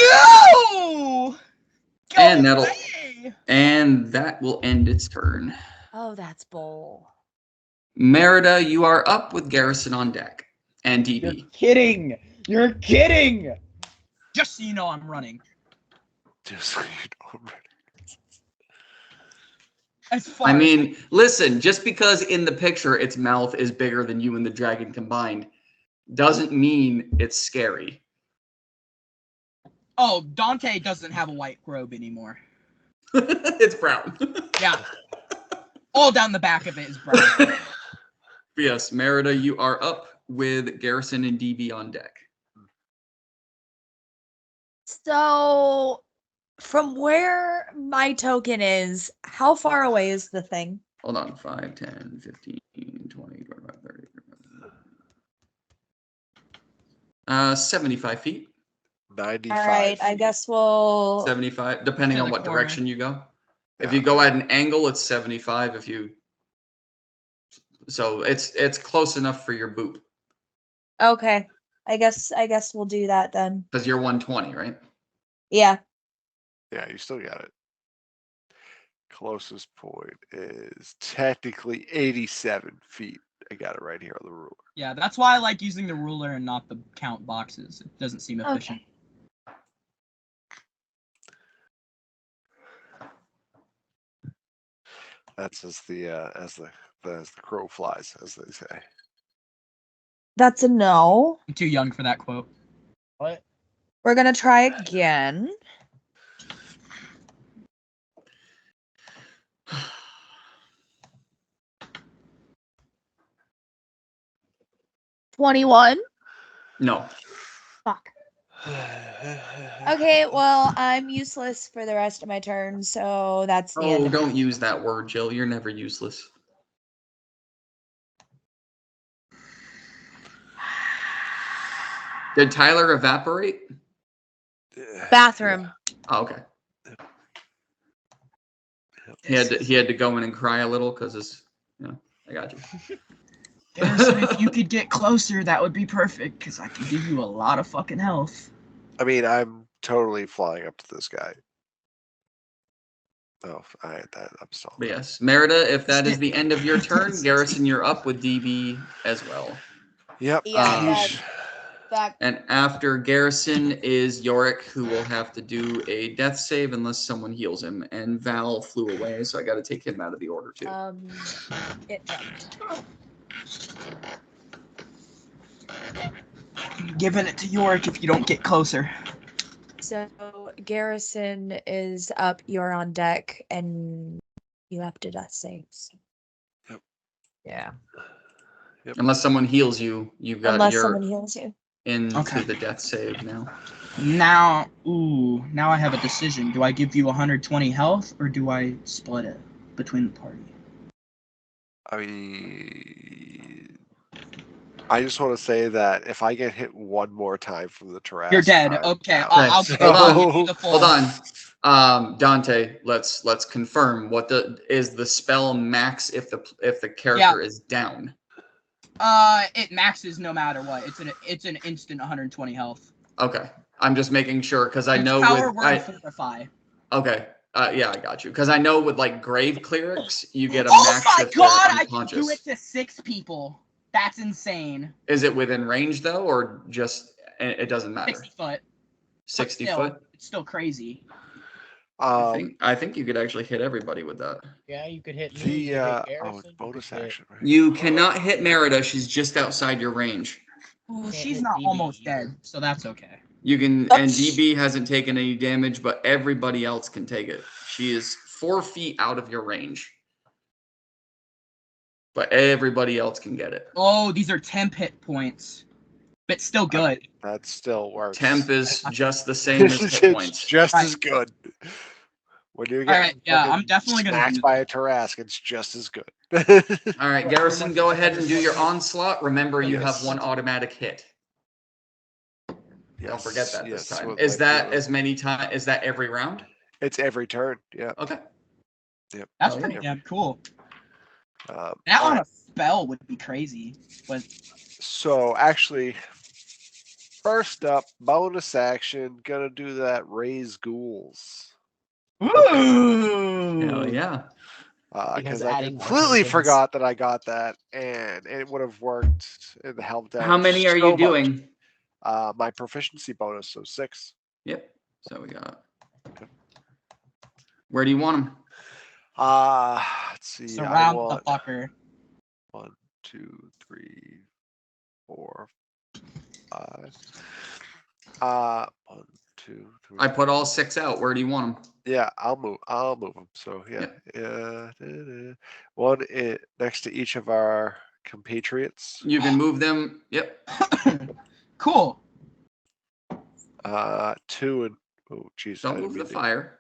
No! And Go that'll away! and that will end its turn. Oh, that's bull. Merida, you are up with Garrison on deck. And You're DB. kidding! You're kidding! Just so you know, I'm running. Just so you know. As far I as mean, listen, just because in the picture its mouth is bigger than you and the dragon combined doesn't mean it's scary. Oh, Dante doesn't have a white robe anymore. It's brown. Yeah. All down the back of it is brown. Yes, Merida, you are up with Garrison and DB on deck. So, from where my token is, how far away is the thing? Hold on. 5, 10, 15, 20, 25, 30. 75 feet. 95 All right, I feet. guess we'll. 75, depending To on the what corner. direction you go. If Yeah. you go at an angle, it's 75. If you, so it's close enough for your boot Okay, I guess we'll do that then. because you're 120, right? Yeah. Yeah, you still got it. Closest point is technically 87 feet. I got it right here on the ruler. Yeah, that's why I like using the ruler and not the count boxes. It doesn't seem efficient. Okay. That's as the crow flies, as they say. That's a no. I'm too young for that quote. What? We're gonna try again. $21. No. Fuck. Okay, well, I'm useless for the rest of my turn, so that's the end Oh, of don't use that word, Jill. You're never useless. Did Tyler evaporate? bathroom. Oh, okay. Yep. He had to go in and cry a little because his, I got you. Garrison, if you could get closer, that would be perfect, because I could give you a lot of fucking health. I mean, I'm totally flying up to this guy. Oh, I'm still. But yes, Merida, if that is the end of your turn, Garrison, you're up with DB as well. Yep. Yeah, that And after Garrison is Yorick, who will have to do a death save unless someone heals him. And Val flew away, so I got to take him out of the order too. it jumped. Giving it to Yorick if you don't get closer. So Garrison is up, you're on deck, and you have to death saves. Yep. Yeah. Yep. Unless someone heals you, you've got Unless your someone heals you. into Okay. the death save now. Now I have a decision. Do I give you 120 health, or do I split it between the party? I mean, I just want to say that if I get hit one more time from the Tarrasque, You're dead. I'm Okay, out. I'll Okay, give hold you on. the full. Hold on. Dante, let's confirm is the spell max if the character is down. It maxes no matter what. It's an instant 120 health. Okay. I'm just making sure because I know power with word fortify. Okay. Yeah, I got you. Because I know with like grave clerics, you get a Oh max my if god! they're I can do unconscious. it to 6 people. That's insane. Is it within range though, or just it doesn't matter? 60 foot. 60 Still, foot. it's still crazy. I think you could actually hit everybody with that. Yeah, you could hit me. You could hit Garrison, bonus you could hit- action, right? You cannot hit Merida. She's just outside your range. Ooh, Can't she's hit not DB almost either. dead, so that's okay. You can, and DB hasn't taken any damage, but everybody else can take it. She is 4 feet out of your range, but everybody else can get it. Oh, these are temp hit points, but still good. That still works. Temp is just the same as hit It's points. just Right. as good. When you're All getting right, yeah, I'm fucking definitely gonna smacked do by that. a Tarrasque, it's just as good. All right, Garrison, go ahead and do your onslaught. Remember, you have Yes. one automatic hit. Yes, Don't forget that this yes, time. with Is my that feeling. as many times? Is that every round? It's every turn. Yeah. Okay. Yep. That's Oh, pretty yeah. damn cool. That on alright. a spell would be crazy. But So actually, first up, bonus action, gonna do that raise ghouls. ooh, Hell yeah. Because Because I adding more completely tokens. forgot that I got that, and it would have worked and helped out. How many are so you much. doing? My proficiency bonus, so 6. Yep. So we got. Where do you want them? Let's see. I surround the want fucker. 1, 2, 3, 4, 5. 1, 2, 3. I put all 6 out. Where do you want them? Yeah, I'll move them. So yeah, one next to each of our compatriots. You can move them. Yep. Cool. 2 and oh geez, I Don't didn't move the mean to. fire.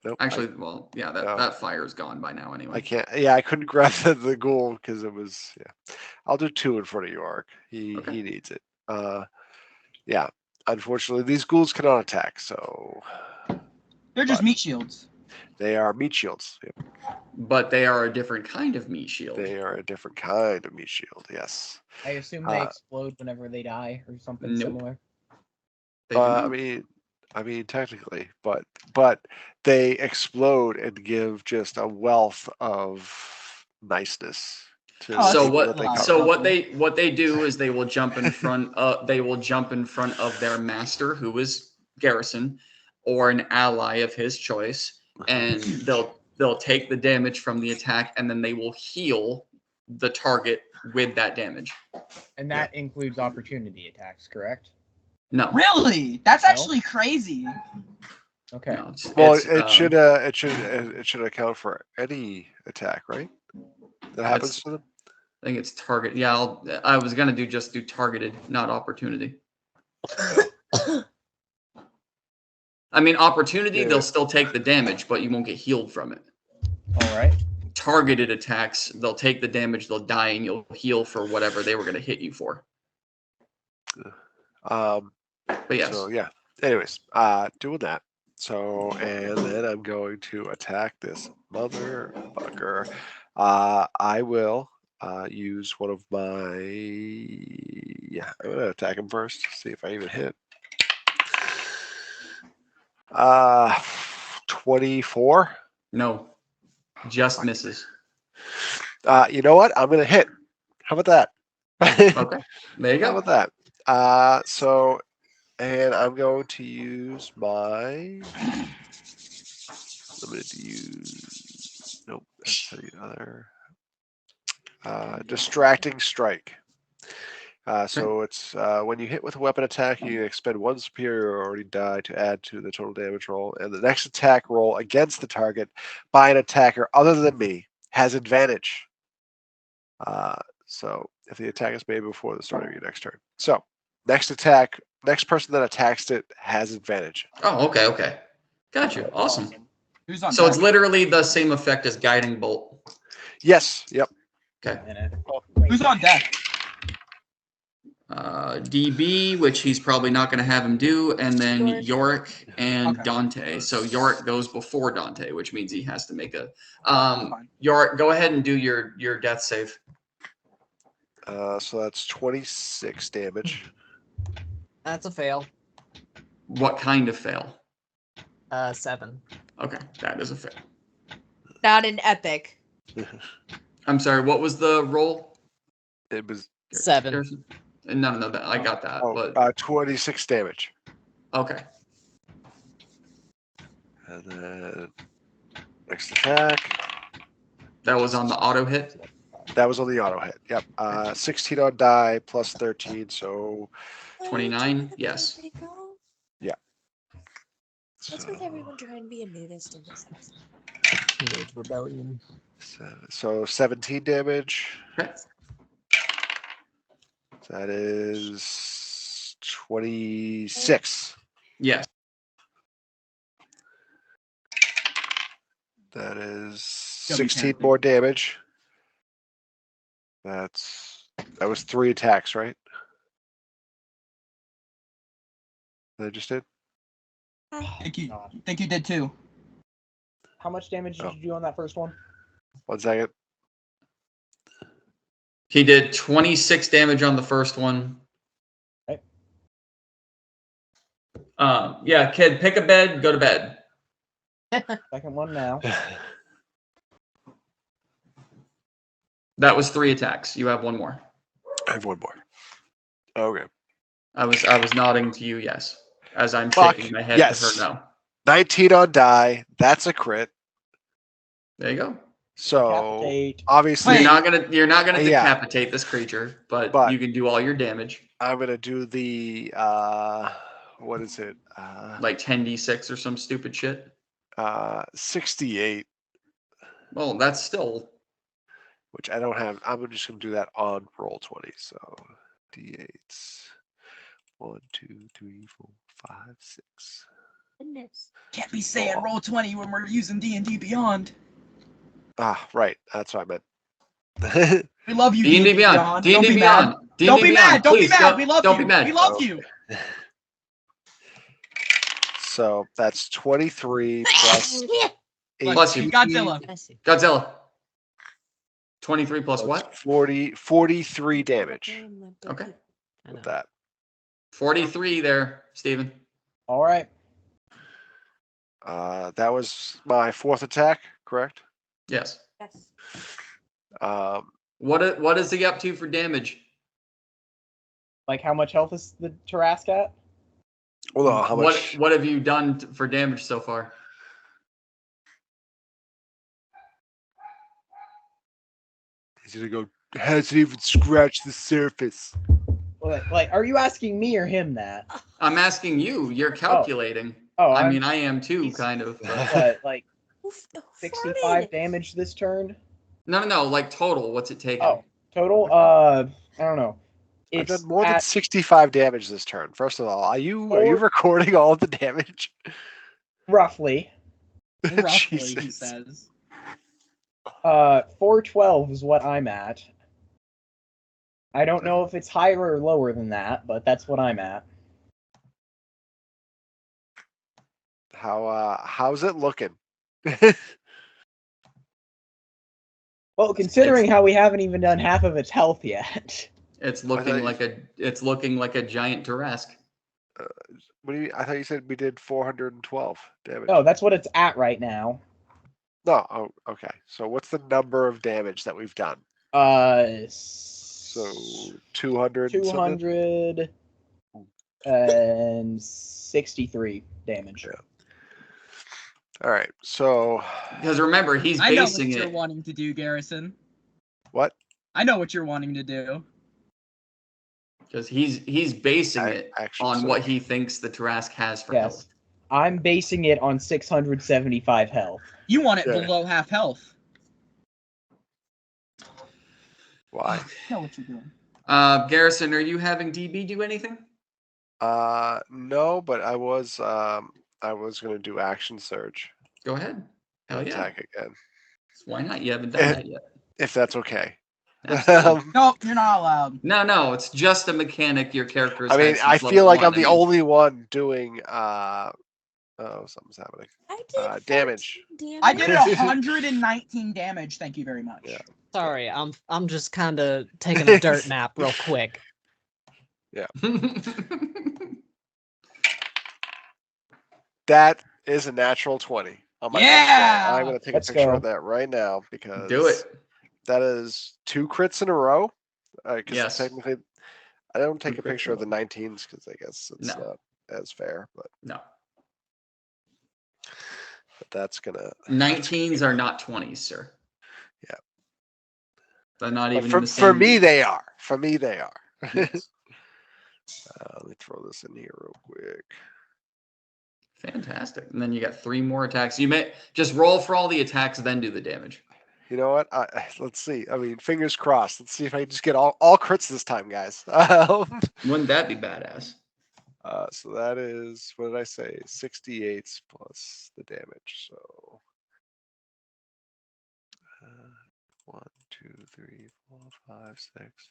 Nope. Actually, well, yeah, no. that fire is gone by now anyway. I can't. Yeah, I couldn't grab the ghoul because it was. Yeah, I'll do 2 in front of you, Ark. He needs it. Yeah. Unfortunately, these ghouls cannot attack, so They're just meat shields. they are meat shields. Yep. But they are a different kind of meat shield. They are a different kind of meat shield. Yes. I assume they explode whenever they die or something Nope. similar. They do I not. mean, technically, but they explode and give just a wealth of niceness. To the So people that they what? cover. What they do is they will jump in front. They will jump in front of their master, who is Garrison, or an ally of his choice, and they'll take the damage from the attack, and then they will heal the target with that damage. And that includes opportunity attacks, correct? No. Really? That's No? actually crazy. Okay. No, Well, it should account for any attack, right? That happens to them. I think it's target. Yeah, I was gonna do targeted, not opportunity. I mean, opportunity, Yeah. they'll still take the damage, but you won't get healed from it. All right. Targeted attacks, they'll take the damage, they'll die, and you'll heal for whatever they were going to hit you for. But yes. So yeah. Anyways, doing that. So and then I'm going to attack this motherfucker. I will use one of my. Yeah, I'm gonna attack him first. See if I even hit. 24. No, just misses. You know what? I'm gonna hit. How about that? Okay, there you How go. about that? So, and I'm going to use my. I'm going to use. Nope, that's the other. Distracting strike. So it's when you hit with a weapon attack, you expend 1 superiority die to add to the total damage roll, and the next attack roll against the target by an attacker other than me has advantage. So if the attack is made before the start of your next turn. So next person that attacks it has advantage. Oh, okay. Got you. Awesome. Who's on So it's deck? literally the same effect as Guiding Bolt. Yes. Yep. Okay. Who's on deck? DB, which he's probably not going to have him do, and then Yorick and Okay. Dante. So Yorick goes before Dante, which means he has to make a. Yorick, go ahead and do your death save. So that's 26 damage. That's a fail. What kind of fail? 7. Okay, that is a fail. Not an epic. I'm sorry, what was the roll? It was 7. No, I got that. But 26 damage. okay. And then next attack. That was on the auto hit. That was on the auto hit. Yep. 16 on die plus 13, so 29. Yes. yeah. What's with everyone trying to be a nudist in this house? Teenage rebellion. So 17 damage. Okay. That is 26. Yes. That is 16 more damage. That was 3 attacks, right? That I just did? Think you did too. How much damage did you do on that first one? 1 second. He did 26 damage on the first one. Okay. Yeah, kid, pick a bed, go to bed. Second one now. That was 3 attacks. You have 1 more. I have 1 more. Okay. I was nodding to you, yes. As I'm Fuck, shaking my head yes. to her no. 19 on die. That's a crit. There you go. So Decapitate. obviously You're not gonna Yeah. decapitate this creature, but you can do all your damage. I'm gonna do the what is it? Like 10d6 or some stupid shit. 68, Well, that's still which I don't have. I'm just gonna do that on roll 20. So d8s. 1, 2, 3, 4, 5, 6. Goodness. Can't be saying roll 20 when we're using D&D Beyond. Ah, right. That's what I meant. We love you, D&D D&D Beyond. Don't D&D be mad. Beyond. D&D Don't be Beyond. mad. Don't be Please, mad. We love don't you. be mad. We love you. So that's 23 plus Bless you. 18. Godzilla. Godzilla. 23 plus So what? it's 43 damage Okay. I know. with that. 43 there, Steven. All right. That was my 4th attack, correct? Yes. Yes. What is he up to for damage? Like, how much health is the Tarrasque at? Hold on, how much? What have you done for damage so far? He's gonna go. Hasn't even scratched the surface. Like, are you asking me or him that? I'm asking you. You're calculating. Oh, I mean, I am too, he's- kind of. But... What, like Who 65 farted? damage this turn? No. Like total, what's it taking? Oh, total? I don't know. I've It's done more than at 65 damage this turn. First of all, are you Four- recording all of the damage? roughly. Roughly, he Jesus. says. 412 is what I'm at. I don't know if it's higher or lower than that, but that's what I'm at. How's it looking? Well, considering how we haven't even done half of its health yet. It's thought looking you- like a giant Tarrasque. What do you? I thought you said we did 412 damage. No, that's what it's at right now. No. Oh, okay. So what's the number of damage that we've done? So 200. and something? 263 damage. Yeah. All right. So Because remember, he's I know what basing you're it. wanting to do, Garrison. what? I know what you're wanting to do. Because he's basing I- it actually, on so- what he thinks the Tarrasque has for Yes. health. I'm basing it on 675 health. You want it Yeah. below half health. Why? I know what you're doing. Garrison, are you having DB do anything? No, but I was gonna do action surge Go ahead. Hell and yeah. attack again, Why not? You haven't done that yet. if that's okay. Absolutely. Nope, you're not allowed. No, it's just a mechanic your character has I mean, had I since feel level like 1. I'm the only one doing oh, something's happening. I did Damage. 14 I did damage. 119 damage. Thank you very much. Yeah. Sorry, I'm just kind of taking a dirt nap real quick. That is a natural 20 on my Yeah! dice roll. I'm gonna take Let's a picture go. of that right now because Do it. That is 2 crits in a row. Because Yes. technically, I don't take 2 a crits picture in of a the 19s because I guess it's No. not as fair. But No. that's gonna. 19s are not 20s, sir. Yeah. They're not But even in the same. for me, they are. For me, they are. Yes. Let me throw this in here real quick. Fantastic. And then you got 3 more attacks. You may just roll for all the attacks, then do the damage. You know what? Let's see. I mean, fingers crossed. Let's see if I can just get all crits this time, guys. Wouldn't that be badass? So that is, what did I say? 68 plus the damage. So 1, 2, 3, 4, 5, 6.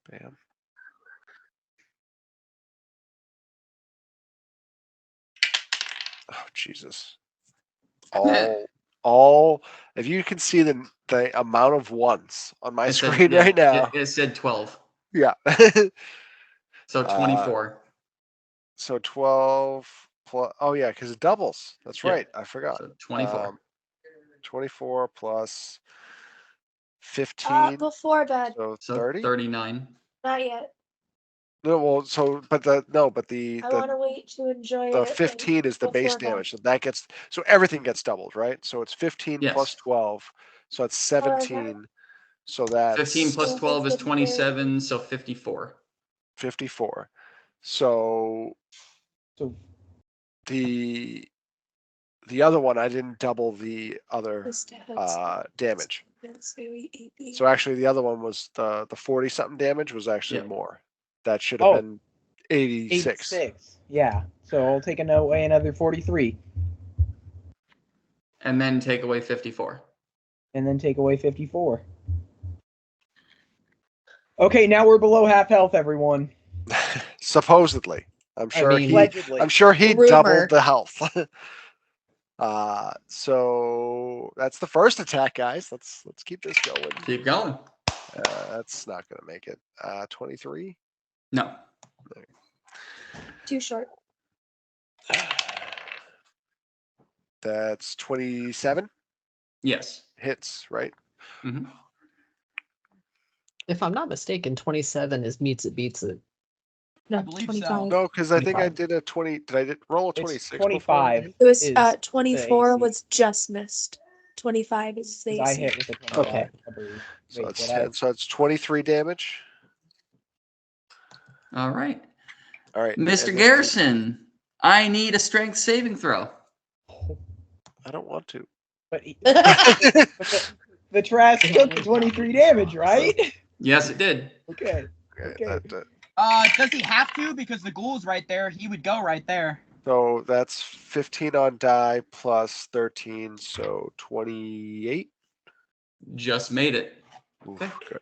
Bam. Oh Jesus! All. If you can see the amount of ones on my screen right now. It said 12. Yeah. So 24. So 12 plus. Oh yeah, because it doubles. That's Yeah. right. I forgot. So 24. 24 plus 15. Before bed. So So 30. 39. Not yet. No, well, so but the I want to wait to enjoy the it. 15 is the base before bed. damage. So that gets everything gets doubled, right? So it's 15 Yes. plus 12. So it's 17. So that's 15 plus So 12 is it's 27, so 54. 54. So So the other one, I didn't double the other damage. So actually, the other one was the 40 something damage was actually Yep. more. That should have Oh. been 86. 86. Yeah. So I'll take away another 43. And then take away 54. And then take away 54. Okay, now we're below half health, everyone. Supposedly. I'm sure mean, Allegedly. he Rumor. doubled the health. So that's the first attack, guys. Let's keep this going. Keep going. That's not gonna make it. 23. No. Too short. That's 27 Yes. hits, right? hmm If I'm not mistaken, 27 is meets it, beats it. No, believe so. 25. No, because I think I 25. did a 20. Did I roll a It's 26? 25. It was is 24 AC. was just missed. 25 is the 'Cause I AC. hit with a 25, Okay. I believe. So Wait, it's what 10. So it's 23 damage. All right. All right, Mr. and then Garrison, I need a strength saving throw. I don't want to. But the Trask took the 23 damage, right? Yes, it did. Okay. Okay, Okay. Does he have to? Because the ghoul's right there. He would go right there. so that's 15 on die plus 13, so 28. Just made it. Oof, Okay. good.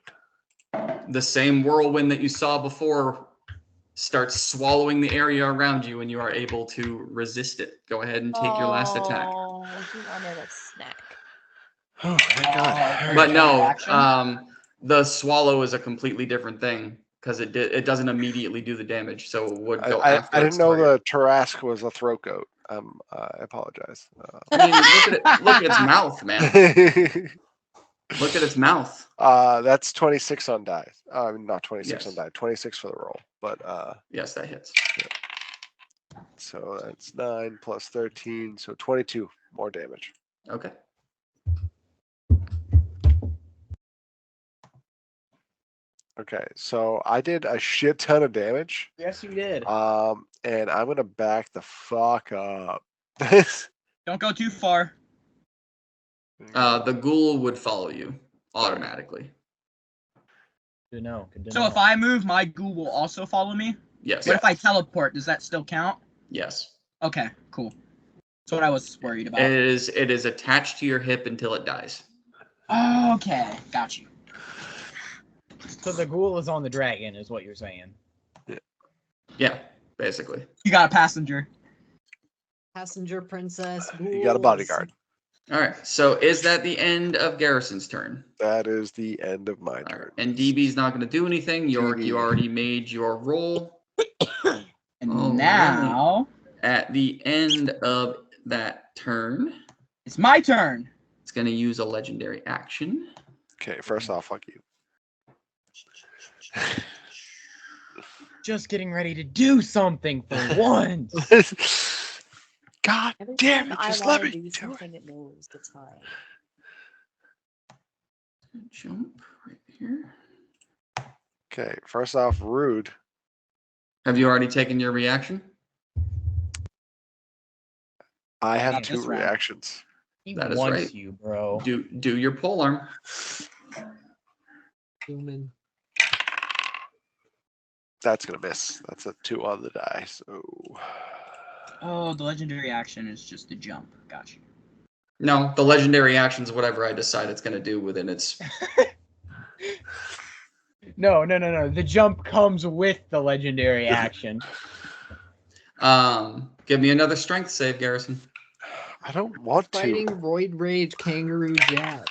The same whirlwind that you saw before starts swallowing the area around you, and you are able to resist it. Go ahead and take your last attack. Oh, he wanted a snack. Oh, thank God. But no, Action? the swallow is a completely different thing because it doesn't immediately do the damage, so it would go I after. didn't its know target. the Tarrasque was a throat goat. I apologize. I mean, look at its mouth, man. Look at its mouth. That's 26 on die. Not 26 on Yes. die. 26 for the roll. But Yes, that hits. so that's 9 plus 13, so 22 more damage. Okay. Okay, so I did a shit ton of damage. Yes, you did. And I'm gonna back the fuck up. Don't go too far. The ghoul would follow you automatically. Good to know. Good to So know. if I move, my ghoul will also follow me. Yes. What if I teleport? Does that still count? Yes. Okay, cool. That's what I was worried about. It is attached to your hip until it dies. Okay, got you. So the ghoul is on the dragon, is what you're saying. Yeah, basically. You got a passenger. Passenger princess. You got a ghouls. bodyguard. All right. So is that the end of Garrison's turn? That is the end of my All turn. right. And DB's not going to do anything. York, DB. you already made your roll. And Alright. now At the end of that turn, it's my turn. it's going to use a legendary action. Okay, first off, fuck you. Just getting ready to do something for once. God Every damn time it, I just wanna let me do do it. something, it moves the time. Jump right here. Okay, first off, rude. Have you already taken your reaction? I have Not 2 this round. reactions. He That is wants right. you, bro. Do your pole arm. Human. That's gonna miss. That's a 2 on the die. So Oh, the legendary action is just a jump. Got you. No, the legendary action is whatever I decide it's going to do within its. No. The jump comes with the legendary action. Give me another strength save, Garrison. I don't want to. Fighting Roid Rage Kangaroo Jack.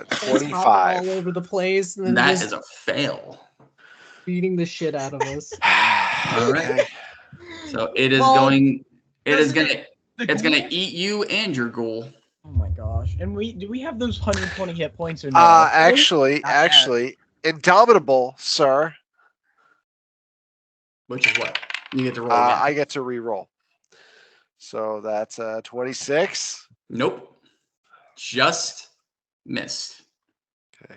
Face hopping 25. all over the place and then That just is a fail. beating the shit out of us. All right. Okay. So it is Well, going. It's doesn't gonna. it- It's gonna eat you and your ghoul. Oh my gosh. And do we have those 120 hit points or no? Actually, Not yet. Indomitable, sir. Which is what you get to roll again. I get to re-roll. So that's 26. Nope. Just missed. Okay.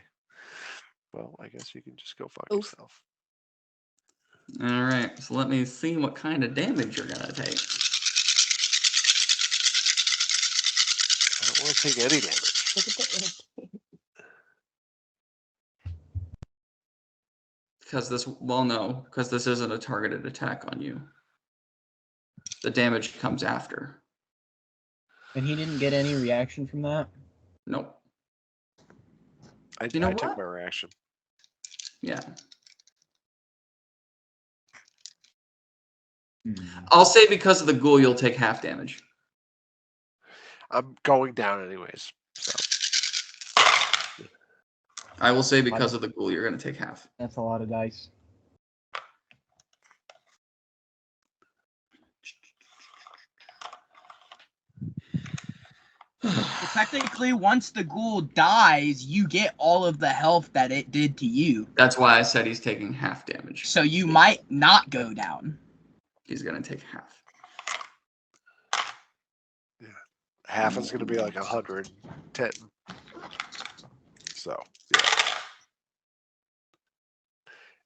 Well, I guess you can just go fuck Oof. yourself. All right. So let me see what kind of damage you're gonna take. I don't want to take any damage. Look at the Because this isn't a targeted attack on you. The damage comes after. And he didn't get any reaction from that? Nope. I You know took what? my reaction. Yeah. Hmm. I'll say because of the ghoul, you'll take half damage. I'm going down anyways. So I will say because of the ghoul, you're going to take half. That's a lot of dice. Well, technically, once the ghoul dies, you get all of the health that it did to you. That's why I said he's taking half damage. So you might not go down. He's going to take half. half is going to be like 110. So yeah.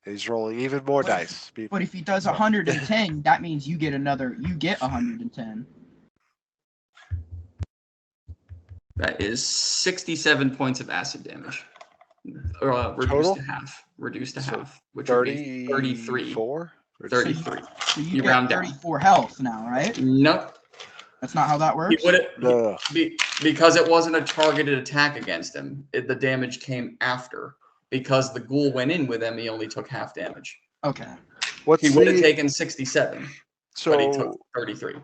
He's rolling even more dice. But if he does 110, that means you get 110. That is 67 points of acid damage. Reduced Total? to half. Reduced to So half. Which would be 33. 34? 33. So you You get round down. 34 health now, right? Nope. That's not how that He works? would because it wasn't a targeted attack against him. The damage came after. Because the ghoul went in with him, he only took half damage. Okay. He would have taken 67, but he took 33.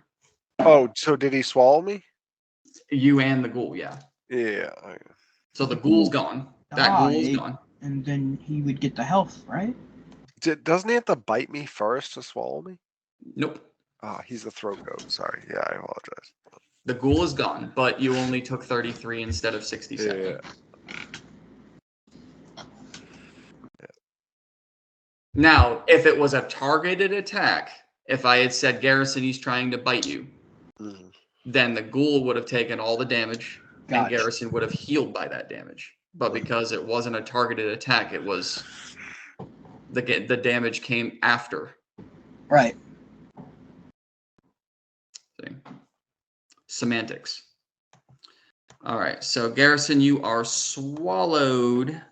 Oh, so did he swallow me? You and the ghoul, yeah. Yeah. So the ghoul's gone. That ghoul's gone. And then he would get the health, right? Doesn't he have to bite me first to swallow me? Nope. Ah, he's a throat goat. Sorry. Yeah, I apologize. The ghoul is gone, but you only took 33 instead of 67. Yeah. Now, if it was a targeted attack, if I had said, Garrison, he's trying to bite you, then the ghoul would have taken all the damage, and Garrison would have healed by that damage. But because it wasn't a targeted attack, it was the damage came after. Right. See? Semantics. All right, so Garrison, you are swallowed,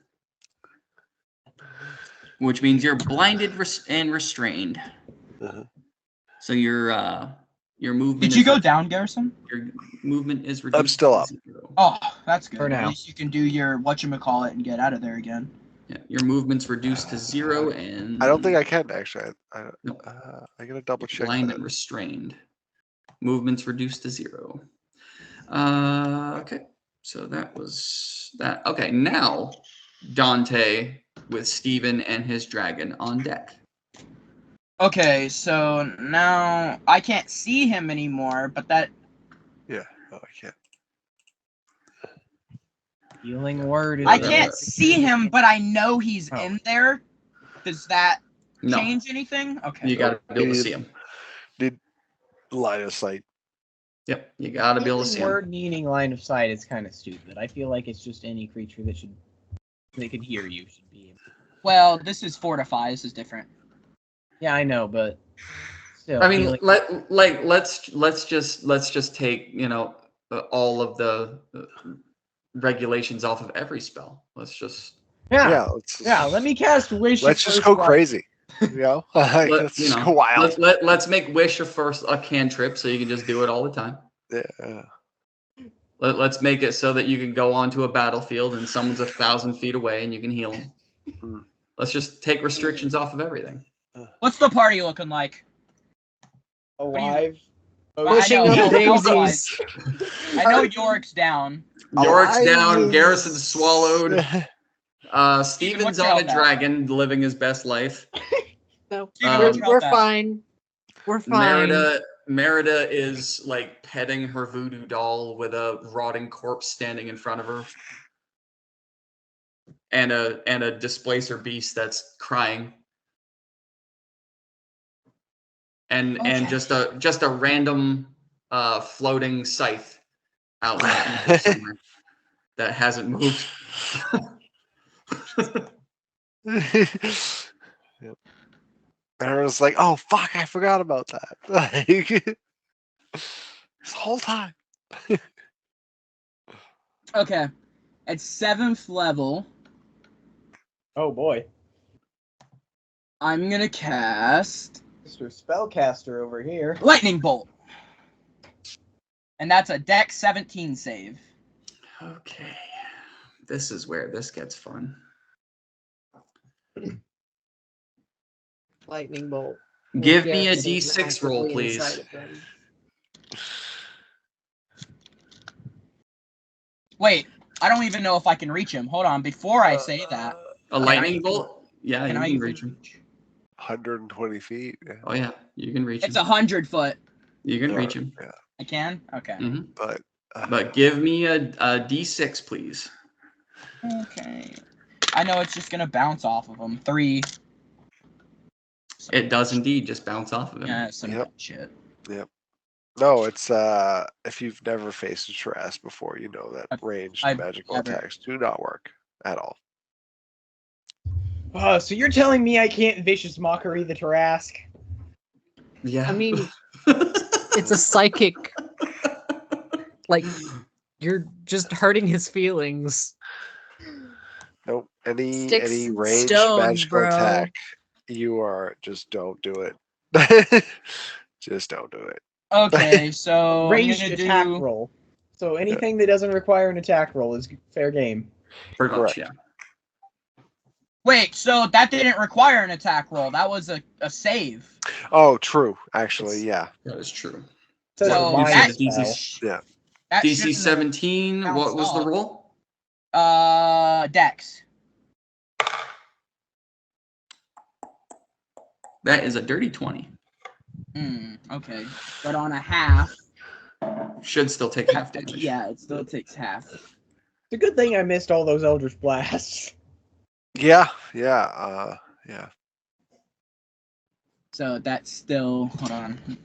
which means you're blinded and restrained. So your movement. Did you go down, Garrison? Your movement is reduced. I'm still up. 0. Oh, that's good. For now. At least you can do your whatchamacallit and get out of there again. Yeah, your movement's reduced to 0, and I don't think I can actually. I gotta double check. Blind that. and restrained. Movement's reduced to 0. Okay, so that was that. Okay, now Dante with Steven and his dragon on deck. Okay, so now I can't see him anymore, but that... Yeah, no, I can't. Healing word is I can't see him, but I know he's in there. Does that change anything? Okay. You gotta be able to see him. Did line of sight. Yep, you gotta be able to see him. Word meaning line of sight is kind of stupid. I feel like it's just any creature that they can hear you should be. Well, this is fortify. This is different. Yeah, I know, but still. I mean, let's just take all of the regulations off of every spell. Let's just let me cast wish. Let's just go crazy. Let's just go wild. Let's make wish a cantrip so you can just do it all the time. Yeah. Let's make it so that you can go onto a battlefield and someone's 1,000 feet away and you can heal them. Let's just take restrictions off of everything. What's the party looking like? Alive. Pushing up daisies. I know Yorick's down. Yorick's down. Garison's swallowed. Steven's on a dragon, living his best life. No, we're fine. We're fine. Merida is like petting her voodoo doll with a rotting corpse standing in front of her, and a displacer beast that's crying, and just a random floating scythe out somewhere that hasn't moved. Yep. And I was like, "Oh fuck, I forgot about that." This whole time. Okay, at 7th level. Oh boy. I'm gonna cast Mr. Spellcaster over here. Lightning Bolt. And that's a Dex 17 save. Okay. This is where this gets fun. Lightning bolt. Give me a Yes, it's D6 roll, actively please. inside of him. Wait, I don't even know if I can reach him. Hold on, before I say that. A lightning bolt? Yeah, Can you I can even reach him. 120 feet. Yeah. Oh yeah, you can reach It's him. 100 foot. You can reach him. Yeah. I can? Okay. Hmm. But give me a D6, please. Okay. I know it's just gonna bounce off of him. 3. It does indeed just bounce off of him. Yeah, some Yep. shit. Yep. No, it's if you've never faced a Tarrasque before, you know that ranged I've magical never- attacks do not work at all. So you're telling me I can't Vicious Mockery the Tarrasque? Yeah. I mean, it's a psychic. Like, you're just hurting his feelings. Nope. Any Sticks any and ranged stones, magical bro. attack, you are just don't do it. Just don't do it. Okay, so Ranged I'm gonna attack do. roll. So anything that doesn't require an attack roll is fair game. Pretty much, Correct. yeah. Wait, so that didn't require an attack roll. That was a save. Oh, true. Actually, yeah. That is true. It says So a mind that- spell. Yeah. That DC shouldn't have 17, what bounced was the off. roll? Dex. That is a dirty 20. Okay. But on a half, Should still take half damage. yeah, it still takes half. It's a good thing I missed all those Eldritch Blasts. Yeah. So that's still, hold on.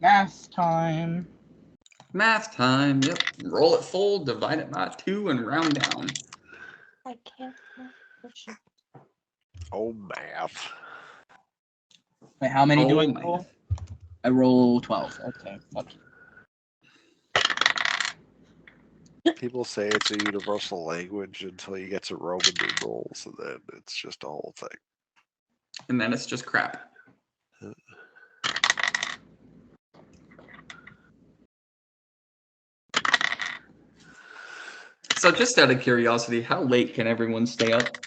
Math time. Math time. Yep. Roll it full, divide it by 2, and round down. I can't. Oh, math. Wait, how many do I Oh, my. roll? I roll 12. Okay, fuck you. People say it's a universal language until you get to Roman numerals, and then it's just a whole thing. And then it's just crap. So just out of curiosity, how late can everyone stay up?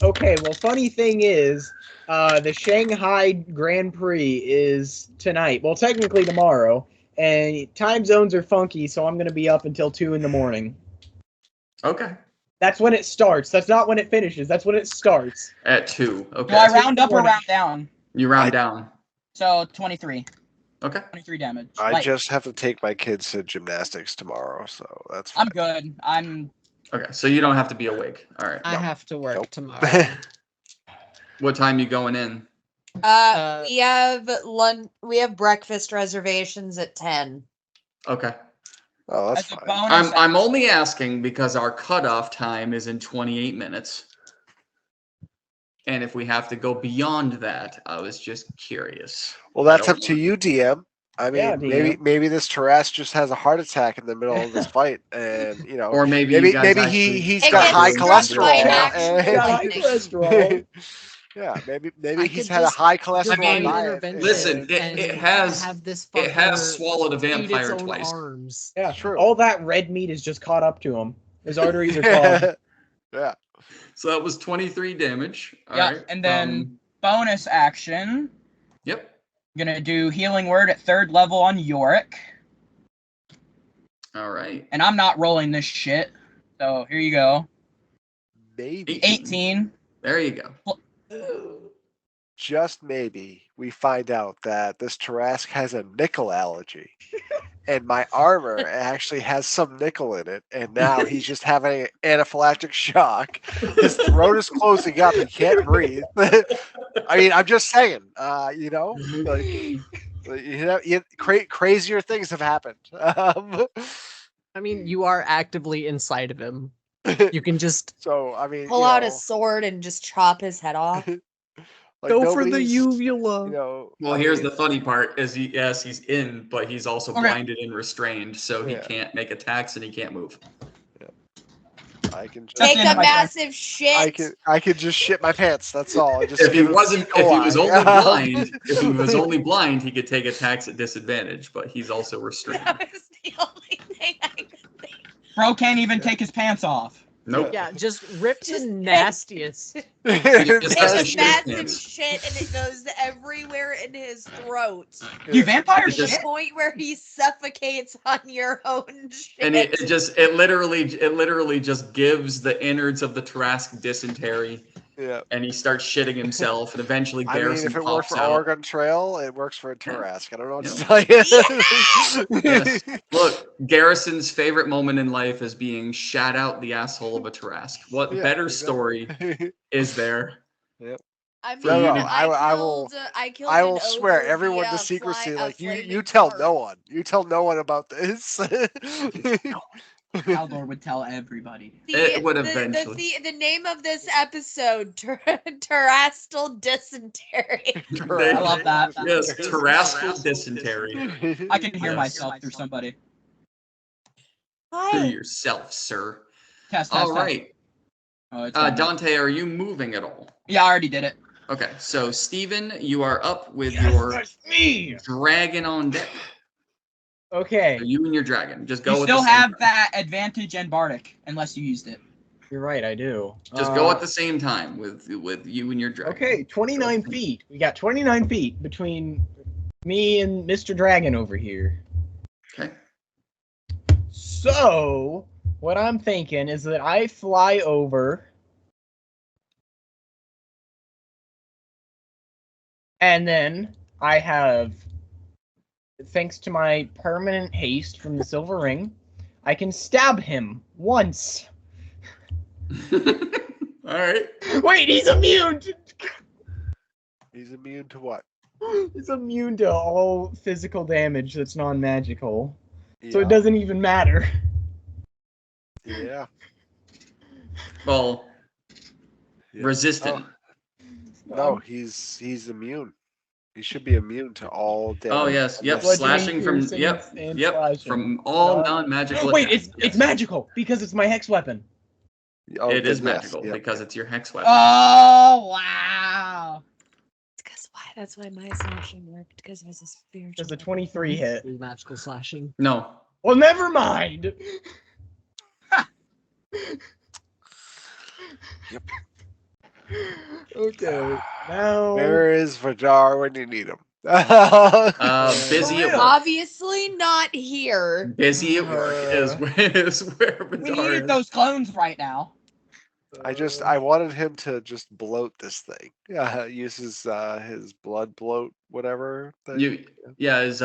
Okay, well, funny thing is, the Shanghai Grand Prix is tonight. Well, technically tomorrow. And time zones are funky, so I'm going to be up until 2 in the morning. Okay. That's when it starts. That's not when it finishes. That's when it starts. At 2. Okay. Do I round up or round down? You round down. So 23. Okay. 23 damage. I Like, just have to take my kids to gymnastics tomorrow, so that's fine. I'm good. I'm Okay. So you don't have to be awake. All right. I No. have to work Nope. tomorrow. What time you going in? We have We have breakfast reservations at 10. Okay. Oh, that's as a fine. bonus. I'm only asking because our cutoff time is in 28 minutes. And if we have to go beyond that, I was just curious. Well, that's I up don't to you, DM. I mean, Yeah, DM. maybe this Tarrasque just has a heart attack in the middle of this fight, and you know, Or maybe you guys maybe actually he's It got gets high struck by an cholesterol. actual and- Got high lightning. cholesterol. Yeah, maybe I he's could had a just high cholesterol I mean, diet. intervention listen, and it has have this it has fucker swallowed a eat its vampire own twice. arms. Yeah, True. all that red meat is just caught up to him. His arteries are clogged. Yeah. So that was 23 damage. All Yeah, right. and then bonus action. Yep. I'm gonna do healing word at 3rd level on Yorick. All right. And I'm not rolling this shit. So here you go. Maybe, 18. There you go. just maybe, we find out that this Tarrasque has a nickel allergy. And my armor actually has some nickel in it, and now he's just having an anaphylactic shock. His throat is closing up; he can't breathe. I mean, I'm just saying, you know, crazier things have happened. I mean, you are actively inside of him. You can just So, I mean, Pull you out know, a sword and just chop his head off. like go for the nobody's, uvula. You know, Well, I here's mean, the funny part: is he's in, but he's also Okay. blinded and restrained, so he Yeah. can't make attacks and he can't move. I can just, Take That's a it, my turn. massive shit. I could just shit my pants. That's all. I just If he give him wasn't, E. if he was coli. only blind, if he was only blind, he could take attacks at disadvantage, but he's also restrained. That was the only thing I could think. Bro can't even take his pants off. Nope. Yeah, just ripped Just and nastiest. He just has to Take a shit his massive pants. shit and it goes everywhere in his throat. You vampire It To the just- shit. point where he suffocates on your own shit. And it literally just gives the innards of the Tarrasque dysentery, Yeah. and he starts shitting himself, and eventually I mean, Garrison if it works pops for out. Oregon Trail, it works for Tarrasque. I don't know what Yeah. to tell you. Yes. Look, Garrison's favorite moment in life is being shat out the asshole of a Tarrasque. What Yeah, better exactly. story is there? I mean, No, no, I killed I an will swear ogre everyone to via secrecy. Like you flaming tell dart. no one. You tell no one about this. Haldor would tell everybody. It would eventually. The name of this episode, Terrestrial Dysentery. I love that. Yes, Tarrasque dysentery. I can hear Yes. myself through somebody. To Hi. yourself, sir. Test, All test. right. Oh, it's fine. Dante, are you moving at all? Yeah, I already did it. Okay, so Steven, you are up with your That's me. dragon on deck. Okay, So you and your dragon. Just go You with still the same have time. that advantage and bardic, unless you used it. you're right. I do. Just go at the same time with you and your dragon. Okay, 29 feet. We got 29 feet between me and Mr. Dragon over here. Okay. So, what I'm thinking is that I fly over, and then I have, thanks to my permanent haste from the silver ring, I can stab him once. All right. Wait, he's immune. He's immune to what? He's immune to all physical damage that's non-magical, so Yeah. it doesn't even matter. Yeah. Well, Yeah. resistant. No, he's immune. He should be immune to all damage. Oh yes, yep. Bludgeoning, Slashing from piercing, and yep slashing. from all non-magical. Wait, attacks. it's Yes. magical because it's my hex weapon. Oh, It is yes, magical yep. because it's your hex weapon. Oh, wow. That's why my slashing worked, because it was a spiritual. Does a 23 hit? Magical slashing. No. Well, never mind. Yep. Okay. Now. Where is Vadar when you need him? Busy at work. Obviously not here. Busy at work is where We Vidar need is. those clones right now. I wanted him to just bloat this thing. Yeah, uses his blood bloat, whatever. Thing. His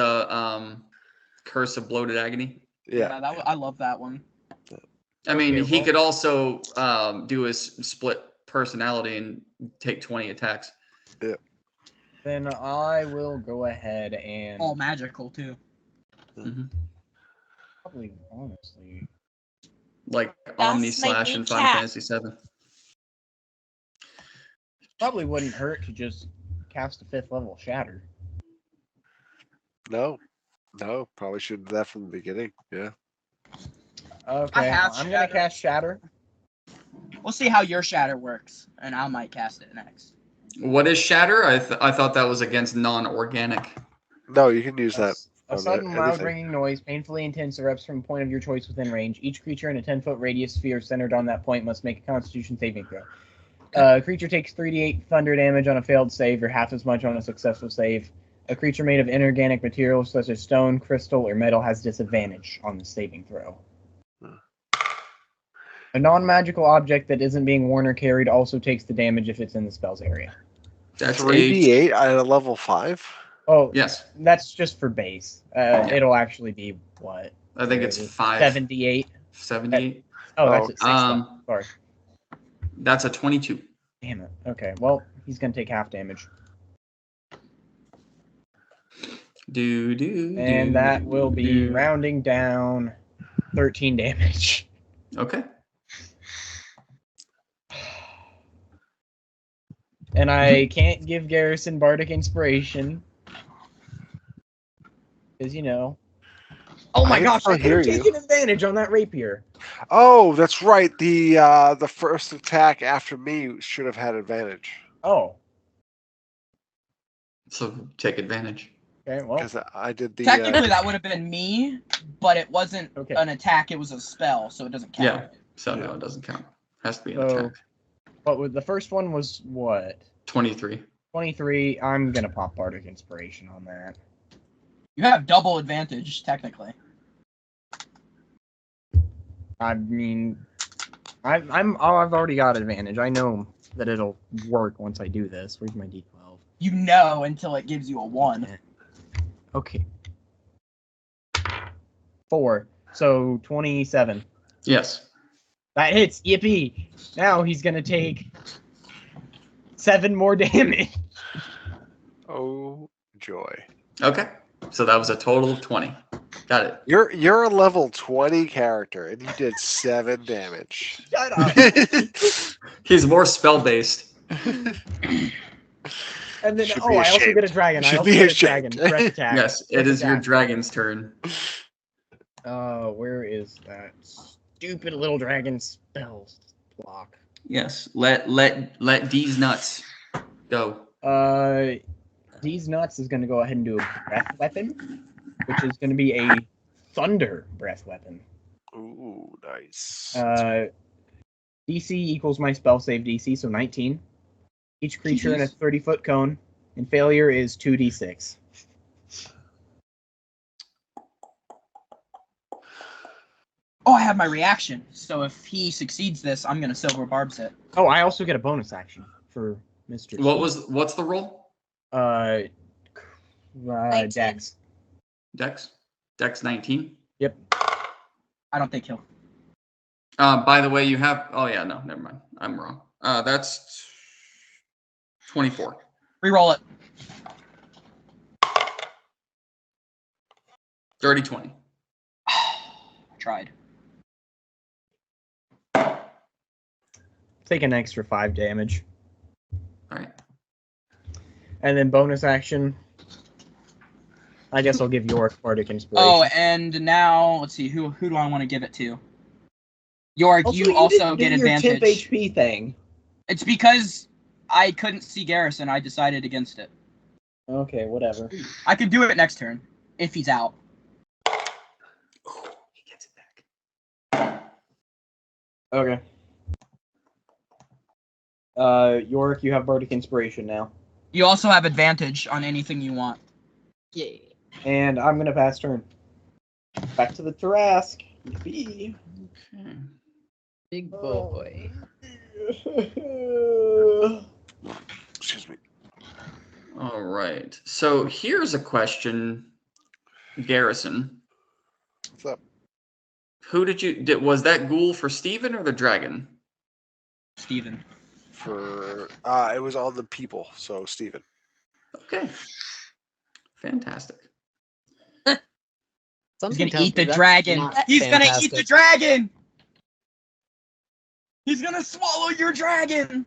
curse of bloated agony. Yeah. I love that one. I mean, Okay, he well- could also do his split personality and take 20 attacks. Then I will go ahead and All magical too. probably, honestly, Like That's Omni my Slash new in Final cat. Fantasy VII. probably wouldn't hurt to just cast a 5th level Shatter. No, probably should have that from the beginning. Yeah. Okay, have I'm gonna Shatter. cast Shatter. We'll see how your shatter works, and I might cast it next. What is Shatter? I thought that was against non-organic. No, you can use that. A on sudden loud anything. ringing noise, painfully intense, erupts from a point of your choice within range. Each creature in a 10-foot radius sphere centered on that point must make a Constitution saving throw. Creature takes 3d8 thunder damage on a failed save, or half as much on a successful save. A creature made of inorganic materials such as stone, crystal, or metal has disadvantage on the saving throw. A non-magical object that isn't being worn or carried also takes the damage if it's in the spell's area. That's 3d8 at a level 5. Oh, Yes, that's just for base. It'll actually be what? I think it's 5. 78. 78. Oh, that's at 6. Sorry. That's a 22. Damn it. Okay, well, he's going to take half damage. And that will be rounding down 13 damage. Okay. And I can't give Garrison Bardic Inspiration. Because, you know. Oh my I can gosh, still I could hear have you. taken advantage on that rapier. Oh, that's right. The first attack after me should have had advantage Oh, So take advantage. okay, well, because I did the. Technically, that would have been me, but it wasn't Okay. an attack. It was a spell, so it doesn't count. Yeah. So no, it doesn't count. Has to be an So- attack. what was the first one was what? 23. 23. I'm gonna pop Bardic Inspiration on that. You have double advantage, technically. I mean, I've already got advantage. I know that it'll work once I do this. Where's my D12? You know until it gives you a 1. Okay. 4. So 27. Yes. That hits. Yippee! Now he's gonna take 7 more damage. Oh joy! Okay. So that was a total of 20. Got it. You're a level 20 character, and you did 7 damage. Shut up. He's more spell based. And then, Should oh, be I also get a ashamed. dragon. I Should also be get a dragon. ashamed. Breath attack. Yes, it Breath is your attack. dragon's turn. Where is that stupid little dragon spell block? Yes. Let D's nuts go. These nuts is going to go ahead and do a breath weapon, which is going to be a thunder breath weapon. Ooh, nice. DC equals my spell save DC, so 19. Each creature in a 30-foot cone, and failure is 2d6. Oh, I have my reaction. So if he succeeds this, I'm gonna Silver Barbs it. Oh, I also get a bonus action for Mr. What's the roll? Dex. Dex? Dex 19? Yep. I don't think he'll. By the way, you have oh yeah, no, never mind. I'm wrong. That's 24. Reroll it. Dirty 20. Tried. Take an extra 5 damage. Alright. And then bonus action. I guess I'll give Yorick Bardic Inspiration. Oh, and now let's see who do I want to give it to? Yorick, Also, you also didn't get do your advantage. Temp HP thing. It's because I couldn't see Garrison. I decided against it. Okay, whatever. I could do it next turn if he's out. He gets it back. Okay. Yorick, you have Bardic Inspiration now. You also have advantage on anything you want. Yay. And I'm gonna pass turn. Back to the Tarrasque. Yippee. Okay. Big boy. Excuse me. All right. So here's a question, Garrison. What's up? Who was that ghoul for Steven or the dragon? Steven. For it was all the people, so Steven. Okay. Fantastic. He's Something gonna tells eat me the that's dragon. not He's gonna eat the fantastic. dragon. He's gonna swallow your dragon.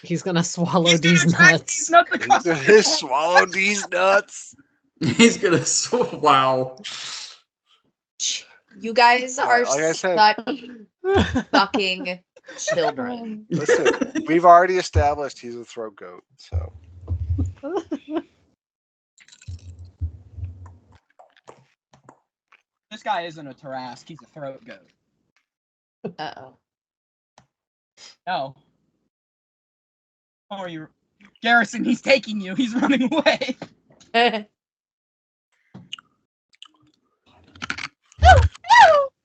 He's gonna swallow He's these gonna drag nuts. these nuts across the He swallowed these nuts. He's gonna wow. You guys are Like I said- such fucking children. Listen, we've already established he's a throat goat, so This guy isn't a Tarrasque. He's a throat goat. Uh-oh. No. Oh, you, Garrison? He's taking you. He's running away.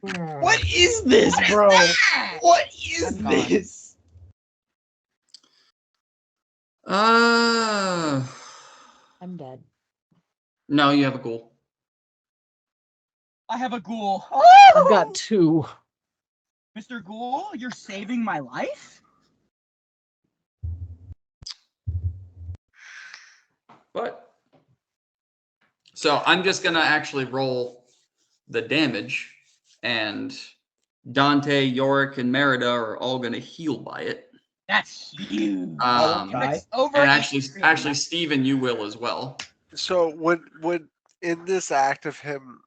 What is this, bro? What is I'm gone. this? I'm dead. No, you have a ghoul. I have a ghoul. I've got 2. Mr. Ghoul, you're saving my life? But so I'm just gonna actually roll the damage, and Dante, Yorick, and Merida are all gonna heal by it. That's huge. Okay. It's over. And actually, Steven, you will as well. so when in this act of him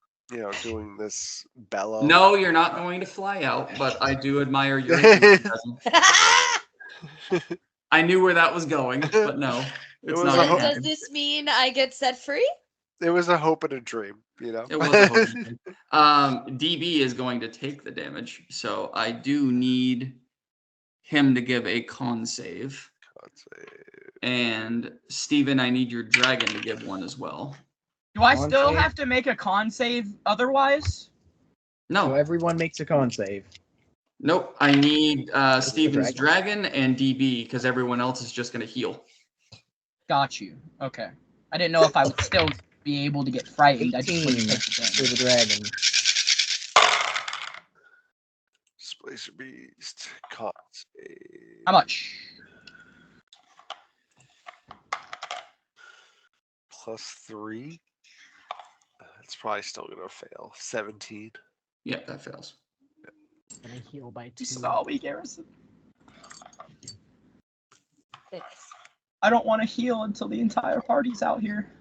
doing this bellow. No, you're not going to fly out, but I do admire your enthusiasm. I knew where that was going, but no, it's was not a gonna hope. Does happen. this mean I get set free? It was a hope and a dream, It was a hope. DB is going to take the damage, so I do need him to give a con save. And Steven, I need your dragon to give one as well. Do I Con still save? have to make a con save otherwise? No, So everyone makes a con save. nope. I need Steven's dragon and DB because everyone else is just going to heal. Got you. Okay. I didn't know if I would still be able to get frightened. I just 18 wouldn't take the for damage. the dragon. Displacer Beast. Con save. How much? +3. It's probably still gonna fail. 17. Yep, that fails. And I heal by 2. Sorry, Garrison. Six I don't want to heal until the entire party's out here.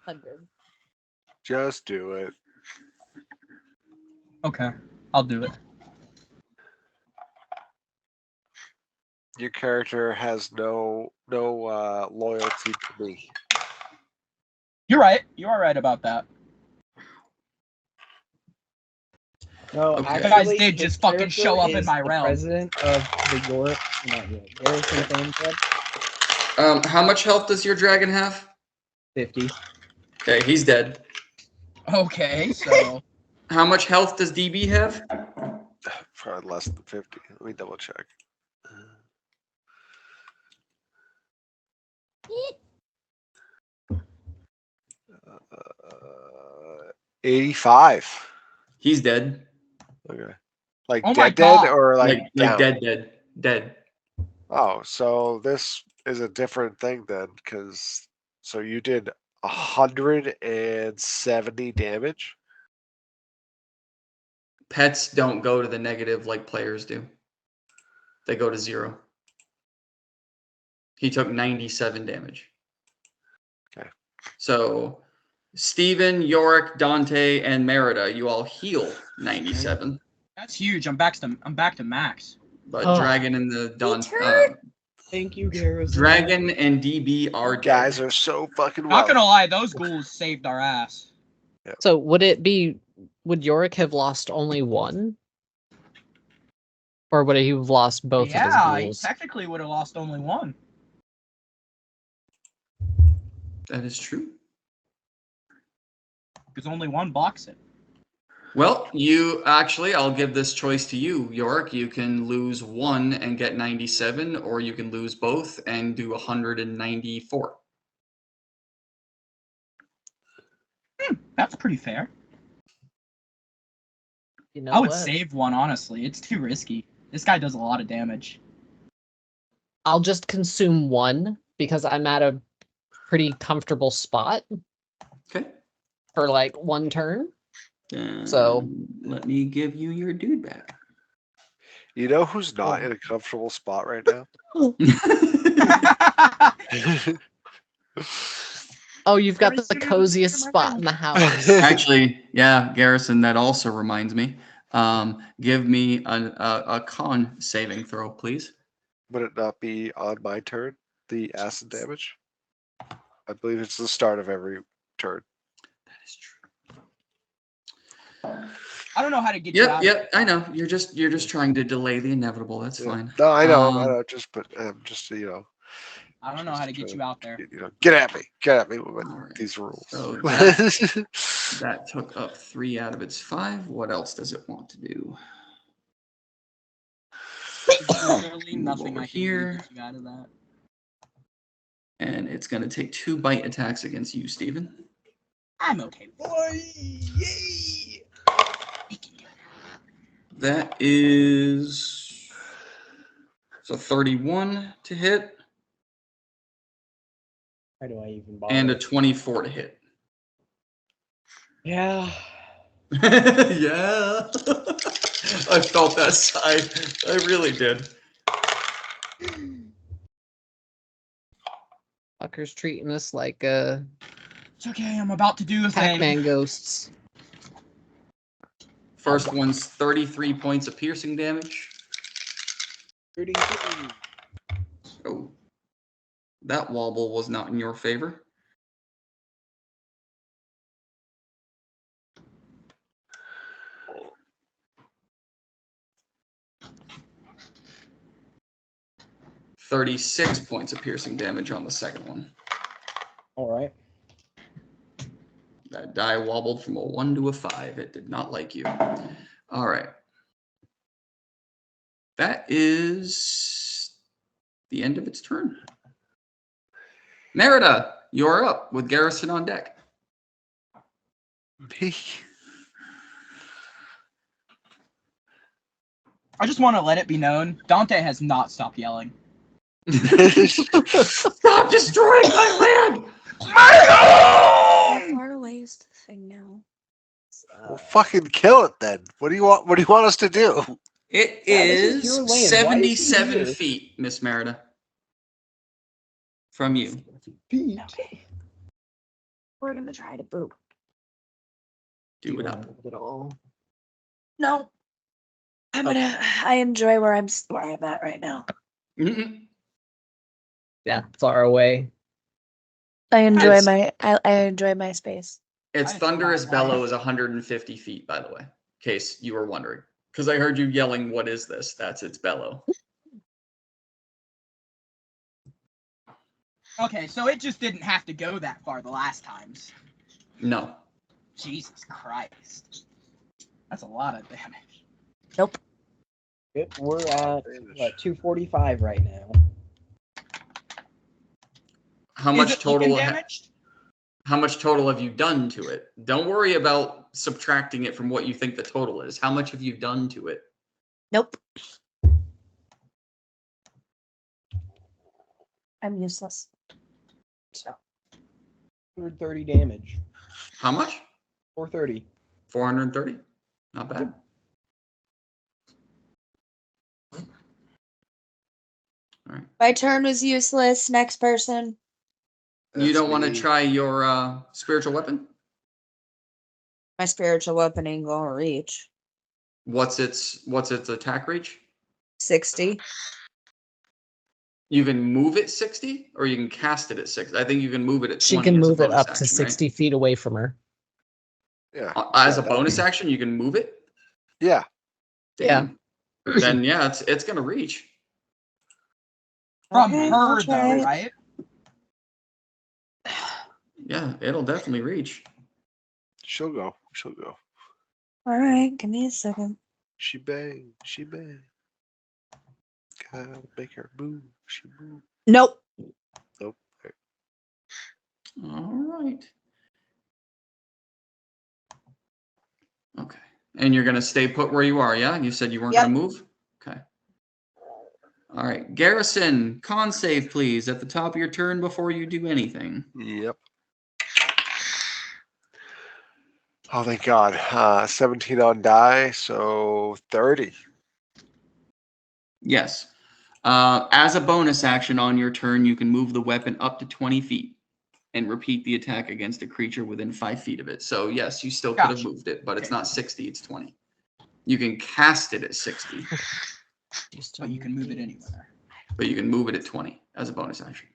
hundred. Just do it. Okay, I'll do it. Your character has no loyalty to me. You're right. You are right about that. No, Okay. actually, You guys did his just fucking character show up in is my the realm. President of the Garrison Fan Club. How much health does your dragon have? 50. Okay, he's dead. Okay, so How much health does DB have? Probably less than 50. Let me double check. 85. He's dead. Okay. Like Oh my dead God. or like Like down? dead. Oh, so this is a different thing then, because so you did 170 damage. Pets don't go to the negative like players do. They go to 0. He took 97 damage. Okay. So Steven, Yorick, Dante, and Merida, you all heal 97. that's huge. I'm back to max. But Oh. Dragon and the Thank you, Garrison. Dragon and DB are You guys dead. are so fucking Not well. gonna lie, those ghouls saved our ass. So would Yorick have lost only one? Or would he have lost both of Yeah, his he ghouls? technically would have lost only one. That is true. Because only one blocks it. Well, I'll give this choice to you, Yorick. You can lose 1 and get 97, or you can lose both and do 194. That's pretty fair. You know I would what? save one, honestly. It's too risky. This guy does a lot of damage. I'll just consume 1 because I'm at a pretty comfortable spot Okay. for like 1 turn. So let me give you your dude back. You know who's not in a comfortable spot right now? Oh, you've got the coziest spot in the house. Actually, yeah, Garrison, that also reminds me. Give me a con saving throw, please. Would it not be on my turn, the acid damage? I believe it's the start of every turn. That is true. I don't know how to get you out. Yep, I know. You're just trying to delay the inevitable. That's fine. No, I know. I don't know how to get you out there. Get at me with Alright. these rules. So that took up 3 out of its 5. What else does it want to do? Literally nothing Over I can here. do to get you out of that. And it's going to take 2 bite attacks against you, Steven. I'm okay. That is so 31 to hit Why do I even bother? and a 24 to hit. Yeah. Yeah. I felt that sigh. I really did. Fucker's treating us like It's okay. I'm about to do a thing. Pac-Man ghosts. First one's 33 points of piercing damage. 33. Oh, that wobble was not in your favor. $36 points of piercing damage on the second one. All right. That die wobbled from a 1 to a 5. It did not like you. All right. That is the end of its turn. Merida, you're up with Garrison on deck. Me. I just want to let it be known, Dante has not stopped yelling. Stop destroying my land! How far away is the thing now? Well, fucking kill it then. What do you want? What do you want us to do? It Yeah, this is is your land. Why is he 77 here? feet, Miss Merida. From you. Pete. Okay. We're gonna try to boop. Do it up. At all. No. I enjoy where I'm at right now. Mm-mm. Yeah, far away. I enjoy It's- I enjoy my space. Its thunderous bellow is 150 feet, by the way, in case you were wondering. Because I heard you yelling, "What is this?" That's its bellow. Okay, so it just didn't have to go that far the last times. No. Jesus Christ. That's a lot of damage. Nope. We're at what, 245 right now. How Is much it looking total? damaged? How much total have you done to it? Don't worry about subtracting it from what you think the total is. How much have you done to it? Nope. I'm useless. So 430 damage. How much? 430. 430. Not bad. my turn was useless. Next person. You That's don't want to me. try your spiritual weapon? My spiritual weapon ain't gonna reach. What's its attack reach? 60. You can move it 60, or you can cast it at 60. I think you can move it at 20. She can as a move it bonus up to action, 60 feet away from her. Yeah. Right? As a bonus action, you can move it. Yeah. Damn. Then yeah, it's gonna reach. From Okay, her, I'll try though, it. right? Yeah, it'll definitely reach. She'll go. She'll go. All right, give me a second. She bang. She bang. Gotta make her move. She move. Nope. Nope. All right. Okay. And you're gonna stay put where you are, yeah? You said you weren't Yep. gonna move? Okay. All right. Garrison, con save, please, at the top of your turn before you do anything. Yep. Oh, thank God. 17 on die, so 30. Yes. As a bonus action on your turn, you can move the weapon up to 20 feet and repeat the attack against a creature within 5 feet of it. So yes, you still could have Gotcha. moved it, but it's Okay. not 60, it's 20. You can cast it at 60, But you can move it anywhere. but you can move it at 20 as a bonus action.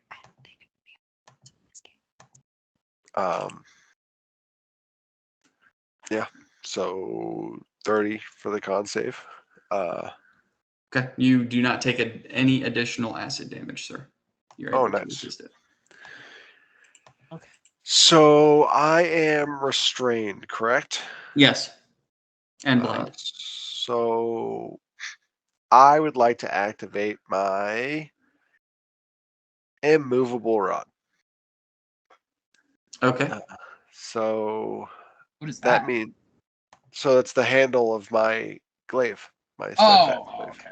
Yeah. So 30 for the con save. Okay. You do not take any additional acid damage, sir. You're able to nice. resist it. So I am restrained, correct? Yes. And blind. So I would like to activate my immovable rod. Okay. So What does that that mean? So it's the handle of my glaive, my steadfast Oh, glaive. okay.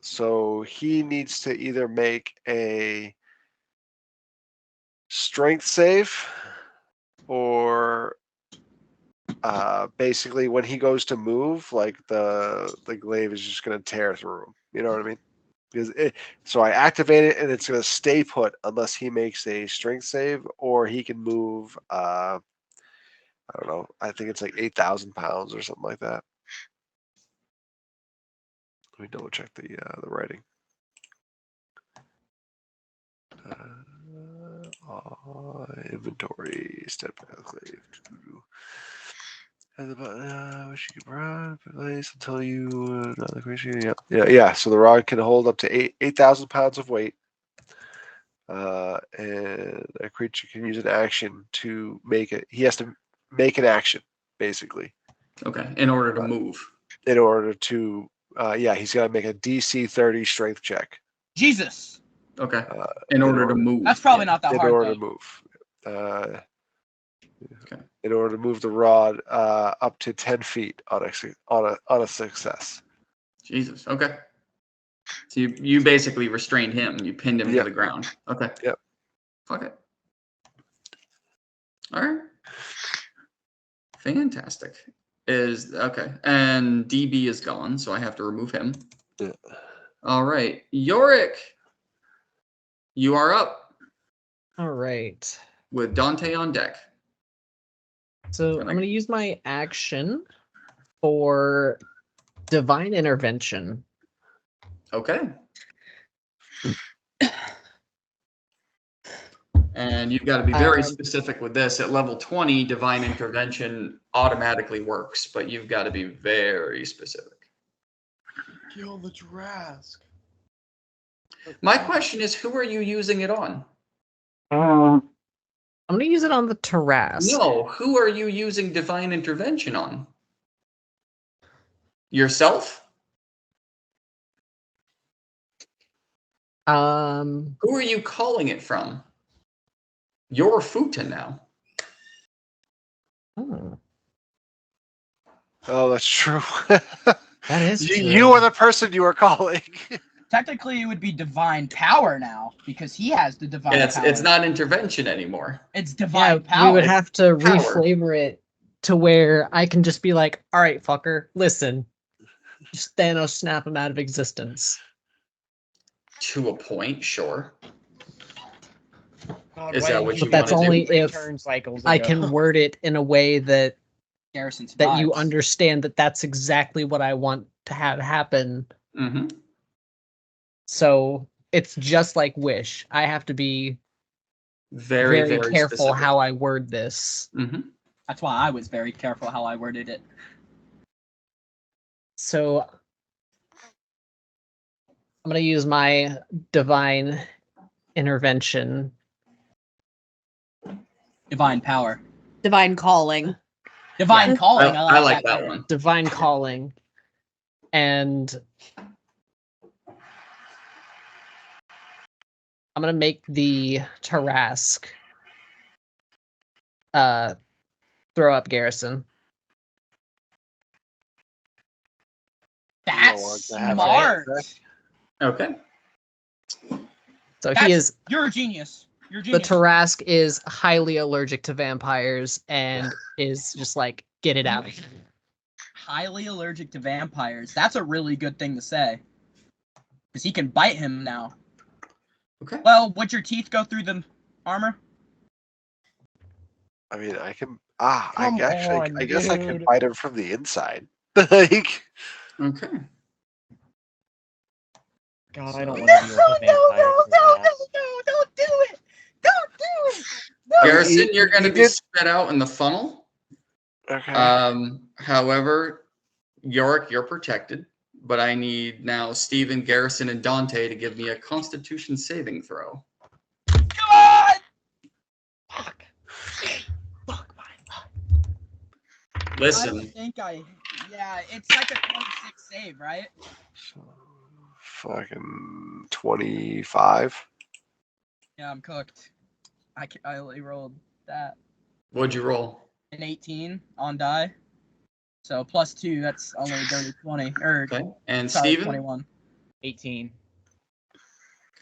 So he needs to either make a strength save or basically when he goes to move, like the glaive is just going to tear through him. You know what I mean? Because so I activate it and it's going to stay put unless he makes a strength save or he can move I don't know. I think it's like 8,000 pounds or something like that. Let me double check the writing. Inventory, step enclave. Which you can run, place until you another creature. Yeah. So the rod can hold up to 8,000 pounds of weight. And a creature can use an action to make it. He has to make an action, basically. Okay, in order to move. In order to, he's got to make a DC 30 strength check. Jesus. Okay, in order to move. That's probably not that hard. In order to move. Okay. In order to move the rod up to 10 feet on a success. Jesus. Okay. So you basically restrained him. You pinned him to the ground. Okay. Yep. Fuck it. All right. Fantastic. Okay. And DB is gone, so I have to remove him. Yeah. All right. Yorick, you are up. All right. With Dante on deck. So I'm going to use my action for divine intervention. Okay. And you've got to be very specific with this. At level 20, divine intervention automatically works, but you've got to be very specific. Kill the Tarrasque. My question is, who are you using it on? I'm going to use it on the Tarrasque. No, who are you using divine intervention on? Yourself? Who are you calling it from? You're Futa now. Oh, that's true. That is true. You are the person you are calling. Technically, it would be divine power now because he has the divine power. It's not intervention anymore. It's divine power. We would have to reflavor it to where I can just be like, all right, fucker, listen. Just Thanos snap him out of existence. To a point, sure. God, Is that what you But that's want to only do? if cycles I ago. can word it in a way that Garrison's that you vibes. understand that that's exactly what I want to have happen. Mm-hmm. So it's just like Wish. I have to be Very careful specific. how I word this. Mm-hmm. That's why I was very careful how I worded it. So I'm going to use my divine intervention. Divine power. Divine calling. Divine calling. I like that better. one. Divine calling. And I'm going to make the Tarrasque throw up Garrison. That's smart. Okay. So he is. You're a genius. You're a The genius. Tarrasque is highly allergic to vampires and is just like, get it out. Highly allergic to vampires. That's a really good thing to say. Because he can bite him now. Okay. Well, would your teeth go through the armor? I mean, I can. Come I guess I can dude. bite him from the inside. Like, Okay. God, I don't want to deal with a vampire. No, don't do it! Don't do it! Garrison, you're going to you be did- spit out in the funnel. okay. However, Yorick, you're protected. But I need now Steven, Garrison, and Dante to give me a Constitution saving throw. God! Fuck. Listen. I think yeah, it's like a 26 save, right? So, fucking 25. Yeah, I'm cooked. I only rolled that. What'd you roll? An 18 on die. So +2, that's only dirty 20. Or Okay. And sorry, Steven? 21. 18.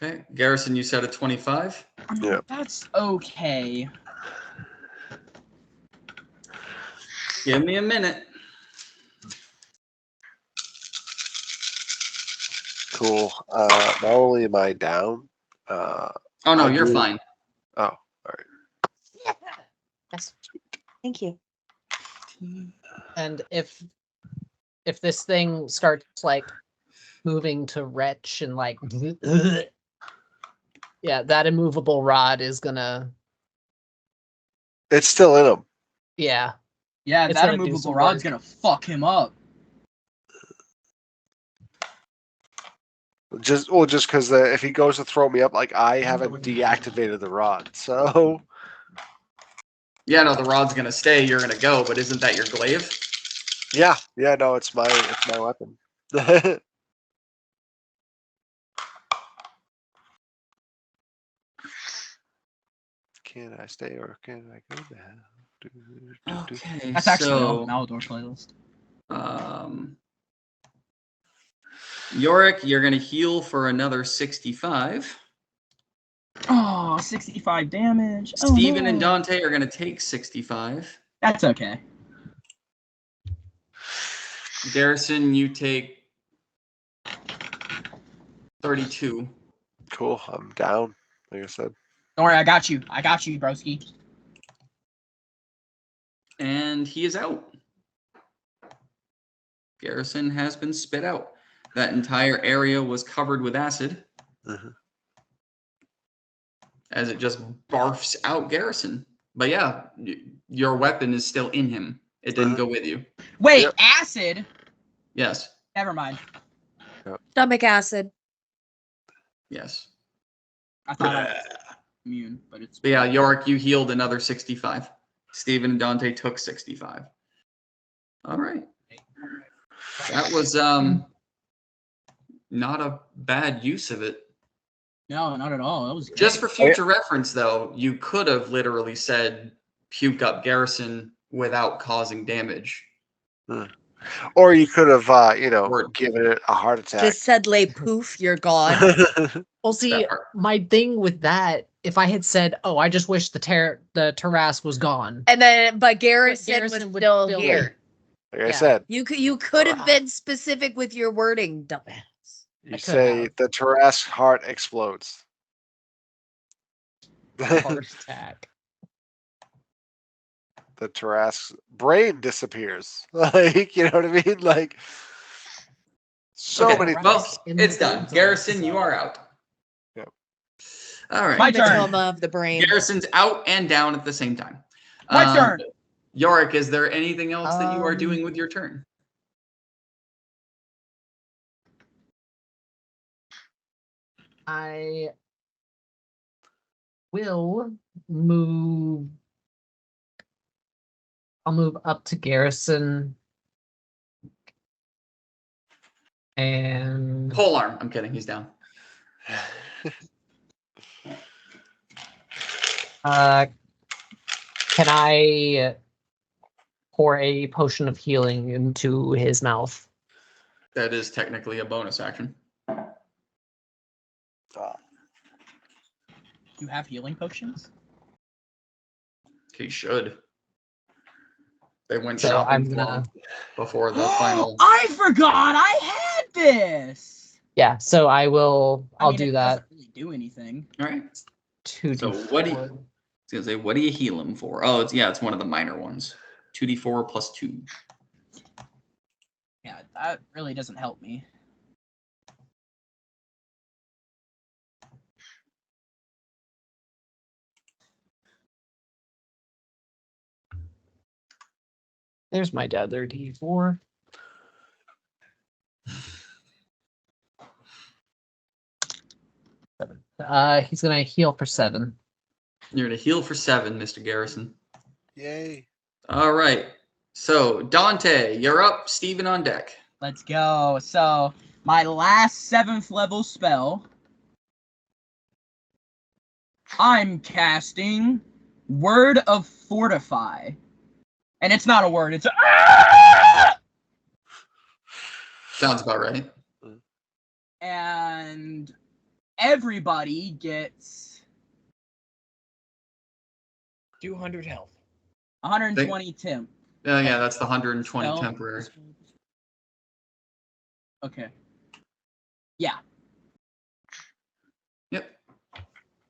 Okay. Garrison, you said a 25? Yeah. That's okay. Give me a minute. Cool. Not only am I down. Oh, no, I you're do- fine. Oh, all right. Yes. Thank you. And if this thing starts like moving to retch and like yeah, that immovable rod is gonna It's still in him. yeah. Yeah, It's that gonna do immovable some rod's work. gonna fuck him up. Just because if he goes to throw me up, like I haven't deactivated the rod, so Yeah, no, the rod's gonna stay. You're gonna go, but isn't that your glaive? yeah, no, it's my weapon. Can I stay or can I go now? Okay, That's actually so on Malador playlist. Yorick, you're gonna heal for another 65. Oh, 65 damage. Oh, Steven no. and Dante are gonna take 65. That's okay. Garrison, you take 32. Cool, I'm down. Like I said. Don't worry, I got you. I got you, broski. And he is out. Garrison has been spit out. That entire area was covered with acid. As it just barfs out Garrison. But yeah, your weapon is still in him. It didn't go with you. Wait, Yep. acid? Yes. Never mind. Stomach acid. Yes. I thought I was immune, but it's... But yeah, Yorick, you healed another 65. Steven and Dante took 65. All right. That was not a bad use of it. No, not at all. That was great. Just for future reference, though, you could have literally said puke up Garrison without causing damage. Or you could have, Word. given it a heart attack. Just said lay poof, you're gone. Well, see, That part. my thing with that, if I had said, "Oh, I just wish the Tarrasque was gone," And then but Garrison, Garrison was would still still here. Like I Yeah. said, You could have been specific with your wording, dumbass. you could say have. the Tarrasque heart explodes. heart attack. The Tarrasque's brain disappears. Like, you know what I mean? Like, so Okay, many well, things. it's done. Garrison, you are out. Yep. All right. My turn. Hematoma of the brain. Garrison's out and down at the same time. My turn. Yorick, is there anything else that you are doing with your turn? I will move. I'll move up to Garrison. And Polearm. I'm kidding. He's down. can I pour a potion of healing into his mouth? That is technically a bonus action. You have healing potions? He should. They went So shopping I'm for gonna. him before the final. I forgot I had this! Yeah, so I'll I mean, do it that. doesn't really do anything. All right. 2d4. So what do you? I was gonna say, what do you heal him for? Oh, it's one of the minor ones. 2d4 plus 2. Yeah, that really doesn't help me. There's my other d4. He's gonna heal for 7. You're gonna heal for 7, Mr. Garrison. Yay. All right. So Dante, you're up. Steven on deck. Let's go. So, my last 7th level spell, I'm casting Word of Fortify. And it's not a word, it's a... Sounds about right. And everybody gets 200 health. 120 temp. Oh yeah, that's the 120 Spell. temporary. Okay. Yeah. Yep.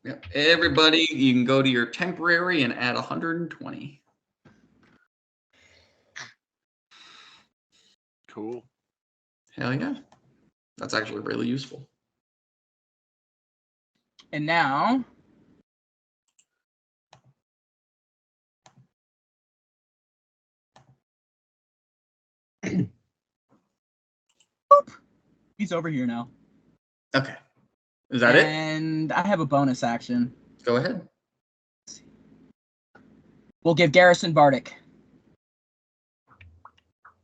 Yep. Everybody, you can go to your temporary and add 120. Cool. Hell yeah. That's actually really useful. And now, he's over here now. Okay. Is that it? And I have a bonus action. Go ahead. We'll give Garrison Bardic.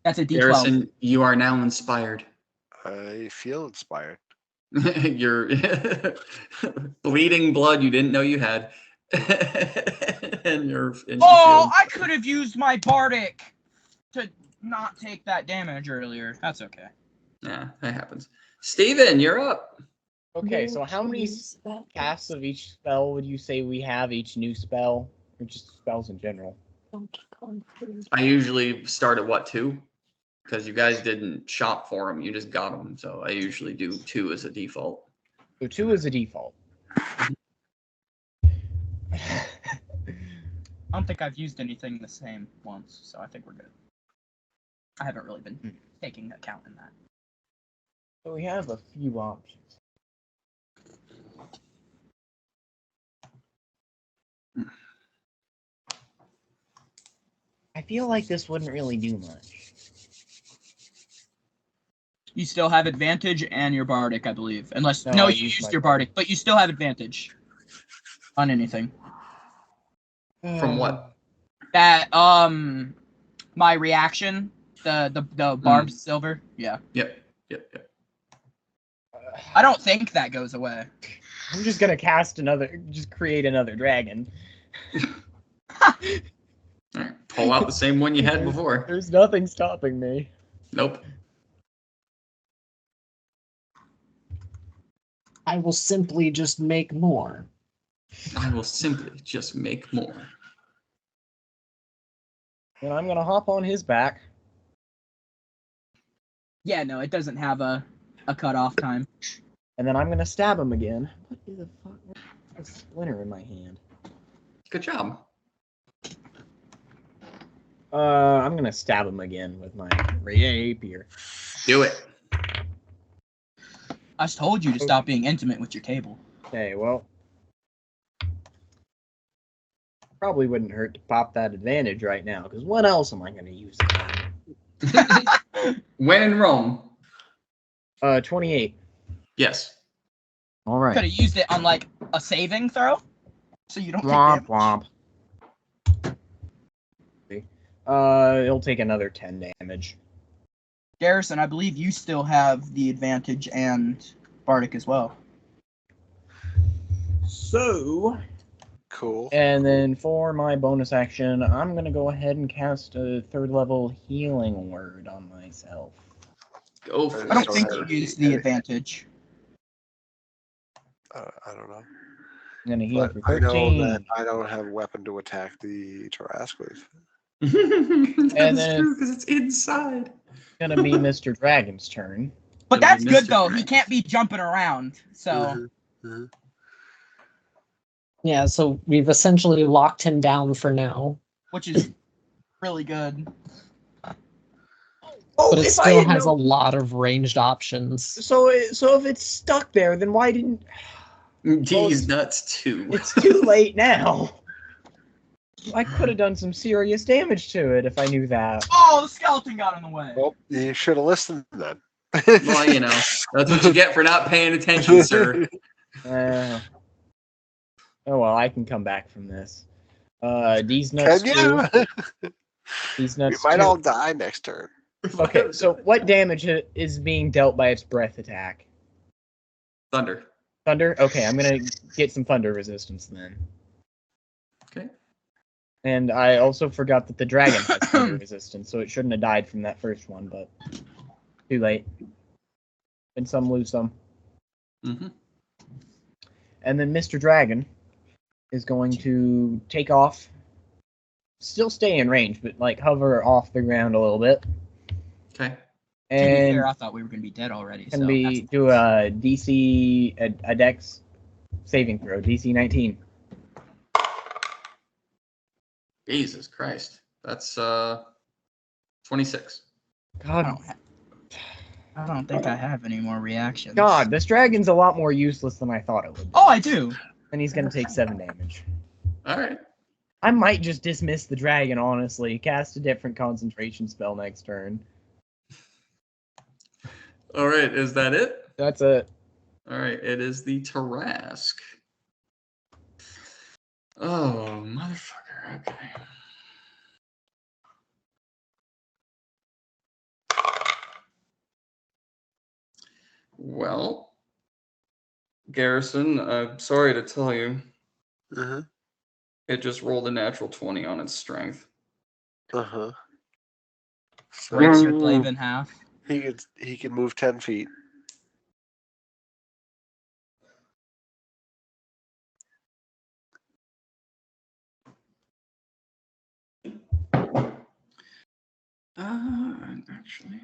That's a D12. Garrison, you are now inspired. I feel inspired. You're bleeding blood you didn't know you had. and you're Oh, I could have used my Bardic to not take that damage earlier. That's okay. Yeah, that happens. Steven, you're up. Okay, so how many casts of each spell would you say we have, each new spell? Or just spells in general? I usually start at what, 2? Because you guys didn't shop for them, you just got them. So I usually do 2 as a default. So 2 is a default. I don't think I've used anything the same once, so I think we're good. I haven't really been taking account in that. So we have a few options. I feel like this wouldn't really do much. You still have advantage and your Bardic, I believe. Unless, No, no I you used used my your Bardic, but you still have advantage on anything. From what? That, my reaction, the barbed silver, yeah. Yep. I don't think that goes away. I'm just gonna create another dragon. All right, pull out the same one you had before. There's nothing stopping me. Nope. I will simply just make more. I will simply just make more. And I'm gonna hop on his back. Yeah, no, it doesn't have a cutoff time. And then I'm gonna stab him again. What the fuck? There's a splinter in my hand. Good job. I'm gonna stab him again with my rapier. Do it. I just told you to stop being intimate with your table. Okay, well. Probably wouldn't hurt to pop that advantage right now, because what else am I gonna use it on? When in Rome. 28. Yes. All right. Could have used it on like a saving throw, so you don't take Womp damage. Womp. It'll take another 10 damage. Garrison, I believe you still have the advantage and Bardic as well. So. Cool. And then for my bonus action, I'm gonna go ahead and cast a 3rd level healing word on myself. Go for it. I don't think you used the advantage. I don't know. I'm gonna heal But for I know 13. that I don't have a weapon to attack the Tarrasque with. That's then true, because it's inside. It's gonna be Mr. Dragon's turn. But It'll that's be good Mr. though. He Dragon. can't be jumping around. So Mhm. Yeah, so we've essentially locked him down for now. which is really good. Oh, But it if I still had has a known- lot of ranged options. So if it's stuck there, then why didn't? He's nuts too. It's too late now. I could have done some serious damage to it if I knew that. Oh, the skeleton got in the way. Well, you should have listened then. Well, you know, that's what you get for not paying attention, sir. Oh well, I can come back from this. These nuts Can too. you? These We nuts might too. all die next turn. Okay, so what damage is being dealt by its breath attack? Thunder. Thunder? Okay, I'm gonna get some thunder resistance then. Okay. And I also forgot that the dragon has thunder resistance, so it shouldn't have died from that first one, but too late. Win some, lose some. Mm-hmm. And then Mr. Dragon is going to take off, still stay in range, but like hover off the ground a little bit. Okay. To be And fair, I thought we were gonna be dead already. can So be do a DC a Dex saving throw, DC 19. Jesus Christ. That's 26. I God, don't have, I don't think I have any more reactions. God, this dragon's a lot more useless than I thought it would be. Oh, I do. And he's gonna take 7 damage. All right. I might just dismiss the dragon, honestly. Cast a different concentration spell next turn. All right. Is that it? That's it. All right. It is the Tarrasque. Oh, motherfucker. Okay. Well, Garrison, I'm sorry to tell you, it just rolled a natural 20 on its strength. Breaks your glaive in half. He can move 10 feet. Actually.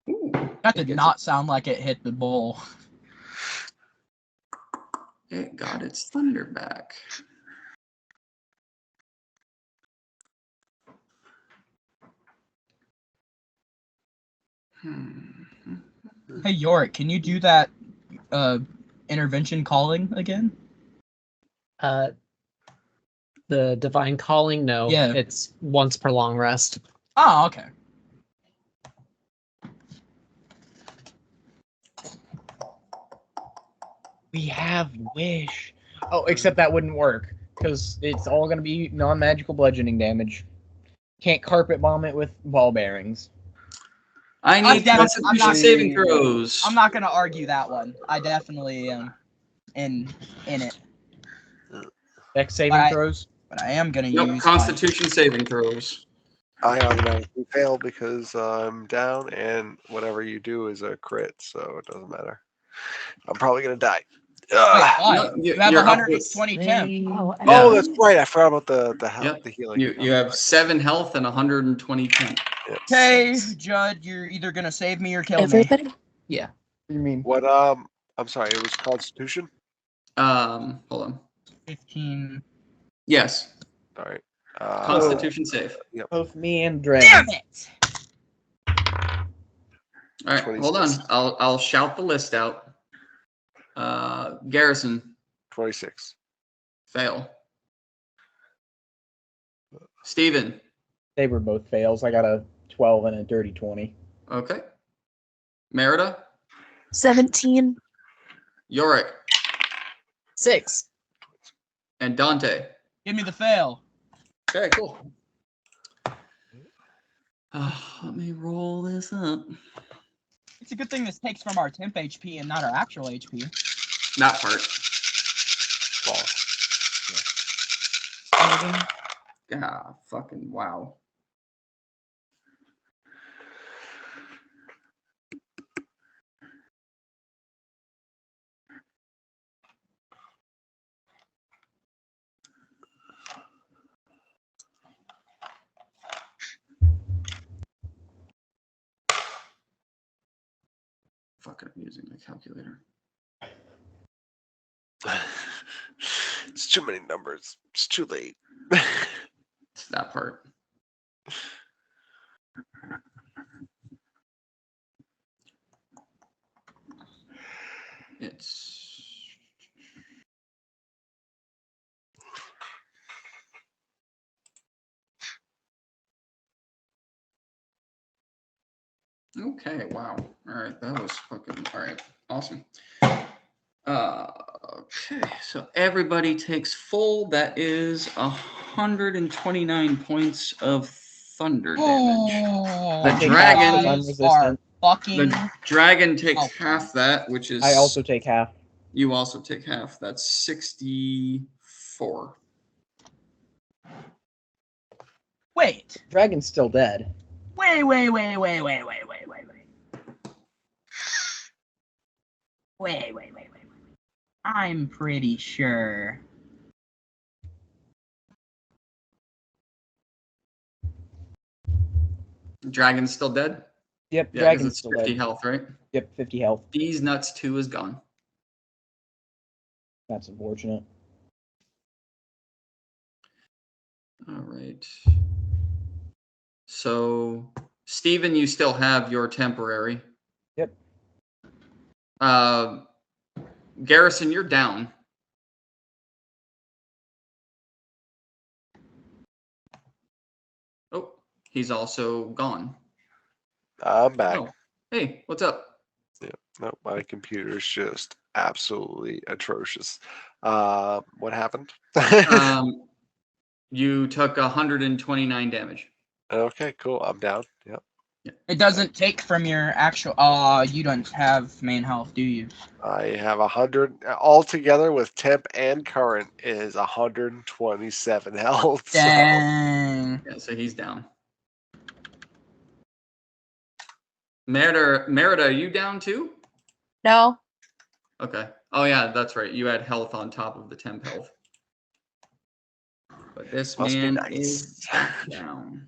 Ooh, That did not sound like it hit the bowl. it got its thunder back. Hey, Yorick, can you do that intervention calling again? The divine calling, no. Yeah. It's once per long rest. Oh, okay. We have wish. Oh, except that wouldn't work because it's all going to be non-magical bludgeoning damage. Can't carpet bomb it with ball bearings. I need Constitution saving throws. I'm not gonna argue that one. I definitely am in it. Dex saving throws. But I am gonna use Constitution saving throws. I automatically fail because I'm down, and whatever you do is a crit, so it doesn't matter. I'm probably gonna die. No, you have 120 temp. Oh, that's right. I forgot about the health, the healing. You have 7 health and 120 temp. Okay, Judd, you're either gonna save me or kill Everybody? Yeah. What do you mean? What? I'm sorry. It was Constitution. Hold on. 15. Yes. All right. Constitution save. Yep. Both me and Dragon. Damn it! All right, 26. hold on. I'll shout the list out. Garrison. 26. Fail. Steven. They were both fails. I got a 12 and a dirty 20. Okay. Merida. 17. Yorick. 6. And Dante. Give me the fail. Okay, cool. Let me roll this up. It's a good thing this takes from our temp HP and not our actual HP. That part. Ah, fucking wow. Fucking I'm using the calculator. It's too many numbers. It's too late. It's that part. It's okay. Wow. All right, that was fucking all right. Awesome. Okay, so everybody takes full. That is 129 points of thunder damage. The dragon takes half that, which is. I also take half. You also take half. That's 64. Wait. Dragon's still dead. Wait. I'm pretty sure. Dragon's still dead? Yep, yeah, Dragon's it's still 50 dead. health, right? Yep, 50 health. These nuts 2 is gone. That's unfortunate. All right. So Steven, you still have your temporary. Yep. Garrison, you're down. Oh, he's also gone. I'm back. Oh, hey, what's up? Yeah, no, my computer's just absolutely atrocious. What happened? You took 129 damage. Okay, cool. I'm down. Yep. It doesn't take from your actual. You don't have main health, do you? I have 100 altogether with temp and current is 127 health. So. Dang. Yeah, so he's down. Merida, are you down too? No. Okay. Oh yeah, that's right. You had health on top of the temp health. But this Must be man nice. is down.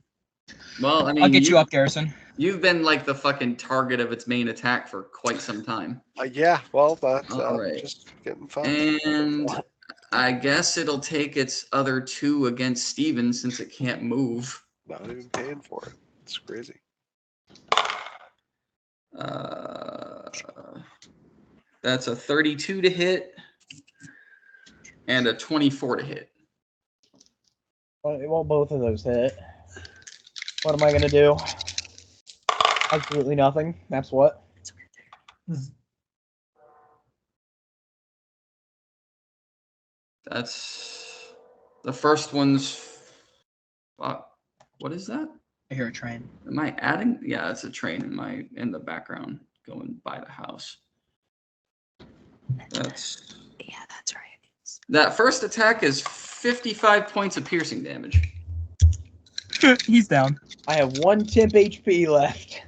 Well, I mean, I'll get you up, Garrison. You've been like the fucking target of its main attack for quite some time. Yeah, well, that's All right. just getting fun. And I guess it'll take its other 2 against Steven since it can't move. Not even paying for it. It's crazy. That's a 32 to hit and a 24 to hit. Well, both of those hit. What am I gonna do? Absolutely nothing. That's what. That's the first one's. What is that? I hear a train. Am I adding? Yeah, it's a train in the background going by the house. That's. Yeah, that's right. That first attack is 55 points of piercing damage. He's down. I have 1 temp HP left.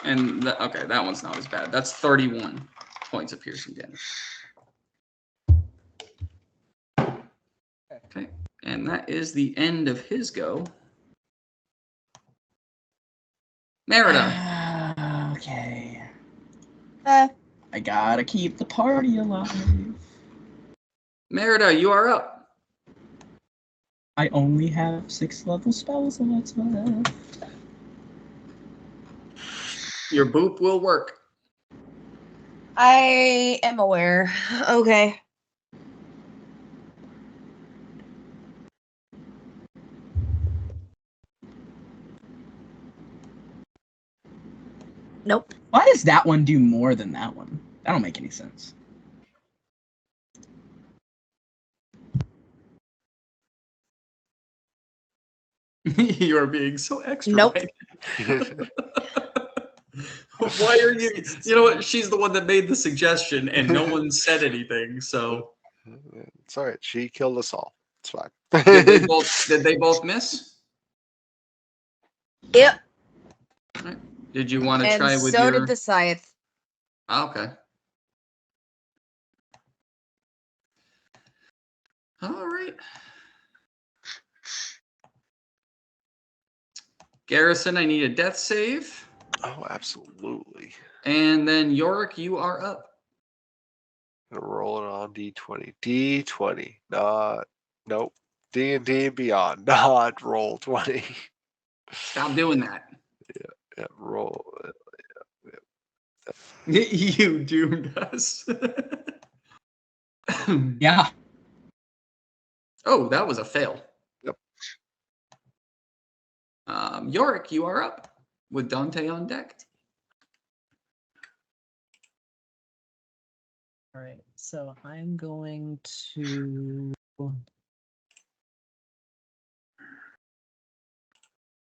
And okay, that one's not as bad. That's 31 points of piercing damage. Okay, and that is the end of his go. Merida. Okay. Uh, I gotta keep the party alive. Merida, you are up. I only have 6 level spells left. Your boop will work. I am aware. Okay. Nope. Why does that one do more than that one? That don't make any sense. You are being so extra. Nope. Why are you? You know what? She's the one that made the suggestion, and no one said anything. So It's all right. She killed us all. It's fine. did they both miss? Yep. Right. Did you want to And try with so your? did the scythe. Okay. All right. Garrison, I need a death save. Oh, absolutely. And then Yorick, you are up. Gonna roll it on D20. D20. Nope. D&D and beyond. Not roll 20. Stop doing that. Yeah, roll. You doomed us. Yeah. Oh, that was a fail. Yep. Yorick, you are up with Dante on deck. All right, so I'm going to. All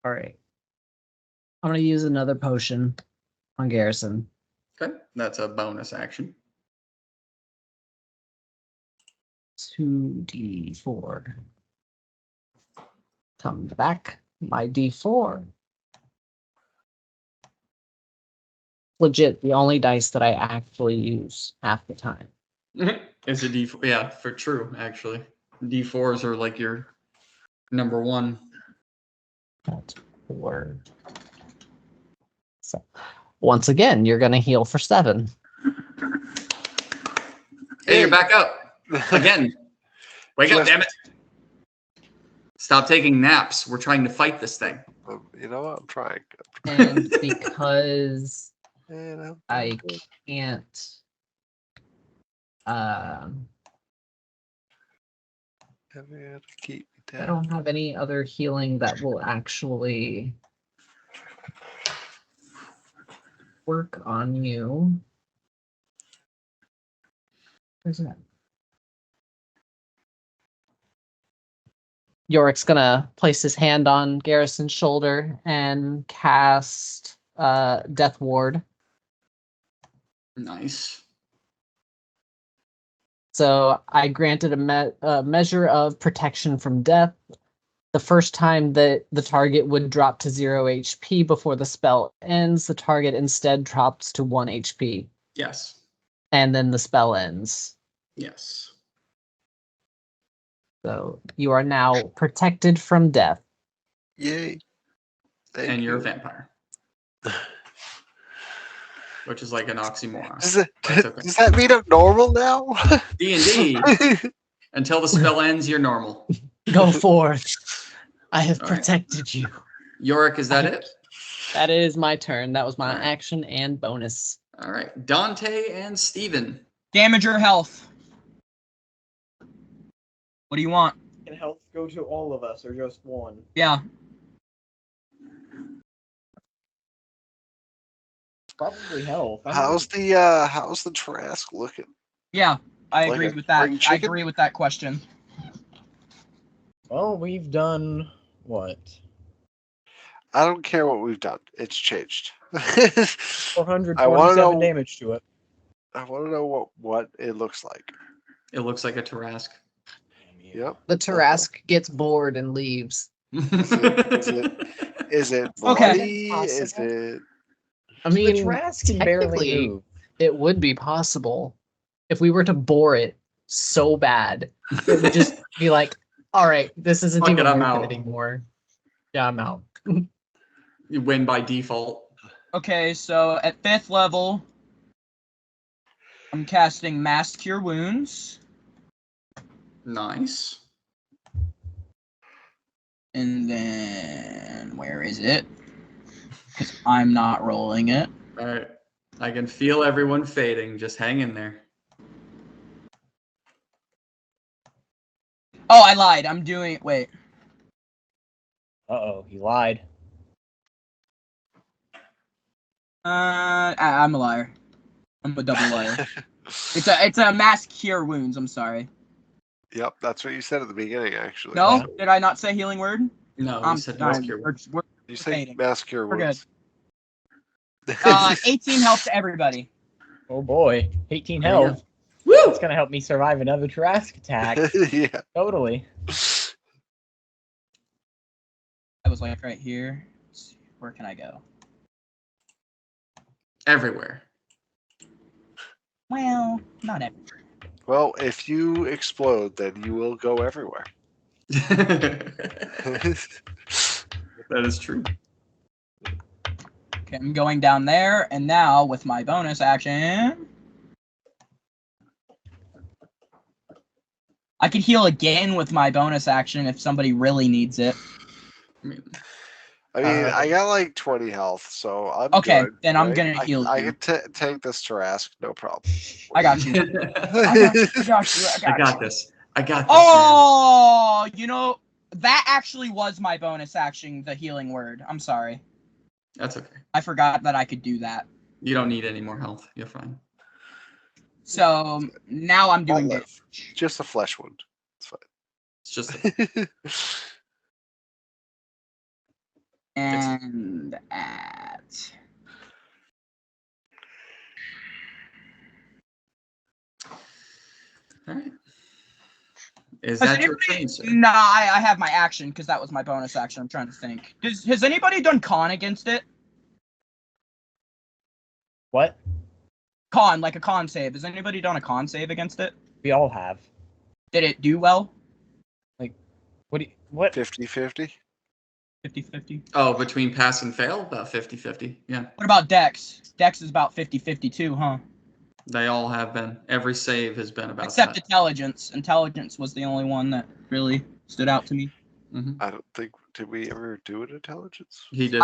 right. I'm going to use another potion on Garrison. Okay, that's a bonus action. 2d4. Come back, my d4. Legit, the only dice that I actually use half the time. It's a D4. Yeah, for true, actually. D4s are like your number one. That's 4. So, once again, you're going to heal for 7. Hey, you're back up again. Wake up, damn it! Stop taking naps. We're trying to fight this thing. You know what? I'm trying. And because Man, I can't keep me down. I don't have any other healing that will actually work on you. Where's that? Yorick's gonna place his hand on Garrison's shoulder and cast Death Ward. Nice. So I granted a measure of protection from death. The first time that the target would drop to 0 HP before the spell ends, the target instead drops to 1 HP. Yes. And then the spell ends. Yes. So you are now protected from death. Yay. And you're a vampire. Which is like an oxymoron. Does that mean I'm normal now? D&D. Until the spell ends, you're normal. Go forth. I have All right. protected you. Yorick, is that it? That is my turn. That was my All right. action and bonus. All right. Dante and Steven. Damage or health? What do you want? Can health go to all of us or just one? Yeah. Probably health. How's the Tarrasque looking? Yeah, I Like agree a with that. spring I chicken? agree with that question. Well, we've done what? I don't care what we've done. It's changed. I 427 damage to it. want to know what it looks like. It looks like a Tarrasque. Yep. The Tarrasque gets bored and leaves. Is it Okay. bloody? Is it? I mean, the Tarrasque can barely technically, move. it would be possible if we were to bore it so bad. It would just be like, all right, this isn't Fuck even it, I'm worth out. it anymore. Yeah, I'm out. You win by default. Okay, so at 5th level, I'm casting Mass Cure Wounds. Nice. And then, where is it? Because I'm not rolling it. All right. I can feel everyone fading. Just hang in there. Oh, I lied. I'm doing, wait. Uh-oh, he lied. I'm a liar. I'm a double liar. It's a Mass Cure Wounds, I'm sorry. Yep, that's what you said at the beginning, actually. No? Did I not say healing word? No, I'm you said sorry. Mass Cure Wounds. You say fading. Mass Cure We're Wounds. 18 health to everybody. Oh boy, 18 Yeah. health. Woo! That's gonna help me survive another Tarrasque attack. Yeah. Totally. I was like right here. Let's see, where can I go? Everywhere. Well, not everywhere. Well, if you explode, then you will go everywhere. That is true. Okay, I'm going down there, and now with my bonus action, I could heal again with my bonus action if somebody really needs it. I mean, I got like 20 health, so I'm Okay, good, then I'm right? gonna heal I you. can take this Tarrasque, no problem. I got you. I got you. I got this. I got this. Oh, you know, that actually was my bonus action, the healing word. I'm sorry. That's okay. I forgot that I could do that. You don't need any more health. You're fine. So now I'm I'll doing live. damage. Just a flesh wound. It's just It's fine. And at all right. Is that your turn, sir? No, I have my action because that was my bonus action. I'm trying to think. Has anybody done con against it? What? Con, like a con save. Has anybody done a con save against it? We all have. Did it do well? What? 50-50. 50-50. Oh, between pass and fail? About 50-50. Yeah. What about Dex? Dex is about 50-50 too, huh? They all have been. Every save has been about Except that. intelligence. Intelligence was the only one that really stood out to me. Mm-hmm. I don't think, did we ever do an intelligence? He did.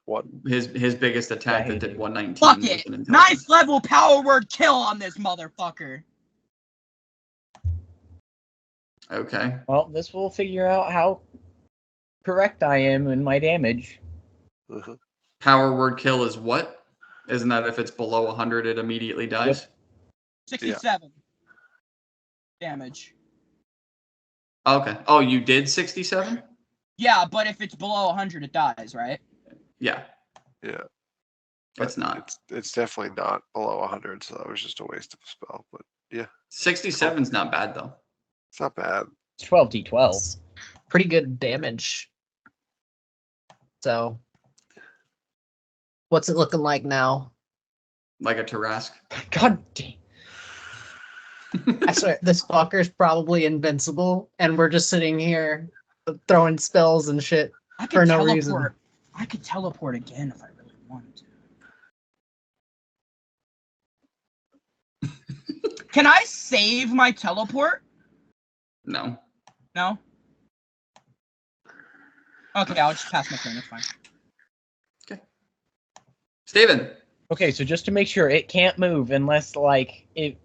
What? His biggest attack Yeah, he that did did. 119 Fuck was it! an intelligence. Nice level power word kill on this motherfucker. Okay. Well, this will figure out how correct I am in my damage. Uh-huh. Power word kill is what? Isn't that if it's below 100, it immediately dies? 67 damage. Okay. Oh, you did 67? Yeah, but if it's below 100, it dies, right? Yeah. Yeah. It's not. It's definitely not below 100, so that was just a waste of a spell. But yeah, 67's not bad though. it's not bad. It's 12d12. Pretty good damage. So, what's it looking like now? Like a Tarrasque. God damn. I swear, this fucker's probably invincible, and we're just sitting here throwing spells and shit I for could no teleport. reason. I could teleport again if I really wanted to. Can I save my teleport? No. No? Okay, I'll just pass my turn. It's fine. Okay. Steven. Okay, so just to make sure, it can't move unless, like, it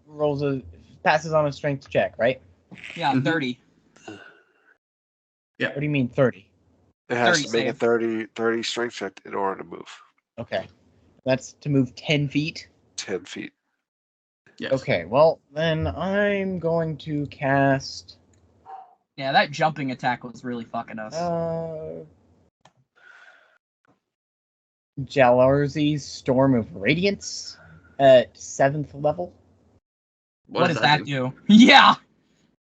passes on a strength check, right? Yeah, Mhm. 30. What do you mean 30? It has 30 to make save. a 30 strength check in order to move Okay. That's to move 10 feet? 10 feet. Yes. Okay, well, then I'm going to cast... Yeah, that jumping attack was really fucking us. Jalarzi's Storm of Radiance at 7th level. What does that do? Yeah!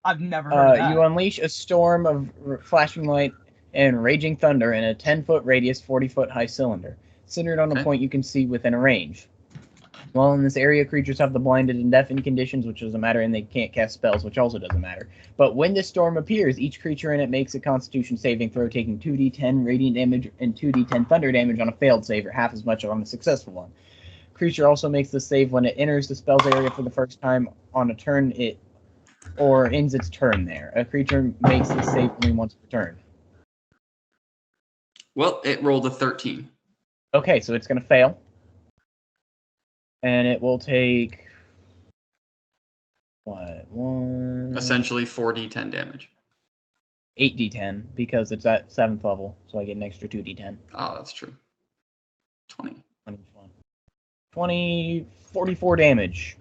I've never heard of that. You unleash a storm of flashing light and raging thunder in a 10-foot radius, 40-foot high cylinder, centered on a point you can see within a range. While in this area, creatures have the blinded and deafened conditions, which doesn't matter, and they can't cast spells, which also doesn't matter. But when this storm appears, each creature in it makes a Constitution saving throw, taking 2d10 radiant damage and 2d10 thunder damage on a failed save, or half as much on a successful one. Creature also makes the save when it enters the spell's area for the first time on a turn or ends its turn there. A creature makes the save only once per turn. Well, it rolled a 13. Okay, so it's going to fail. And it will take... What? Essentially 4d10 damage. 8d10, because it's at 7th level, so I get an extra 2d10. Oh, that's true. 20. 20, 44 damage.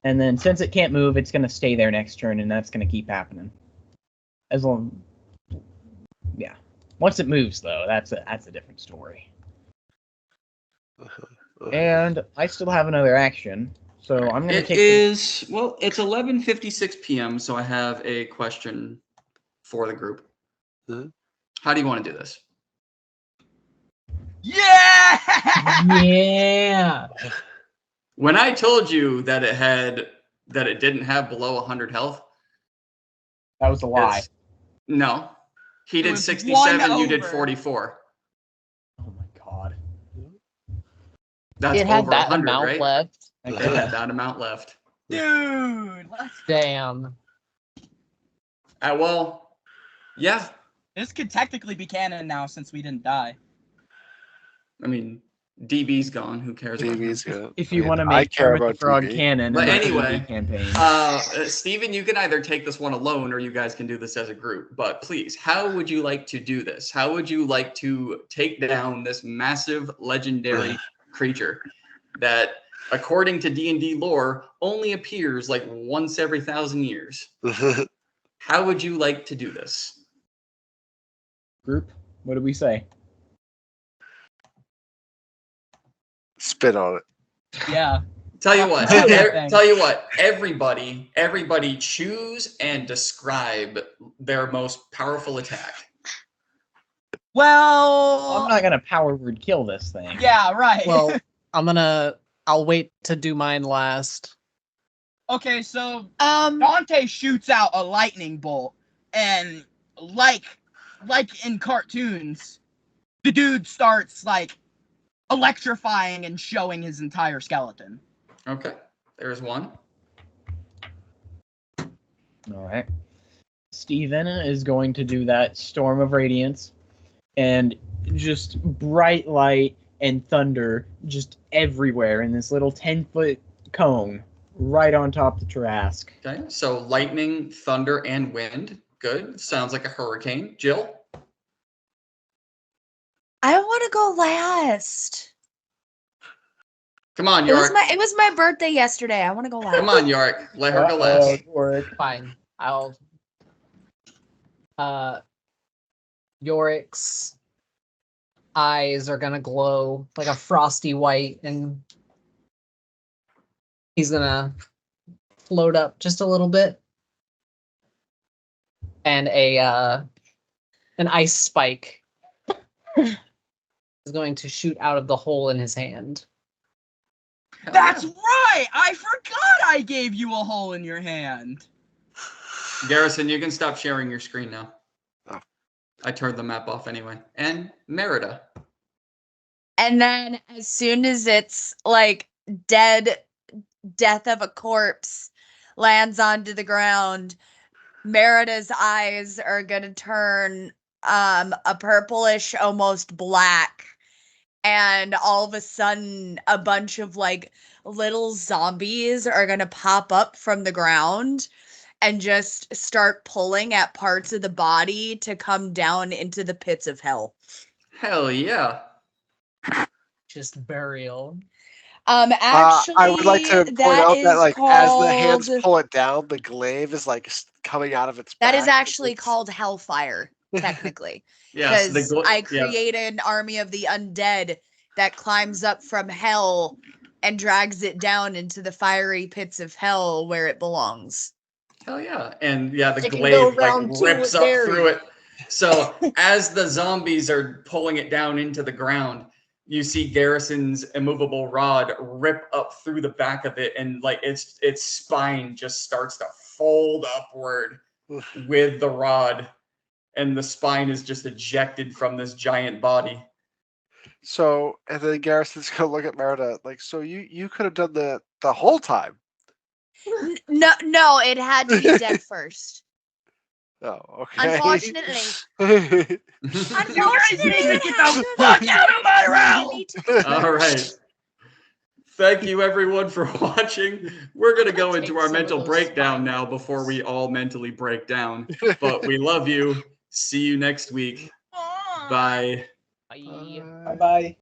And then since it can't move, it's going to stay there next turn, and that's going to keep happening. As long... Yeah. Once it moves, though, that's a different story. And I still have another action, so I'm going to take... Well, it's 11:56 p.m., so I have a question for the group. Mhm. How do you want to do this? Yeah! Yeah. When I told you that it didn't have below 100 health, That was a lie. No. He It did was 67, you did over. 44. Oh my god. That's It had over that 100, amount right? left. It had that amount left. Dude! Damn. Well, yeah. This could technically be canon now since we didn't die. I mean, DB's gone. Who cares about him? DB's good. If you I mean, want to I make care Kermit the about Frog DB. canon But in the anyway, DB campaign. Steven, you can either take this one alone or you guys can do this as a group. But please, how would you like to do this? How would you like to take down this massive legendary creature that, according to D&D lore, only appears like once every 1,000 years? How would you like to do this? Group, what did we say? Spit on it. Yeah. Tell you what, Thing. everybody choose and describe their most powerful attack. Well... I'm not gonna power word kill this thing. Yeah, right. Well, I'll wait to do mine last. Okay, so Dante shoots out a lightning bolt, and like in cartoons, the dude starts like electrifying and showing his entire skeleton. Okay, there's one. All right. Steven is going to do that Storm of Radiance, and just bright light and thunder just everywhere in this little 10-foot cone right on top of the Tarrasque. Okay, so lightning, thunder, and wind. Good. Sounds like a hurricane. Jill? I want to go last. Come on, It was Yorick. my birthday yesterday. I want to go last. Come on, Yorick. Let her go last. Fine. I'll. Yorick's eyes are gonna glow like a frosty white, and he's gonna float up just a little bit, and an ice spike is going to shoot out of the hole in his hand. That's right! I forgot I gave you a hole in your hand. Garrison, you can stop sharing your screen now. Oh. I turned the map off anyway. And Merida. And then as soon as it's like death of a corpse lands onto the ground, Merida's eyes are gonna turn a purplish, almost black. And all of a sudden, a bunch of like little zombies are gonna pop up from the ground and just start pulling at parts of the body to come down into the pits of hell. Hell yeah. Just burial. Actually, I would like to point that out that, is like, as the hands called- pull it down, the glaive is like coming out of its that back. is actually It's- called hellfire, technically. Yes, Because I created an army of the undead that climbs up from hell and drags it down into the fiery pits of hell where it belongs. Hell yeah. And yeah, the It can go glaive like round two rips with up Gary. through it. So as the zombies are pulling it down into the ground, you see Garrison's immovable rod rip up through the back of it, and like its spine just starts to fold upward with the rod, and the spine is just ejected from this giant body. So, and then Garrison's gonna look at Merida like, so you could have done the whole time. No, it had to be dead first. Oh, okay. Unfortunately. You guys need to get the fuck out of my realm! All right. Thank you, everyone, for watching. We're going to go into our mental breakdown now before we all mentally break down. But we love you. See you next week. Bye. Bye. Bye-bye.